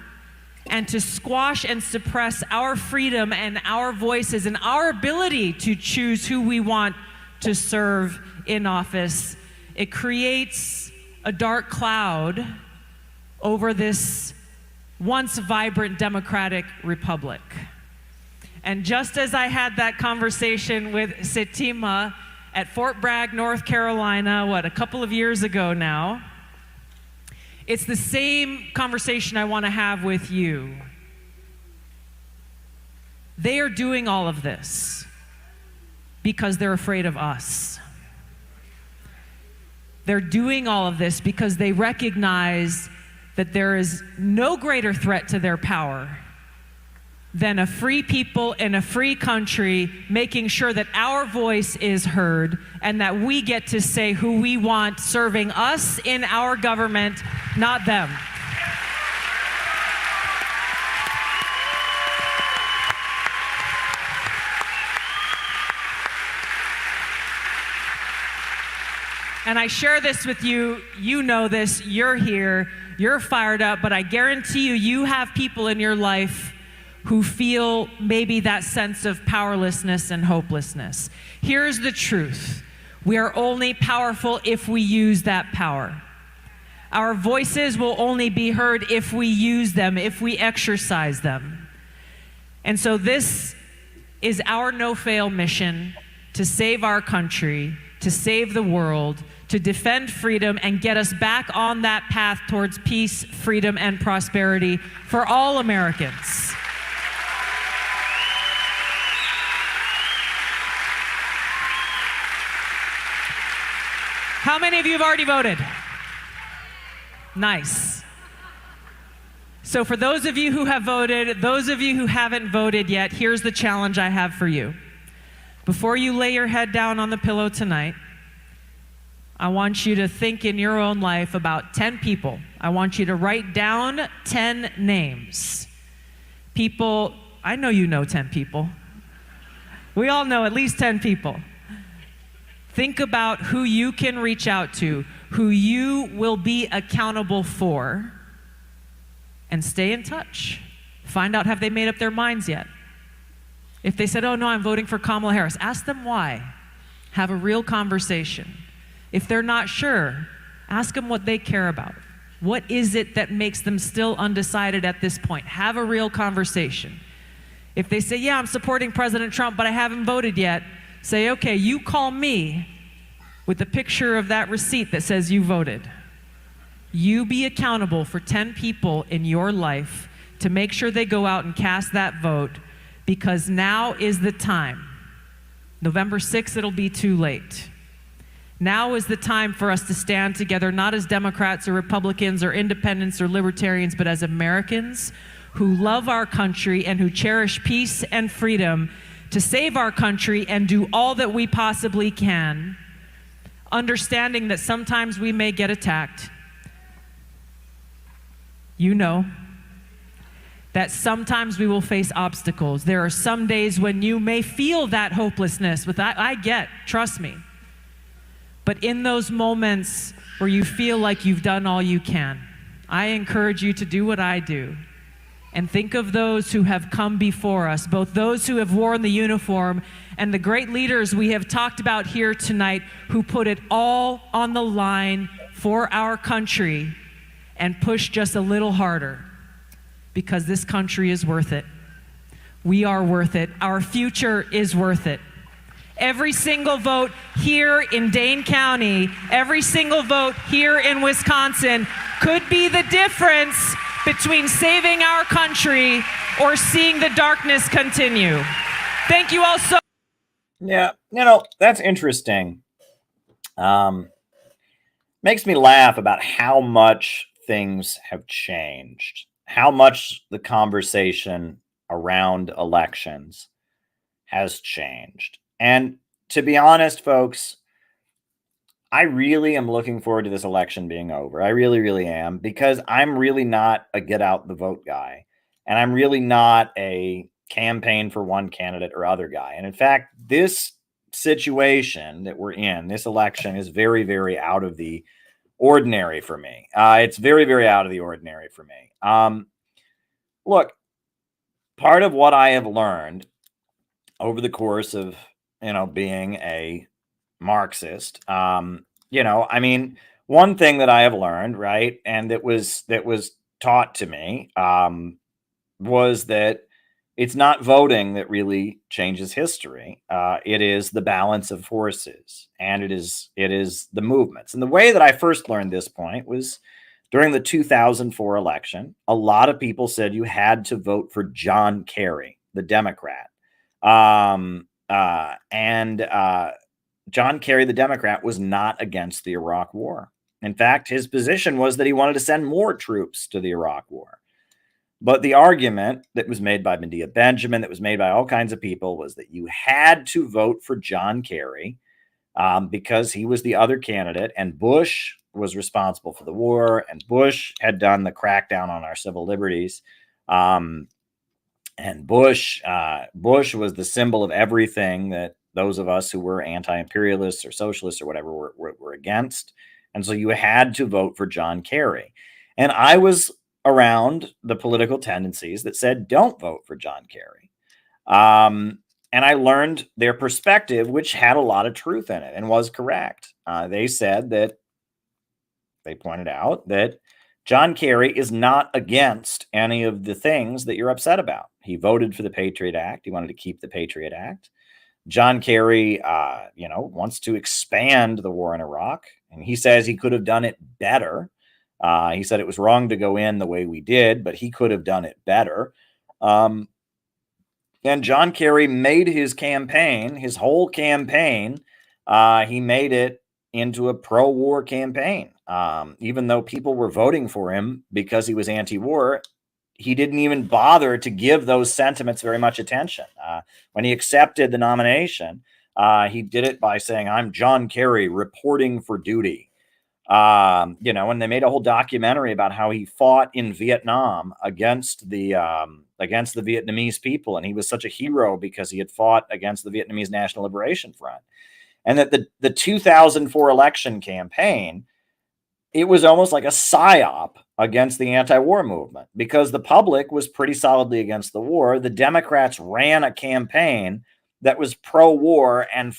and to squash and suppress our freedom and our voices and our ability to choose who we want to serve in office. It creates a dark cloud over this once vibrant democratic republic. And just as I had that conversation with Sitema at Fort Bragg, North Carolina, a couple of years ago now, it's the same conversation I want to have with you. They are doing all of this because they're afraid of us. They're doing all of this because they recognize that there is no greater threat to their power than a free people in a free country making sure that our voice is heard and that we get to say who we want serving us in our government, not them. And I share this with you, you know this, you're here, you're fired up, but I guarantee you, you have people in your life who feel maybe that sense of powerlessness and hopelessness. Here's the truth. We are only powerful if we use that power. Our voices will only be heard if we use them, if we exercise them. And so this is our no-fail mission to save our country, to save the world, to defend freedom and get us back on that path towards peace, freedom, and prosperity for all Americans. How many of you have already voted? Nice. So for those of you who have voted, those of you who haven't voted yet, here's the challenge I have for you. Before you lay your head down on the pillow tonight, I want you to think in your own life about 10 people. I want you to write down 10 names. People, I know you know 10 people. We all know at least 10 people. Think about who you can reach out to, who you will be accountable for, and stay in touch. Find out, have they made up their minds yet? If they said, oh no, I'm voting for Kamala Harris, ask them why. Have a real conversation. If they're not sure, ask them what they care about. What is it that makes them still undecided at this point? Have a real conversation. If they say, yeah, I'm supporting President Trump, but I haven't voted yet, say, okay, you call me with a picture of that receipt that says you voted. You be accountable for 10 people in your life to make sure they go out and cast that vote, because now is the time. November 6th, it'll be too late. Now is the time for us to stand together, not as Democrats or Republicans or independents or libertarians, but as Americans who love our country and who cherish peace and freedom, to save our country and do all that we possibly can, understanding that sometimes we may get attacked. You know that sometimes we will face obstacles. There are some days when you may feel that hopelessness, but I get, trust me. But in those moments where you feel like you've done all you can, I encourage you to do what I do and think of those who have come before us, both those who have worn the uniform and the great leaders we have talked about here tonight who put it all on the line for our country and push just a little harder, because this country is worth it. We are worth it. Our future is worth it. Every single vote here in Dane County, every single vote here in Wisconsin could be the difference between saving our country or seeing the darkness continue. Thank you all so. Yeah, that's interesting. Makes me laugh about how much things have changed, how much the conversation around elections has changed. And to be honest, folks, I really am looking forward to this election being over. I really, really am, because I'm really not a get out the vote guy. And I'm really not a campaign for one candidate or other guy. And in fact, this situation that we're in, this election, is very, very out of the ordinary for me. It's very, very out of the ordinary for me. Look, part of what I have learned over the course of, being a Marxist, one thing that I have learned, right, and that was taught to me, was that it's not voting that really changes history. It is the balance of forces, and it is the movements. And the way that I first learned this point was during the 2004 election. A lot of people said you had to vote for John Kerry, the Democrat. John Kerry, the Democrat, was not against the Iraq War. In fact, his position was that he wanted to send more troops to the Iraq War. But the argument that was made by Medea Benjamin, that was made by all kinds of people, was that you had to vote for John Kerry because he was the other candidate, and Bush was responsible for the war, and Bush had done the crackdown on our civil liberties. And Bush was the symbol of everything that those of us who were anti-imperialists or socialists or whatever were against. And so you had to vote for John Kerry. And I was around the political tendencies that said, don't vote for John Kerry. And I learned their perspective, which had a lot of truth in it and was correct. They said that, they pointed out that John Kerry is not against any of the things that you're upset about. He voted for the Patriot Act. He wanted to keep the Patriot Act. John Kerry, wants to expand the war in Iraq, and he says he could have done it better. He said it was wrong to go in the way we did, but he could have done it better. And John Kerry made his campaign, his whole campaign, he made it into a pro-war campaign. Even though people were voting for him because he was anti-war, he didn't even bother to give those sentiments very much attention. When he accepted the nomination, he did it by saying, "I'm John Kerry reporting for duty." And they made a whole documentary about how he fought in Vietnam against the Vietnamese people. And he was such a hero because he had fought against the Vietnamese National Liberation Front. And that the 2004 election campaign, it was almost like a psyop against the anti-war movement, because the public was pretty solidly against the war. The Democrats ran a campaign that was pro-war and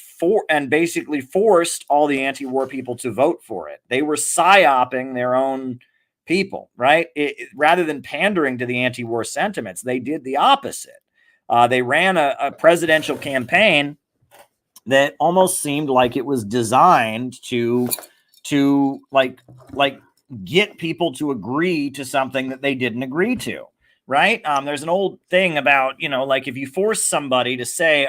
basically forced all the anti-war people to vote for it. They were psyoping their own people, right? Rather than pandering to the anti-war sentiments, they did the opposite. They ran a presidential campaign that almost seemed like it was designed to like get people to agree to something that they didn't agree to. Right. There's an old thing about, like if you force somebody to say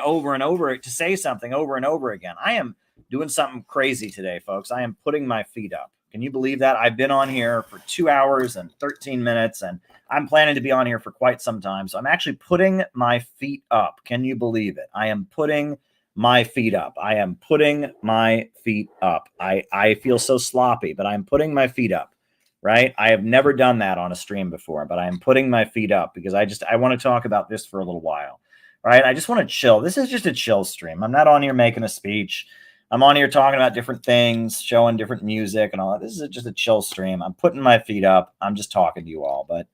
something over and over again. I am doing something crazy today, folks. I am putting my feet up. Can you believe that? I've been on here for 2 hours and 13 minutes, and I'm planning to be on here for quite some time. So I'm actually putting my feet up. Can you believe it? I am putting my feet up. I am putting my feet up. I feel so sloppy, but I'm putting my feet up, right? I have never done that on a stream before, but I am putting my feet up because I want to talk about this for a little while, right? I just want to chill. This is just a chill stream. I'm not on here making a speech. I'm on here talking about different things, showing different music and all that. This is just a chill stream. I'm putting my feet up. I'm just talking to you all. But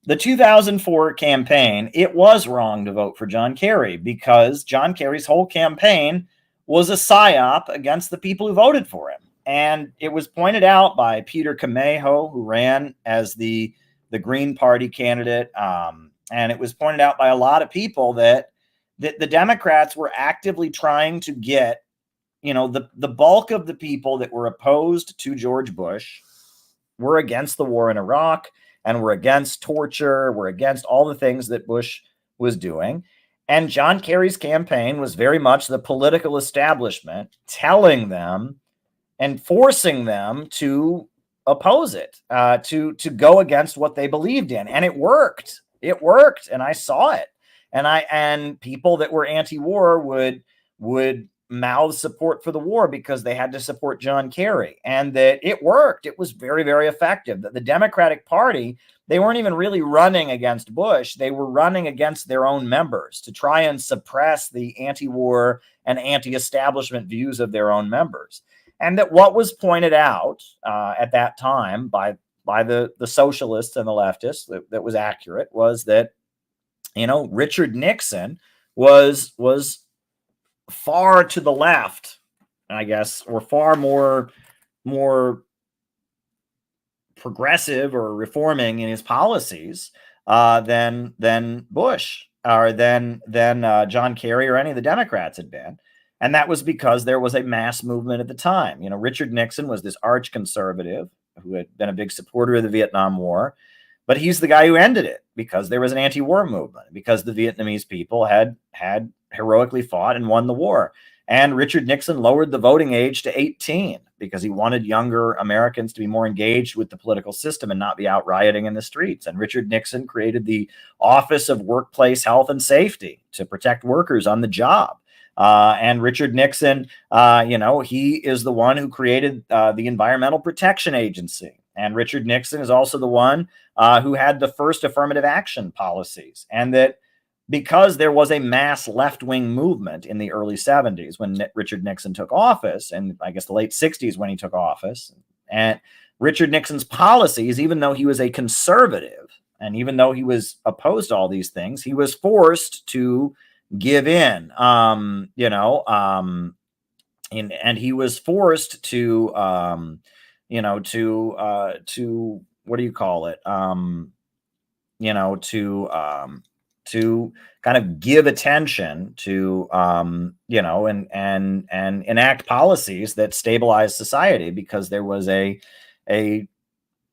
the 2004 campaign, it was wrong to vote for John Kerry because John Kerry's whole campaign was a psyop against the people who voted for him. And it was pointed out by Peter Camejo, who ran as the Green Party candidate. And it was pointed out by a lot of people that the Democrats were actively trying to get, you know, the bulk of the people that were opposed to George Bush were against the war in Iraq and were against torture, were against all the things that Bush was doing. And John Kerry's campaign was very much the political establishment telling them and forcing them to oppose it, to go against what they believed in. And it worked. It worked. And I saw it. And people that were anti-war would mouth support for the war because they had to support John Kerry, and that it worked. It was very, very effective. That the Democratic Party, they weren't even really running against Bush. They were running against their own members to try and suppress the anti-war and anti-establishment views of their own members. And that what was pointed out at that time by the socialists and the leftists that was accurate was that, you know, Richard Nixon was far to the left, I guess, or far more progressive or reforming in his policies than Bush or than John Kerry or any of the Democrats had been. And that was because there was a mass movement at the time. You know, Richard Nixon was this arch conservative who had been a big supporter of the Vietnam War, but he's the guy who ended it because there was an anti-war movement, because the Vietnamese people had heroically fought and won the war. And Richard Nixon lowered the voting age to 18 because he wanted younger Americans to be more engaged with the political system and not be out rioting in the streets. And Richard Nixon created the Office of Workplace Health and Safety to protect workers on the job. And Richard Nixon, you know, he is the one who created the Environmental Protection Agency. And Richard Nixon is also the one who had the first affirmative action policies. And that because there was a mass left-wing movement in the early 70s when Richard Nixon took office, and I guess the late 60s when he took office, and Richard Nixon's policies, even though he was a conservative, and even though he was opposed to all these things, he was forced to give in, you know, and he was forced to, you know, to what do you call it? You know, to kind of give attention to, you know, and enact policies that stabilize society, because there was a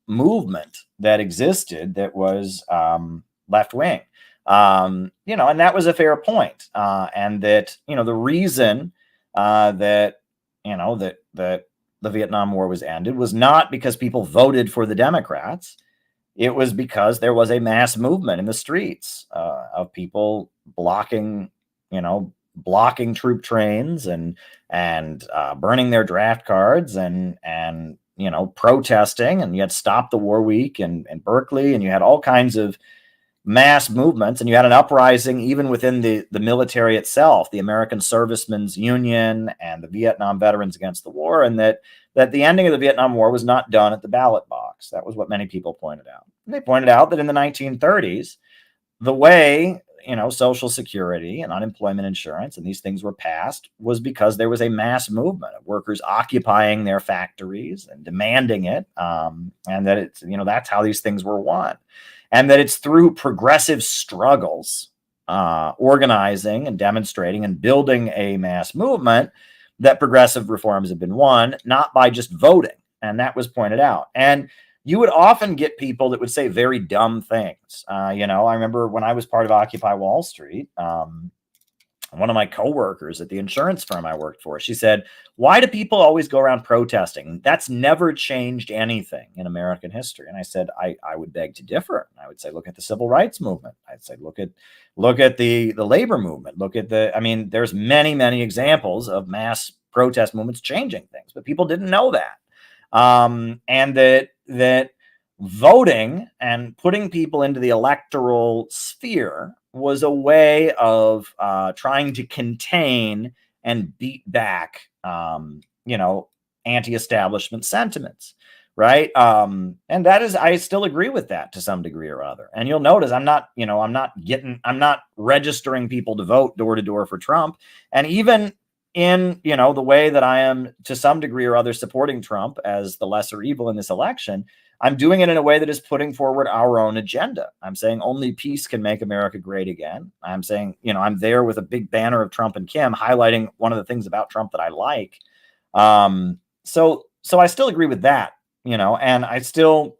movement that existed that was left wing, you know, and that was a fair point. And that, you know, the reason that, you know, that the Vietnam War was ended was not because people voted for the Democrats. It was because there was a mass movement in the streets of people blocking, you know, blocking troop trains and burning their draft cards and you know, protesting. And you had Stop the War Week in Berkeley, and you had all kinds of mass movements, and you had an uprising even within the military itself, the American Servicemen's Union and the Vietnam Veterans Against the War, and that the ending of the Vietnam War was not done at the ballot box. That was what many people pointed out. And they pointed out that in the 1930s, the way, you know, Social Security and unemployment insurance and these things were passed was because there was a mass movement of workers occupying their factories and demanding it, and that it's, you know, that's how these things were won. And that it's through progressive struggles, organizing and demonstrating and building a mass movement, that progressive reforms have been won, not by just voting. And that was pointed out. And you would often get people that would say very dumb things. You know, I remember when I was part of Occupy Wall Street, one of my coworkers at the insurance firm I worked for, she said, why do people always go around protesting? That's never changed anything in American history. And I said, I would beg to differ. I would say, look at the civil rights movement. I'd say, look at the labor movement. Look at there's many, many examples of mass protest movements changing things, but people didn't know that. And that voting and putting people into the electoral sphere was a way of trying to contain and beat back, anti-establishment sentiments, right? And that is, I still agree with that to some degree or other. And you'll notice I'm not registering people to vote door to door for Trump. And even in, the way that I am to some degree or other supporting Trump as the lesser evil in this election, I'm doing it in a way that is putting forward our own agenda. I'm saying only peace can make America great again. I'm saying, I'm there with a big banner of Trump and Kim highlighting one of the things about Trump that I like. So I still agree with that, and I still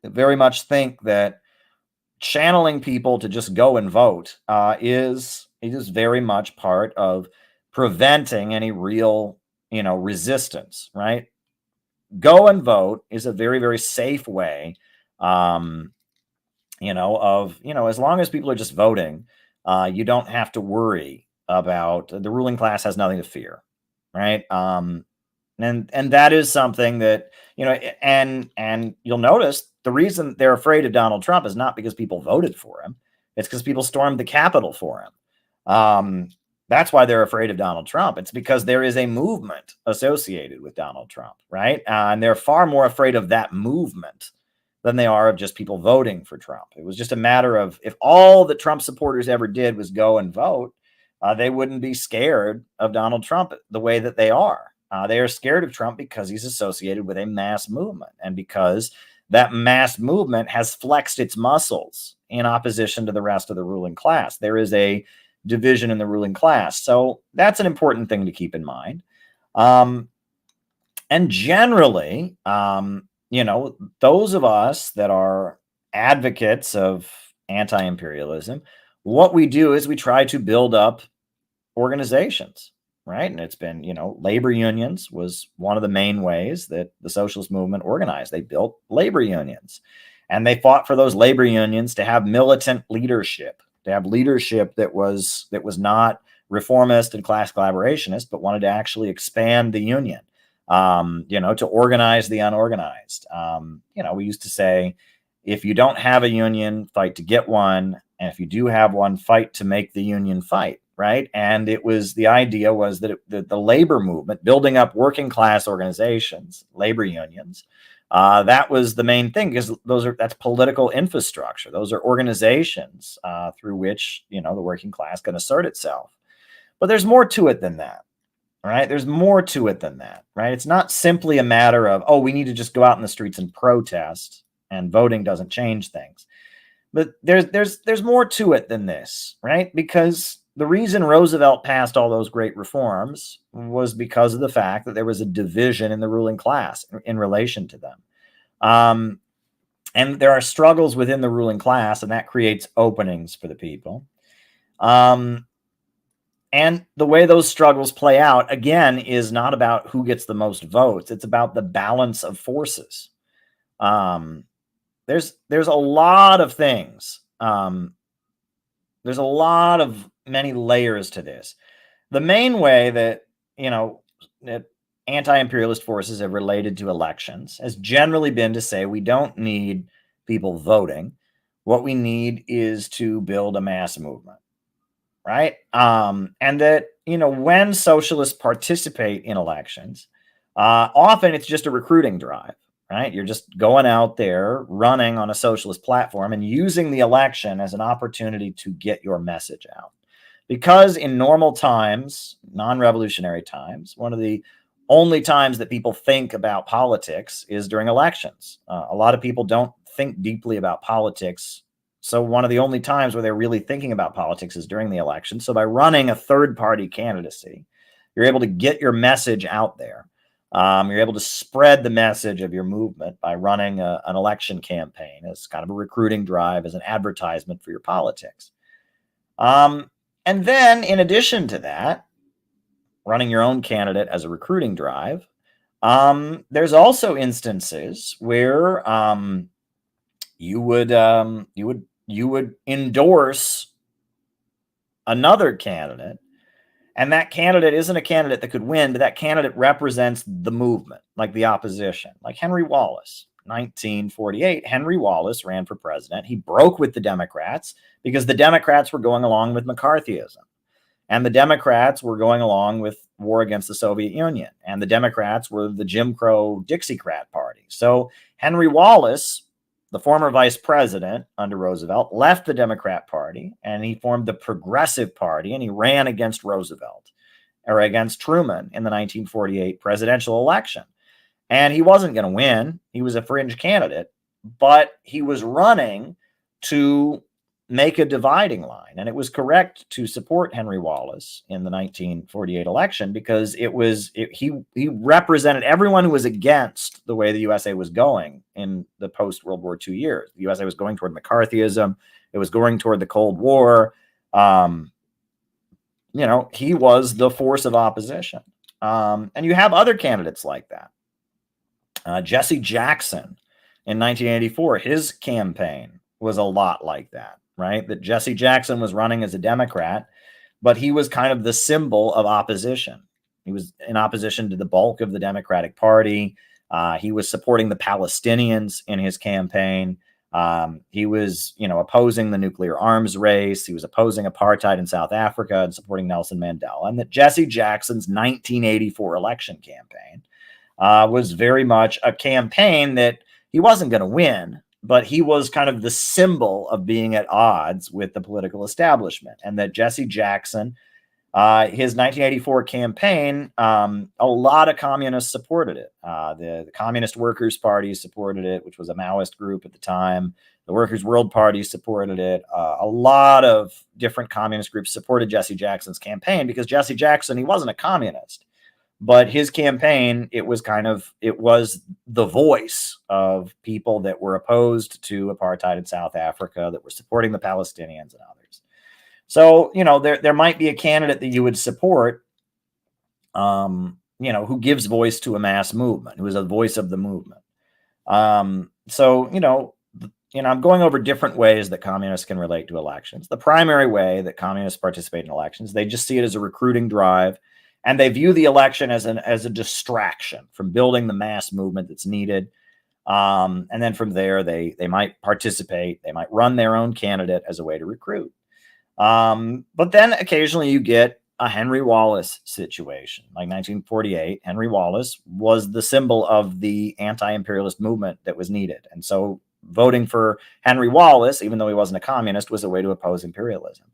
very much think that channeling people to just go and vote is very much part of preventing any real, resistance, right? Go and vote is a very, very safe way, as long as people are just voting, you don't have to worry about the ruling class has nothing to fear, right? And that is something that, and you'll notice the reason they're afraid of Donald Trump is not because people voted for him. It's because people stormed the Capitol for him. That's why they're afraid of Donald Trump. It's because there is a movement associated with Donald Trump, right? And they're far more afraid of that movement than they are of just people voting for Trump. It was just a matter of if all the Trump supporters ever did was go and vote, they wouldn't be scared of Donald Trump the way that they are. They are scared of Trump because he's associated with a mass movement and because that mass movement has flexed its muscles in opposition to the rest of the ruling class. There is a division in the ruling class. So that's an important thing to keep in mind. And generally, those of us that are advocates of anti-imperialism, what we do is we try to build up organizations, right? And it's been, labor unions was one of the main ways that the socialist movement organized. They built labor unions and they fought for those labor unions to have militant leadership, to have leadership that was not reformist and class collaborationist, but wanted to actually expand the union, to organize the unorganized. We used to say, if you don't have a union, fight to get one. And if you do have one, fight to make the union fight, right? And the idea was that the labor movement, building up working class organizations, labor unions, that was the main thing, because that's political infrastructure. Those are organizations through which, the working class can assert itself. But there's more to it than that, right? There's more to it than that, right? It's not simply a matter of, we need to just go out in the streets and protest and voting doesn't change things. But there's more to it than this, right? Because the reason Roosevelt passed all those great reforms was because of the fact that there was a division in the ruling class in relation to them. And there are struggles within the ruling class, and that creates openings for the people. And the way those struggles play out, again, is not about who gets the most votes. It's about the balance of forces. There's a lot of things. There's a lot of many layers to this. The main way that, that anti-imperialist forces have related to elections has generally been to say we don't need people voting. What we need is to build a mass movement, right? And that, when socialists participate in elections, often it's just a recruiting drive, right? You're just going out there running on a socialist platform and using the election as an opportunity to get your message out. Because in normal times, non-revolutionary times, one of the only times that people think about politics is during elections. A lot of people don't think deeply about politics. So one of the only times where they're really thinking about politics is during the election. So by running a third-party candidacy, you're able to get your message out there. You're able to spread the message of your movement by running an election campaign as kind of a recruiting drive, as an advertisement for your politics. And then, in addition to that, running your own candidate as a recruiting drive, there's also instances where you would endorse another candidate, and that candidate isn't a candidate that could win, but that candidate represents the movement, like the opposition, like Henry Wallace. 1948, Henry Wallace ran for president. He broke with the Democrats because the Democrats were going along with McCarthyism, and the Democrats were going along with war against the Soviet Union, and the Democrats were the Jim Crow Dixiecrat party. So Henry Wallace, the former vice president under Roosevelt, left the Democrat Party, and he formed the Progressive Party, and he ran against Roosevelt, or against Truman, in the 1948 presidential election. And he wasn't going to win. He was a fringe candidate, but he was running to make a dividing line. And it was correct to support Henry Wallace in the 1948 election because he represented everyone who was against the way the USA was going in the post-World War II years. The USA was going toward McCarthyism. It was going toward the Cold War. He was the force of opposition. And you have other candidates like that. Jesse Jackson in 1984, his campaign was a lot like that, right? That Jesse Jackson was running as a Democrat, but he was kind of the symbol of opposition. He was in opposition to the bulk of the Democratic Party. He was supporting the Palestinians in his campaign. He was, opposing the nuclear arms race. He was opposing apartheid in South Africa and supporting Nelson Mandela. And that Jesse Jackson's 1984 election campaign was very much a campaign that he wasn't going to win, but he was kind of the symbol of being at odds with the political establishment. And that Jesse Jackson, his 1984 campaign, a lot of communists supported it. The Communist Workers' Party supported it, which was a Maoist group at the time. The Workers' World Party supported it. A lot of different communist groups supported Jesse Jackson's campaign because Jesse Jackson, he wasn't a communist. But his campaign, it was the voice of people that were opposed to apartheid in South Africa, that were supporting the Palestinians and others. So, there might be a candidate that you would support, who gives voice to a mass movement, who is a voice of the movement. I'm going over different ways that communists can relate to elections. The primary way that communists participate in elections, they just see it as a recruiting drive. And they view the election as a distraction from building the mass movement that's needed. And then from there, they might participate. They might run their own candidate as a way to recruit. But then occasionally you get a Henry Wallace situation. Like 1948, Henry Wallace was the symbol of the anti-imperialist movement that was needed. And so voting for Henry Wallace, even though he wasn't a communist, was a way to oppose imperialism.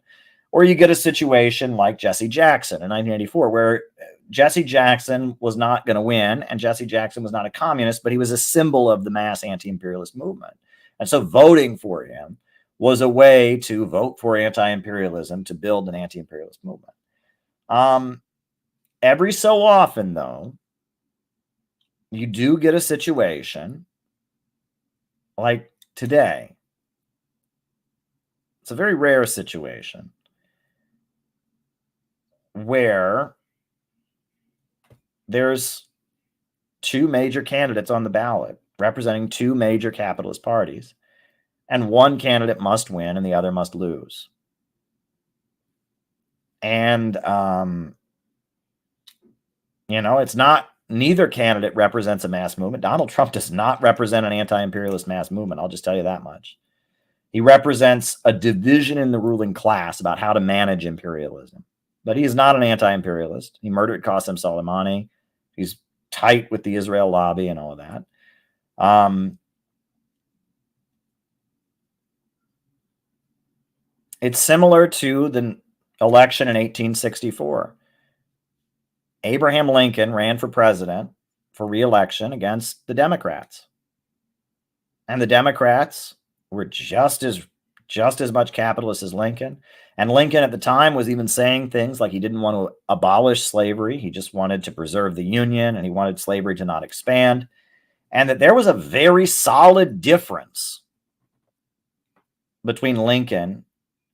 Or you get a situation like Jesse Jackson in 1984, where Jesse Jackson was not going to win, and Jesse Jackson was not a communist, but he was a symbol of the mass anti-imperialist movement. And so voting for him was a way to vote for anti-imperialism, to build an anti-imperialist movement. Every so often, though, you do get a situation like today. It's a very rare situation where there's two major candidates on the ballot representing two major capitalist parties, and one candidate must win and the other must lose. And, it's not, neither candidate represents a mass movement. Donald Trump does not represent an anti-imperialist mass movement. I'll just tell you that much. He represents a division in the ruling class about how to manage imperialism. But he is not an anti-imperialist. He murdered Qasem Soleimani. He's tight with the Israel lobby and all of that. It's similar to the election in 1864. Abraham Lincoln ran for president for re-election against the Democrats. And the Democrats were just as much capitalist as Lincoln. And Lincoln at the time was even saying things like he didn't want to abolish slavery. He just wanted to preserve the Union, and he wanted slavery to not expand. And that there was a very solid difference between Lincoln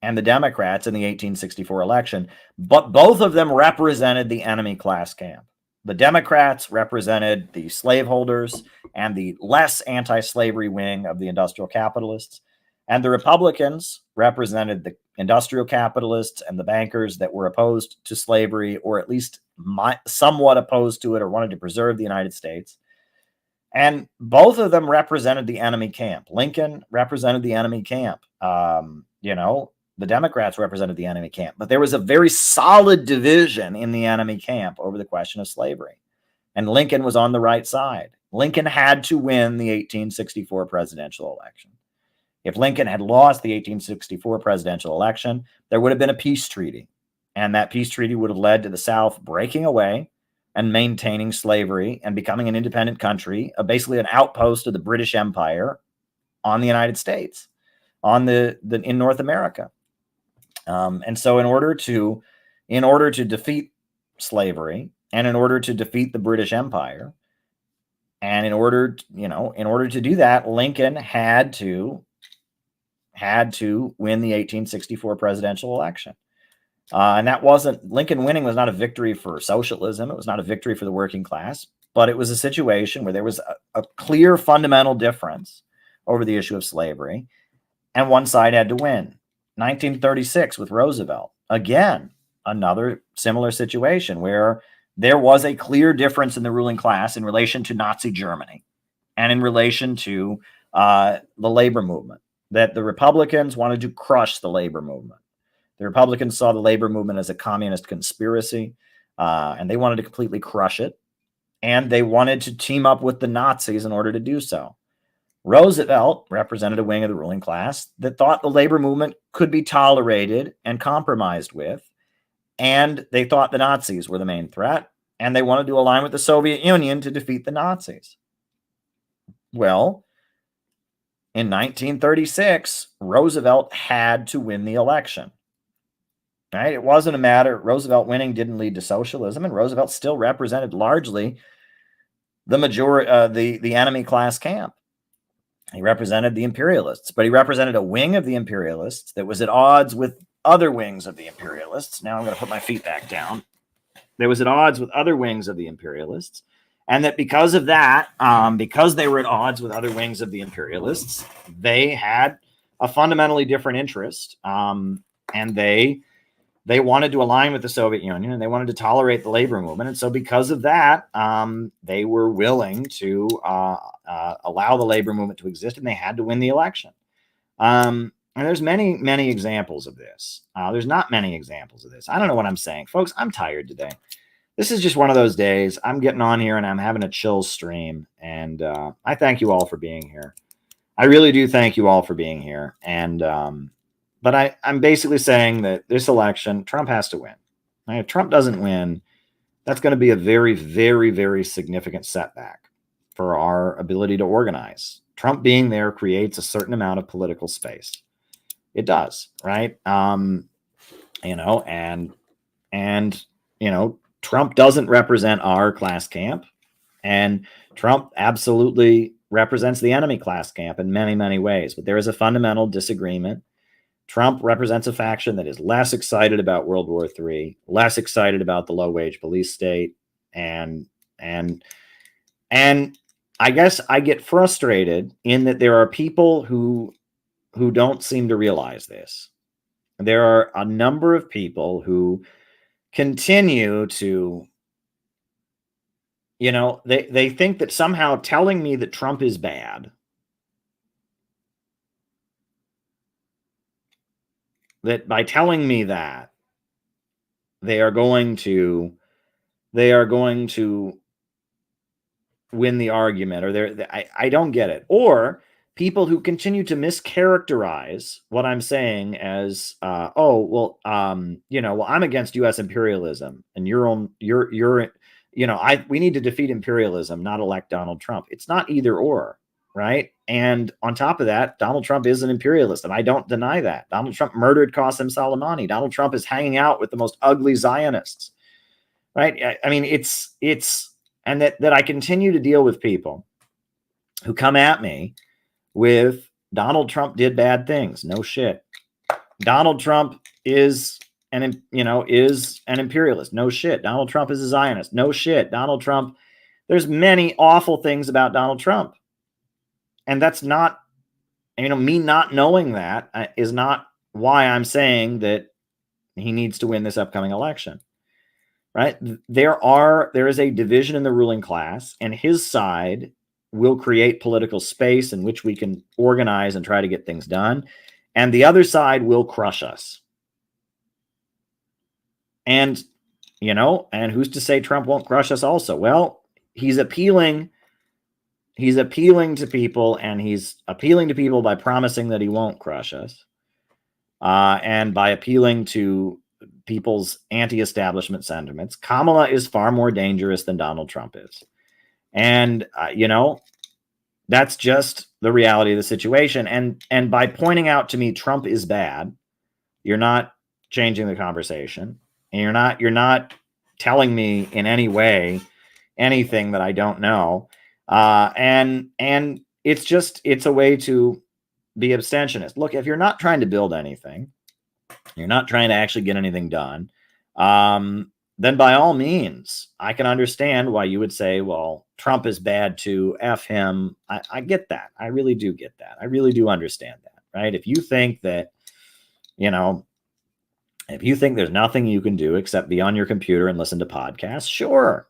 and the Democrats in the 1864 election, but both of them represented the enemy class camp. The Democrats represented the slaveholders and the less anti-slavery wing of the industrial capitalists, and the Republicans represented the industrial capitalists and the bankers that were opposed to slavery, or at least somewhat opposed to it, or wanted to preserve the United States. And both of them represented the enemy camp. Lincoln represented the enemy camp. You know, the Democrats represented the enemy camp, but there was a very solid division in the enemy camp over the question of slavery. And Lincoln was on the right side. Lincoln had to win the 1864 presidential election. If Lincoln had lost the 1864 presidential election, there would have been a peace treaty. And that peace treaty would have led to the South breaking away and maintaining slavery and becoming an independent country, basically an outpost of the British Empire on the United States, on in North America. And so in order to defeat slavery, and in order to defeat the British Empire, and in order to do that, Lincoln had to win the 1864 presidential election. And that wasn't, Lincoln winning was not a victory for socialism. It was not a victory for the working class, but it was a situation where there was a clear fundamental difference over the issue of slavery, and one side had to win. 1936 with Roosevelt, again, another similar situation where there was a clear difference in the ruling class in relation to Nazi Germany and in relation to the labor movement, that the Republicans wanted to crush the labor movement. The Republicans saw the labor movement as a communist conspiracy, and they wanted to completely crush it. And they wanted to team up with the Nazis in order to do so. Roosevelt represented a wing of the ruling class that thought the labor movement could be tolerated and compromised with, and they thought the Nazis were the main threat, and they wanted to align with the Soviet Union to defeat the Nazis. Well, in 1936, Roosevelt had to win the election. Right? It wasn't a matter, Roosevelt winning didn't lead to socialism, and Roosevelt still represented largely the majority, the enemy class camp. He represented the imperialists, but he represented a wing of the imperialists that was at odds with other wings of the imperialists. Now I'm going to put my feet back down. There was at odds with other wings of the imperialists, and that because of that, because they were at odds with other wings of the imperialists, they had a fundamentally different interest, and they wanted to align with the Soviet Union, and they wanted to tolerate the labor movement. And so because of that, they were willing to allow the labor movement to exist, and they had to win the election. And there's many, many examples of this. There's not many examples of this. I don't know what I'm saying. Folks, I'm tired today. This is just one of those days. I'm getting on here, and I'm having a chill stream. And I thank you all for being here. I really do thank you all for being here. And but I'm basically saying that this election, Trump has to win. If Trump doesn't win, that's going to be a very, very, very significant setback for our ability to organize. Trump being there creates a certain amount of political space. It does, right? Trump doesn't represent our class camp, and Trump absolutely represents the enemy class camp in many, many ways. But there is a fundamental disagreement. Trump represents a faction that is less excited about World War III, less excited about the low-wage police state, and I guess I get frustrated in that there are people who don't seem to realize this. There are a number of people who continue to, they think that somehow telling me that Trump is bad, that by telling me that, they are going to win the argument, or I don't get it. Or people who continue to mischaracterize what I'm saying as, I'm against U.S. imperialism, and we need to defeat imperialism, not elect Donald Trump. It's not either or, right? And on top of that, Donald Trump is an imperialist, and I don't deny that. Donald Trump murdered Qasem Soleimani. Donald Trump is hanging out with the most ugly Zionists, right? I mean, and that I continue to deal with people who come at me with Donald Trump did bad things. No shit. Donald Trump is an imperialist. No shit. Donald Trump is a Zionist. No shit. Donald Trump, there's many awful things about Donald Trump. And that's not, me not knowing that is not why I'm saying that he needs to win this upcoming election. Right? There is a division in the ruling class, and his side will create political space in which we can organize and try to get things done. And the other side will crush us. And, and who's to say Trump won't crush us also? Well, he's appealing to people, and he's appealing to people by promising that he won't crush us. And by appealing to people's anti-establishment sentiments. Kamala is far more dangerous than Donald Trump is. And, that's just the reality of the situation. And by pointing out to me Trump is bad, you're not changing the conversation. And you're not telling me in any way anything that I don't know. And it's a way to be abstentionist. Look, if you're not trying to build anything, you're not trying to actually get anything done, then by all means, I can understand why you would say, well, Trump is bad too, F him. I get that. I really do get that. I really do understand that, right? If you think that, if you think there's nothing you can do except be on your computer and listen to podcasts, sure.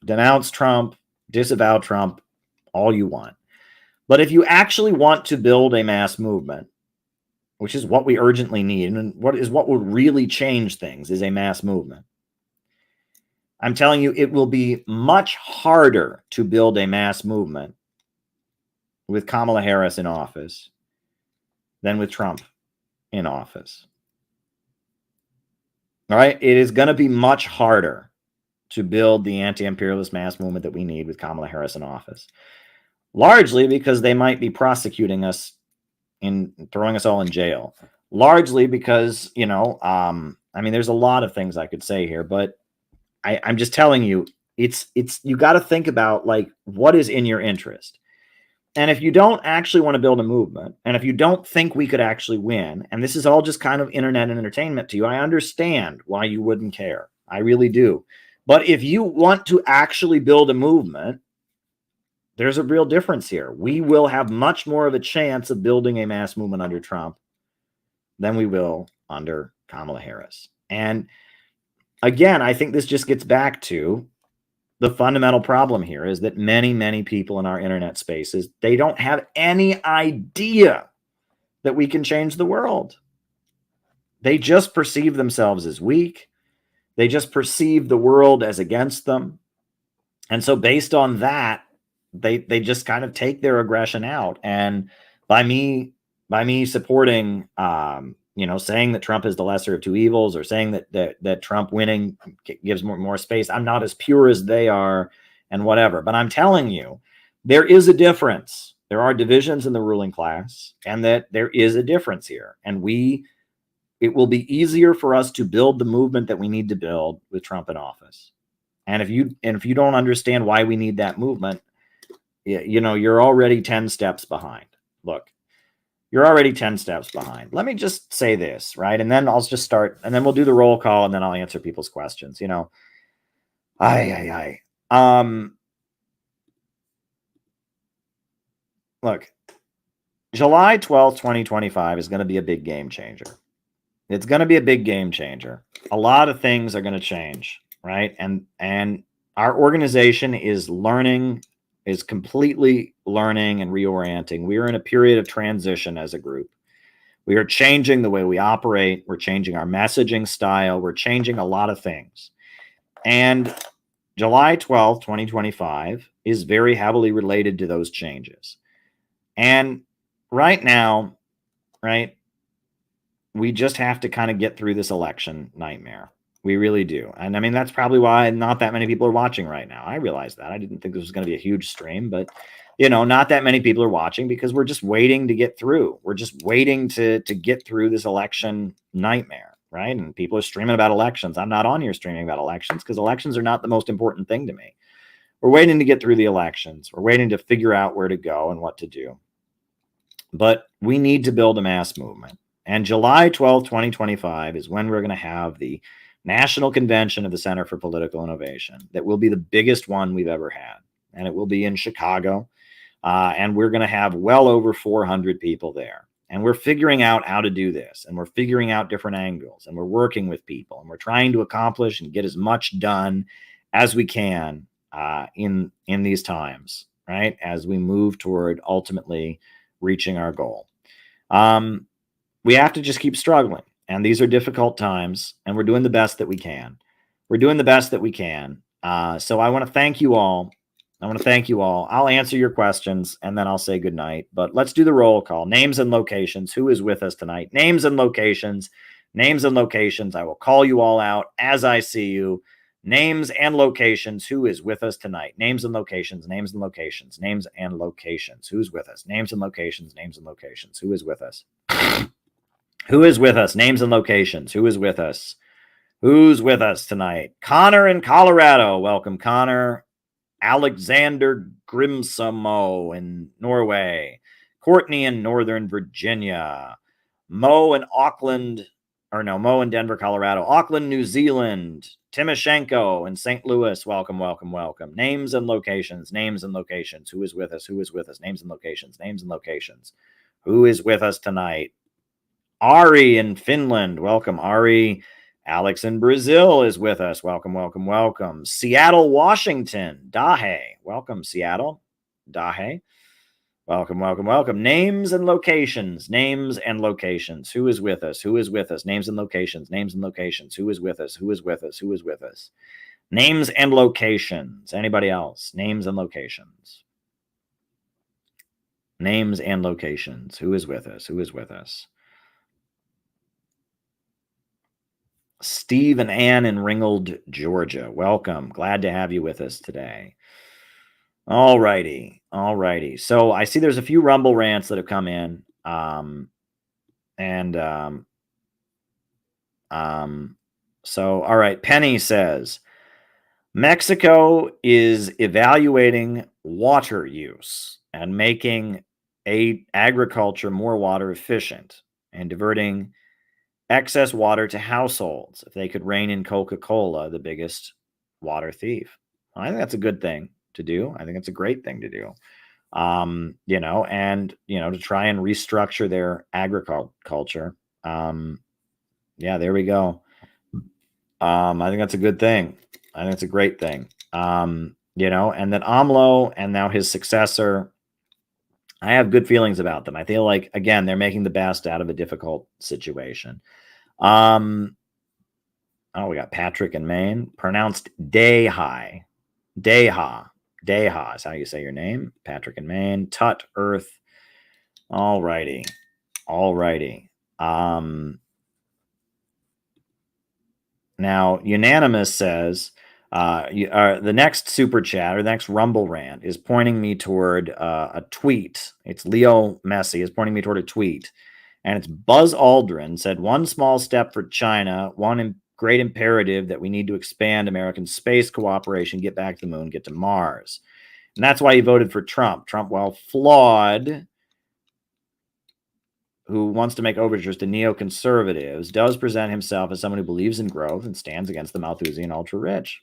Denounce Trump, disavow Trump, all you want. But if you actually want to build a mass movement, which is what we urgently need, and what would really change things is a mass movement. I'm telling you, it will be much harder to build a mass movement with Kamala Harris in office than with Trump in office. All right? It is going to be much harder to build the anti-imperialist mass movement that we need with Kamala Harris in office. Largely because they might be prosecuting us in throwing us all in jail, largely because, there's a lot of things I could say here, but I'm just telling you, you got to think about like what is in your interest. And if you don't actually want to build a movement, and if you don't think we could actually win, and this is all just kind of internet and entertainment to you, I understand why you wouldn't care. I really do. But if you want to actually build a movement, there's a real difference here. We will have much more of a chance of building a mass movement under Trump than we will under Kamala Harris. And again, I think this just gets back to the fundamental problem here is that many, many people in our internet spaces, they don't have any idea that we can change the world. They just perceive themselves as weak. They just perceive the world as against them. And so based on that, they just kind of take their aggression out. And by me supporting, saying that Trump is the lesser of two evils, or saying that Trump winning gives more space, I'm not as pure as they are and whatever. But I'm telling you, there is a difference. There are divisions in the ruling class, and that there is a difference here. And it will be easier for us to build the movement that we need to build with Trump in office. And if you don't understand why we need that movement, you're already 10 steps behind. Look, you're already 10 steps behind. Let me just say this, right? And then I'll just start, and then we'll do the roll call, and then I'll answer people's questions. Look, July 12th, 2025 is going to be a big game changer. It's going to be a big game changer. A lot of things are going to change, right? And our organization is completely learning and reorienting. We are in a period of transition as a group. We are changing the way we operate. We're changing our messaging style. We're changing a lot of things. And July 12th, 2025 is very heavily related to those changes. And right now, right, we just have to kind of get through this election nightmare. We really do. And I mean, that's probably why not that many people are watching right now. I realize that. I didn't think this was going to be a huge stream, but not that many people are watching because we're just waiting to get through. We're just waiting to get through this election nightmare, right? And people are streaming about elections. I'm not on here streaming about elections because elections are not the most important thing to me. We're waiting to get through the elections. We're waiting to figure out where to go and what to do. But we need to build a mass movement. And July 12th, 2025 is when we're going to have the National Convention of the Center for Political Innovation. That will be the biggest one we've ever had. And it will be in Chicago. And we're going to have well over 400 people there. And we're figuring out how to do this. And we're figuring out different angles. And we're working with people. And we're trying to accomplish and get as much done as we can in these times, right? As we move toward ultimately reaching our goal. We have to just keep struggling. And these are difficult times. And we're doing the best that we can. We're doing the best that we can. So I want to thank you all. I'll answer your questions and then I'll say goodnight. But let's do the roll call. Names and locations. Who is with us tonight? Names and locations. Names and locations. I will call you all out as I see you. Names and locations. Who is with us tonight? Names and locations. Names and locations. Names and locations. Who's with us? Names and locations. Names and locations. Who is with us? Who is with us? Names and locations. Who is with us? Who's with us tonight? Connor in Colorado. Welcome, Connor. Alexander Grimsamo in Norway. Courtney in Northern Virginia. Mo in Denver, Colorado. Auckland, New Zealand. Timoshenko in St. Louis. Welcome, welcome, welcome. Names and locations. Names and locations. Who is with us? Who is with us? Names and locations. Names and locations. Who is with us tonight? Ari in Finland. Welcome, Ari. Alex in Brazil is with us. Welcome, welcome, welcome. Seattle, Washington. Dahe. Welcome, Seattle. Dahe. Welcome, welcome, welcome. Names and locations. Names and locations. Who is with us? Who is with us? Names and locations. Names and locations. Who is with us? Who is with us? Who is with us? Names and locations. Anybody else? Names and locations. Names and locations. Who is with us? Who is with us? Steve and Ann in Ringgold, Georgia. Welcome. Glad to have you with us today. All righty. All righty. So I see there's a few Rumble rants that have come in. So, all right. Penny says, Mexico is evaluating water use and making agriculture more water efficient and diverting excess water to households if they could rein in Coca-Cola, the biggest water thief. I think that's a good thing to do. I think it's a great thing to do. To try and restructure their agriculture. Yeah, there we go. I think that's a good thing. I think it's a great thing. And then AMLO and now his successor, I have good feelings about them. I feel like, again, they're making the best out of a difficult situation. We got Patrick in Maine, pronounced Deha. Deha is how you say your name. Patrick in Maine. Tut Earth. All righty. All righty. Now, Unanimous says, the next super chat or the next Rumble rant is pointing me toward a tweet. It's Leo Messi is pointing me toward a tweet. And it's Buzz Aldrin said, one small step for China, one great imperative that we need to expand American space cooperation, get back to the moon, get to Mars. And that's why he voted for Trump. Trump, while flawed, who wants to make overtures to neoconservatives, does present himself as someone who believes in growth and stands against the Malthusian ultra-rich.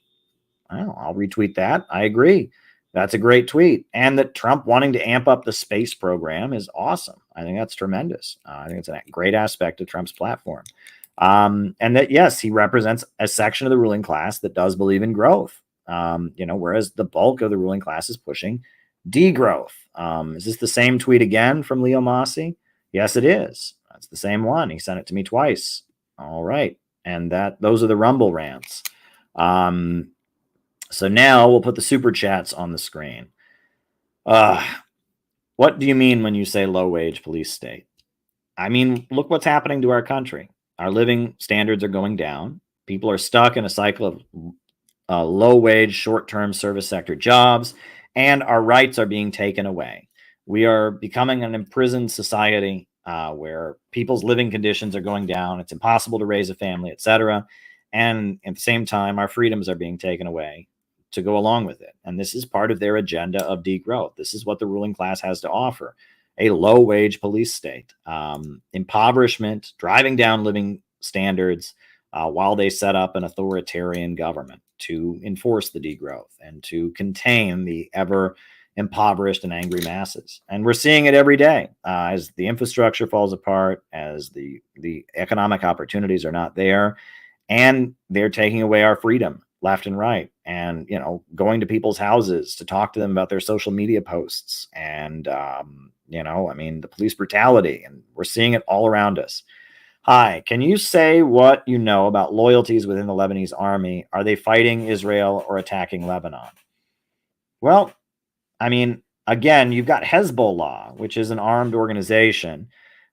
Well, I'll retweet that. I agree. That's a great tweet. And that Trump wanting to amp up the space program is awesome. I think that's tremendous. I think it's a great aspect of Trump's platform. And that, yes, he represents a section of the ruling class that does believe in growth. Whereas the bulk of the ruling class is pushing degrowth. Is this the same tweet again from Leo Masi? Yes, it is. That's the same one. He sent it to me twice. All right. And those are the Rumble rants. So now we'll put the super chats on the screen. What do you mean when you say low wage police state? I mean, look what's happening to our country. Our living standards are going down. People are stuck in a cycle of low wage, short-term service sector jobs, and our rights are being taken away. We are becoming an imprisoned society where people's living conditions are going down. It's impossible to raise a family, etc. And at the same time, our freedoms are being taken away to go along with it. And this is part of their agenda of degrowth. This is what the ruling class has to offer. a low-wage police state, impoverishment, driving down living standards, while they set up an authoritarian government to enforce the degrowth and to contain the ever impoverished and angry masses. And we're seeing it every day as the infrastructure falls apart, as the economic opportunities are not there, and they're taking away our freedom left and right. And, you know, going to people's houses to talk to them about their social media posts and, you know, I mean, the police brutality, and we're seeing it all around us. Hi, can you say what you know about loyalties within the Lebanese army? Are they fighting Israel or attacking Lebanon? Well, I mean, again, you've got Hezbollah, which is an armed organization,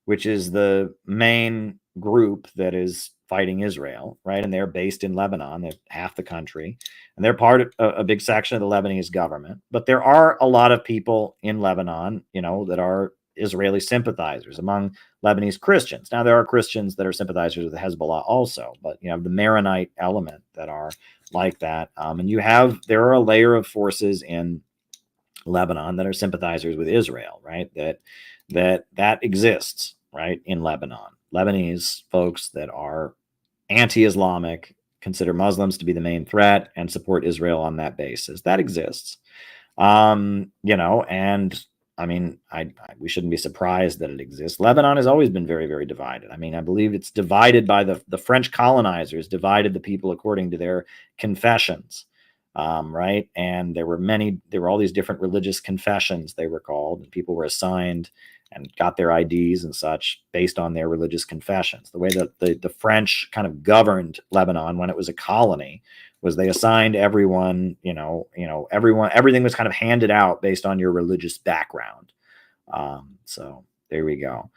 which is the main group that is fighting Israel, right? And they're based in Lebanon. They're half the country, and they're part of a big section of the Lebanese government. But there are a lot of people in Lebanon, you know, that are Israeli sympathizers among Lebanese Christians. Now, there are Christians that are sympathizers with Hezbollah also, but you have the Maronite element that are like that. And there are a layer of forces in Lebanon that are sympathizers with Israel, right? That exists, right, in Lebanon. Lebanese folks that are anti-Islamic, consider Muslims to be the main threat, and support Israel on that basis. That exists. You know, and I mean, we shouldn't be surprised that it exists. Lebanon has always been very, very divided. I mean, I believe it's divided by the French colonizers divided the people according to their confessions, right? And there were all these different religious confessions, they were called, and people were assigned and got their IDs and such based on their religious confessions. The way that the French kind of governed Lebanon when it was a colony was they assigned everyone, everything was kind of handed out based on your religious background. So there we go.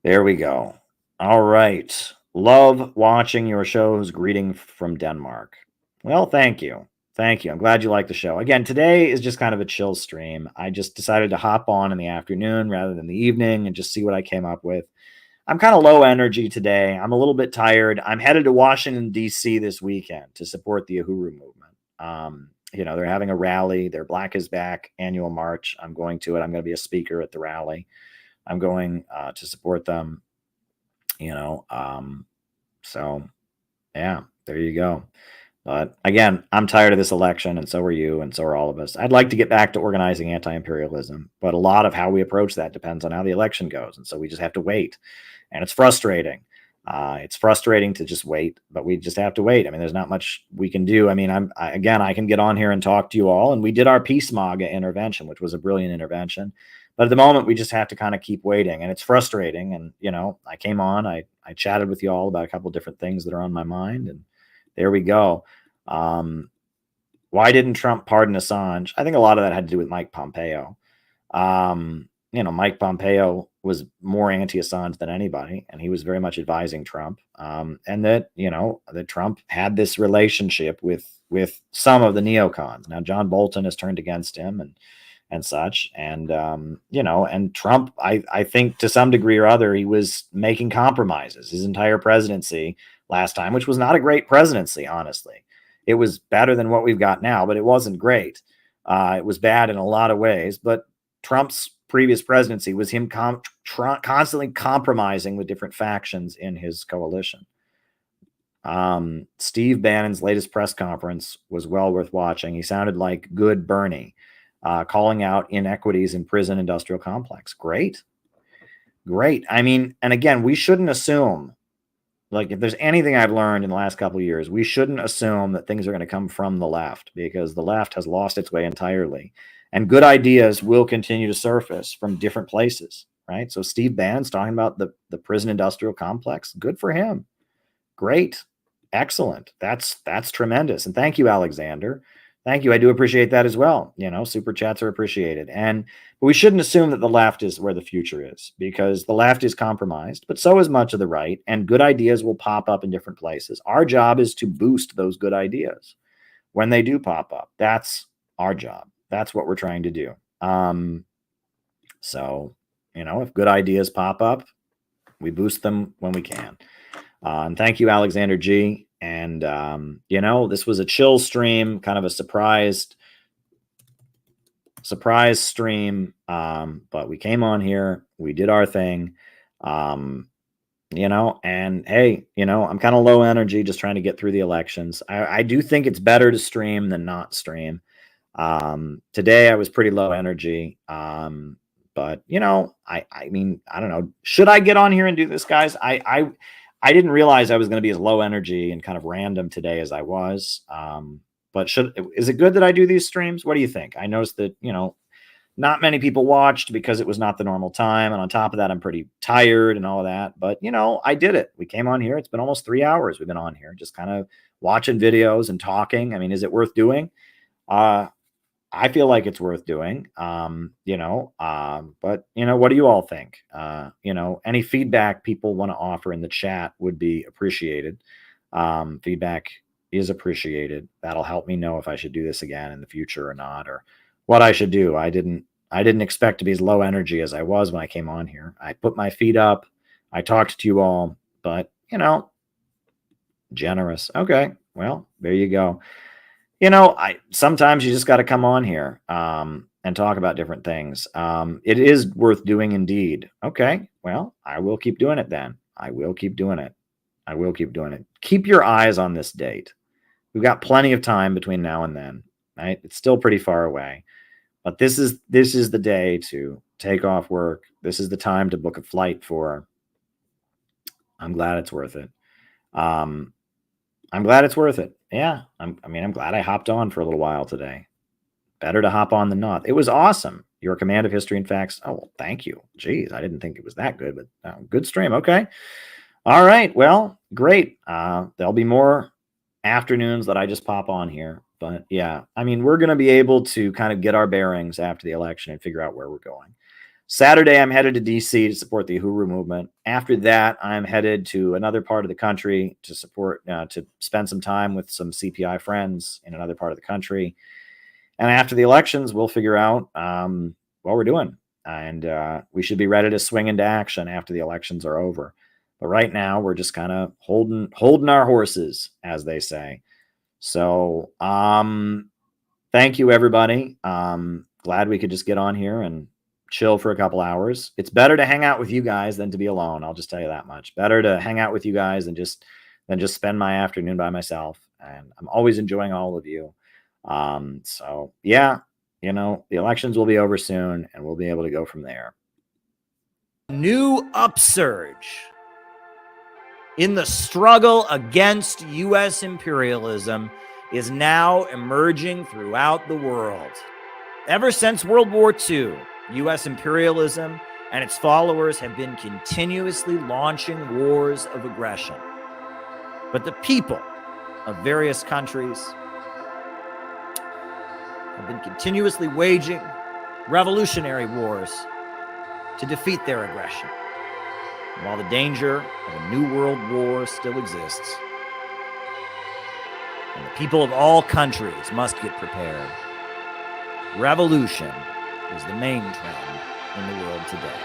There we go. All right. Love watching your shows. Greeting from Denmark. Well, thank you. Thank you. I'm glad you like the show. Again, today is just kind of a chill stream. I just decided to hop on in the afternoon rather than the evening and just see what I came up with. I'm kind of low energy today. I'm a little bit tired. I'm headed to Washington, D.C. this weekend to support the Uhuru movement. They're having a rally, their Black is Back annual march. I'm going to it. I'm going to be a speaker at the rally. I'm going to support them, so yeah, there you go. But again, I'm tired of this election, and so are you, and so are all of us. I'd like to get back to organizing anti-imperialism, but a lot of how we approach that depends on how the election goes, and so we just have to wait. And it's frustrating. It's frustrating to just wait, but we just have to wait. I mean, there's not much we can do. I mean, I can get on here and talk to you all, and we did our Peace MAGA intervention, which was a brilliant intervention. But at the moment, we just have to kind of keep waiting, and it's frustrating. And, I came on, I chatted with you all about a couple different things that are on my mind, and there we go. Why didn't Trump pardon Assange? I think a lot of that had to do with Mike Pompeo. Mike Pompeo was more anti-Assange than anybody, and he was very much advising Trump. And that Trump had this relationship with some of the neocons. Now, John Bolton has turned against him and such. And, and Trump, I think to some degree or other, he was making compromises his entire presidency last time, which was not a great presidency, honestly. It was better than what we've got now, but it wasn't great. It was bad in a lot of ways, but Trump's previous presidency was him constantly compromising with different factions in his coalition. Steve Bannon's latest press conference was well worth watching. He sounded like good Bernie, calling out inequities in prison industrial complex. Great. I mean, and again, we shouldn't assume, like, if there's anything I've learned in the last couple of years, we shouldn't assume that things are going to come from the left, because the left has lost its way entirely. And good ideas will continue to surface from different places, right? So Steve Bannon's talking about the prison industrial complex. Good for him. Great. Excellent. That's tremendous. And thank you, Alexander. Thank you. I do appreciate that as well. Super chats are appreciated. But we shouldn't assume that the left is where the future is, because the left is compromised, but so is much of the right, and good ideas will pop up in different places. Our job is to boost those good ideas when they do pop up. That's our job. That's what we're trying to do. So, if good ideas pop up, we boost them when we can. And thank you, Alexander G. And, this was a chill stream, kind of a surprised surprise stream. But we came on here, we did our thing. You know, and hey, you know, I'm kind of low energy just trying to get through the elections. I do think it's better to stream than not stream. Today I was pretty low energy. But you know, I mean, I don't know. Should I get on here and do this, guys? I didn't realize I was going to be as low energy and kind of random today as I was. But is it good that I do these streams? What do you think? I noticed that, you know, not many people watched because it was not the normal time. And on top of that, I'm pretty tired and all of that. But, you know, I did it. We came on here. It's been almost 3 hours we've been on here, just kind of watching videos and talking. I mean, is it worth doing? I feel like it's worth doing, you know, but, you know, what do you all think? You know, any feedback people want to offer in the chat would be appreciated. Feedback is appreciated. That'll help me know if I should do this again in the future or not, or what I should do. I didn't expect to be as low energy as I was when I came on here. I put my feet up. I talked to you all, but, you know, generous. Okay. Well, there you go. You know, sometimes you just got to come on here and talk about different things. It is worth doing indeed. Okay. Well, I will keep doing it then. I will keep doing it. I will keep doing it. Keep your eyes on this date. We've got plenty of time between now and then, right? It's still pretty far away. But this is the day to take off work. This is the time to book a flight for. I'm glad it's worth it. I'm glad it's worth it. Yeah. I'm glad I hopped on for a little while today. Better to hop on than not. It was awesome. Your command of history and facts. Oh, well, thank you. Geez, I didn't think it was that good, but good stream. Okay. All right. Well, great. There'll be more afternoons that I just pop on here. But yeah, I mean, we're going to be able to kind of get our bearings after the election and figure out where we're going. Saturday, I'm headed to DC to support the Uhuru movement. After that, I'm headed to another part of the country to support, to spend some time with some CPI friends in another part of the country. And after the elections, we'll figure out what we're doing. And we should be ready to swing into action after the elections are over. But right now, we're just kind of holding our horses, as they say. So thank you, everybody. Glad we could just get on here and chill for a couple hours. It's better to hang out with you guys than to be alone. I'll just tell you that much. Better to hang out with you guys than just spend my afternoon by myself. And I'm always enjoying all of you. So yeah, you know, the elections will be over soon and we'll be able to go from there. New upsurge in the struggle against U.S. imperialism is now emerging throughout the world. Ever since World War II, U.S. imperialism and its followers have been continuously launching wars of aggression. But the people of various countries have been continuously waging revolutionary wars to defeat their aggression. And while the danger of a new world war still exists, and the people of all countries must get prepared, revolution is the main trend in the world today.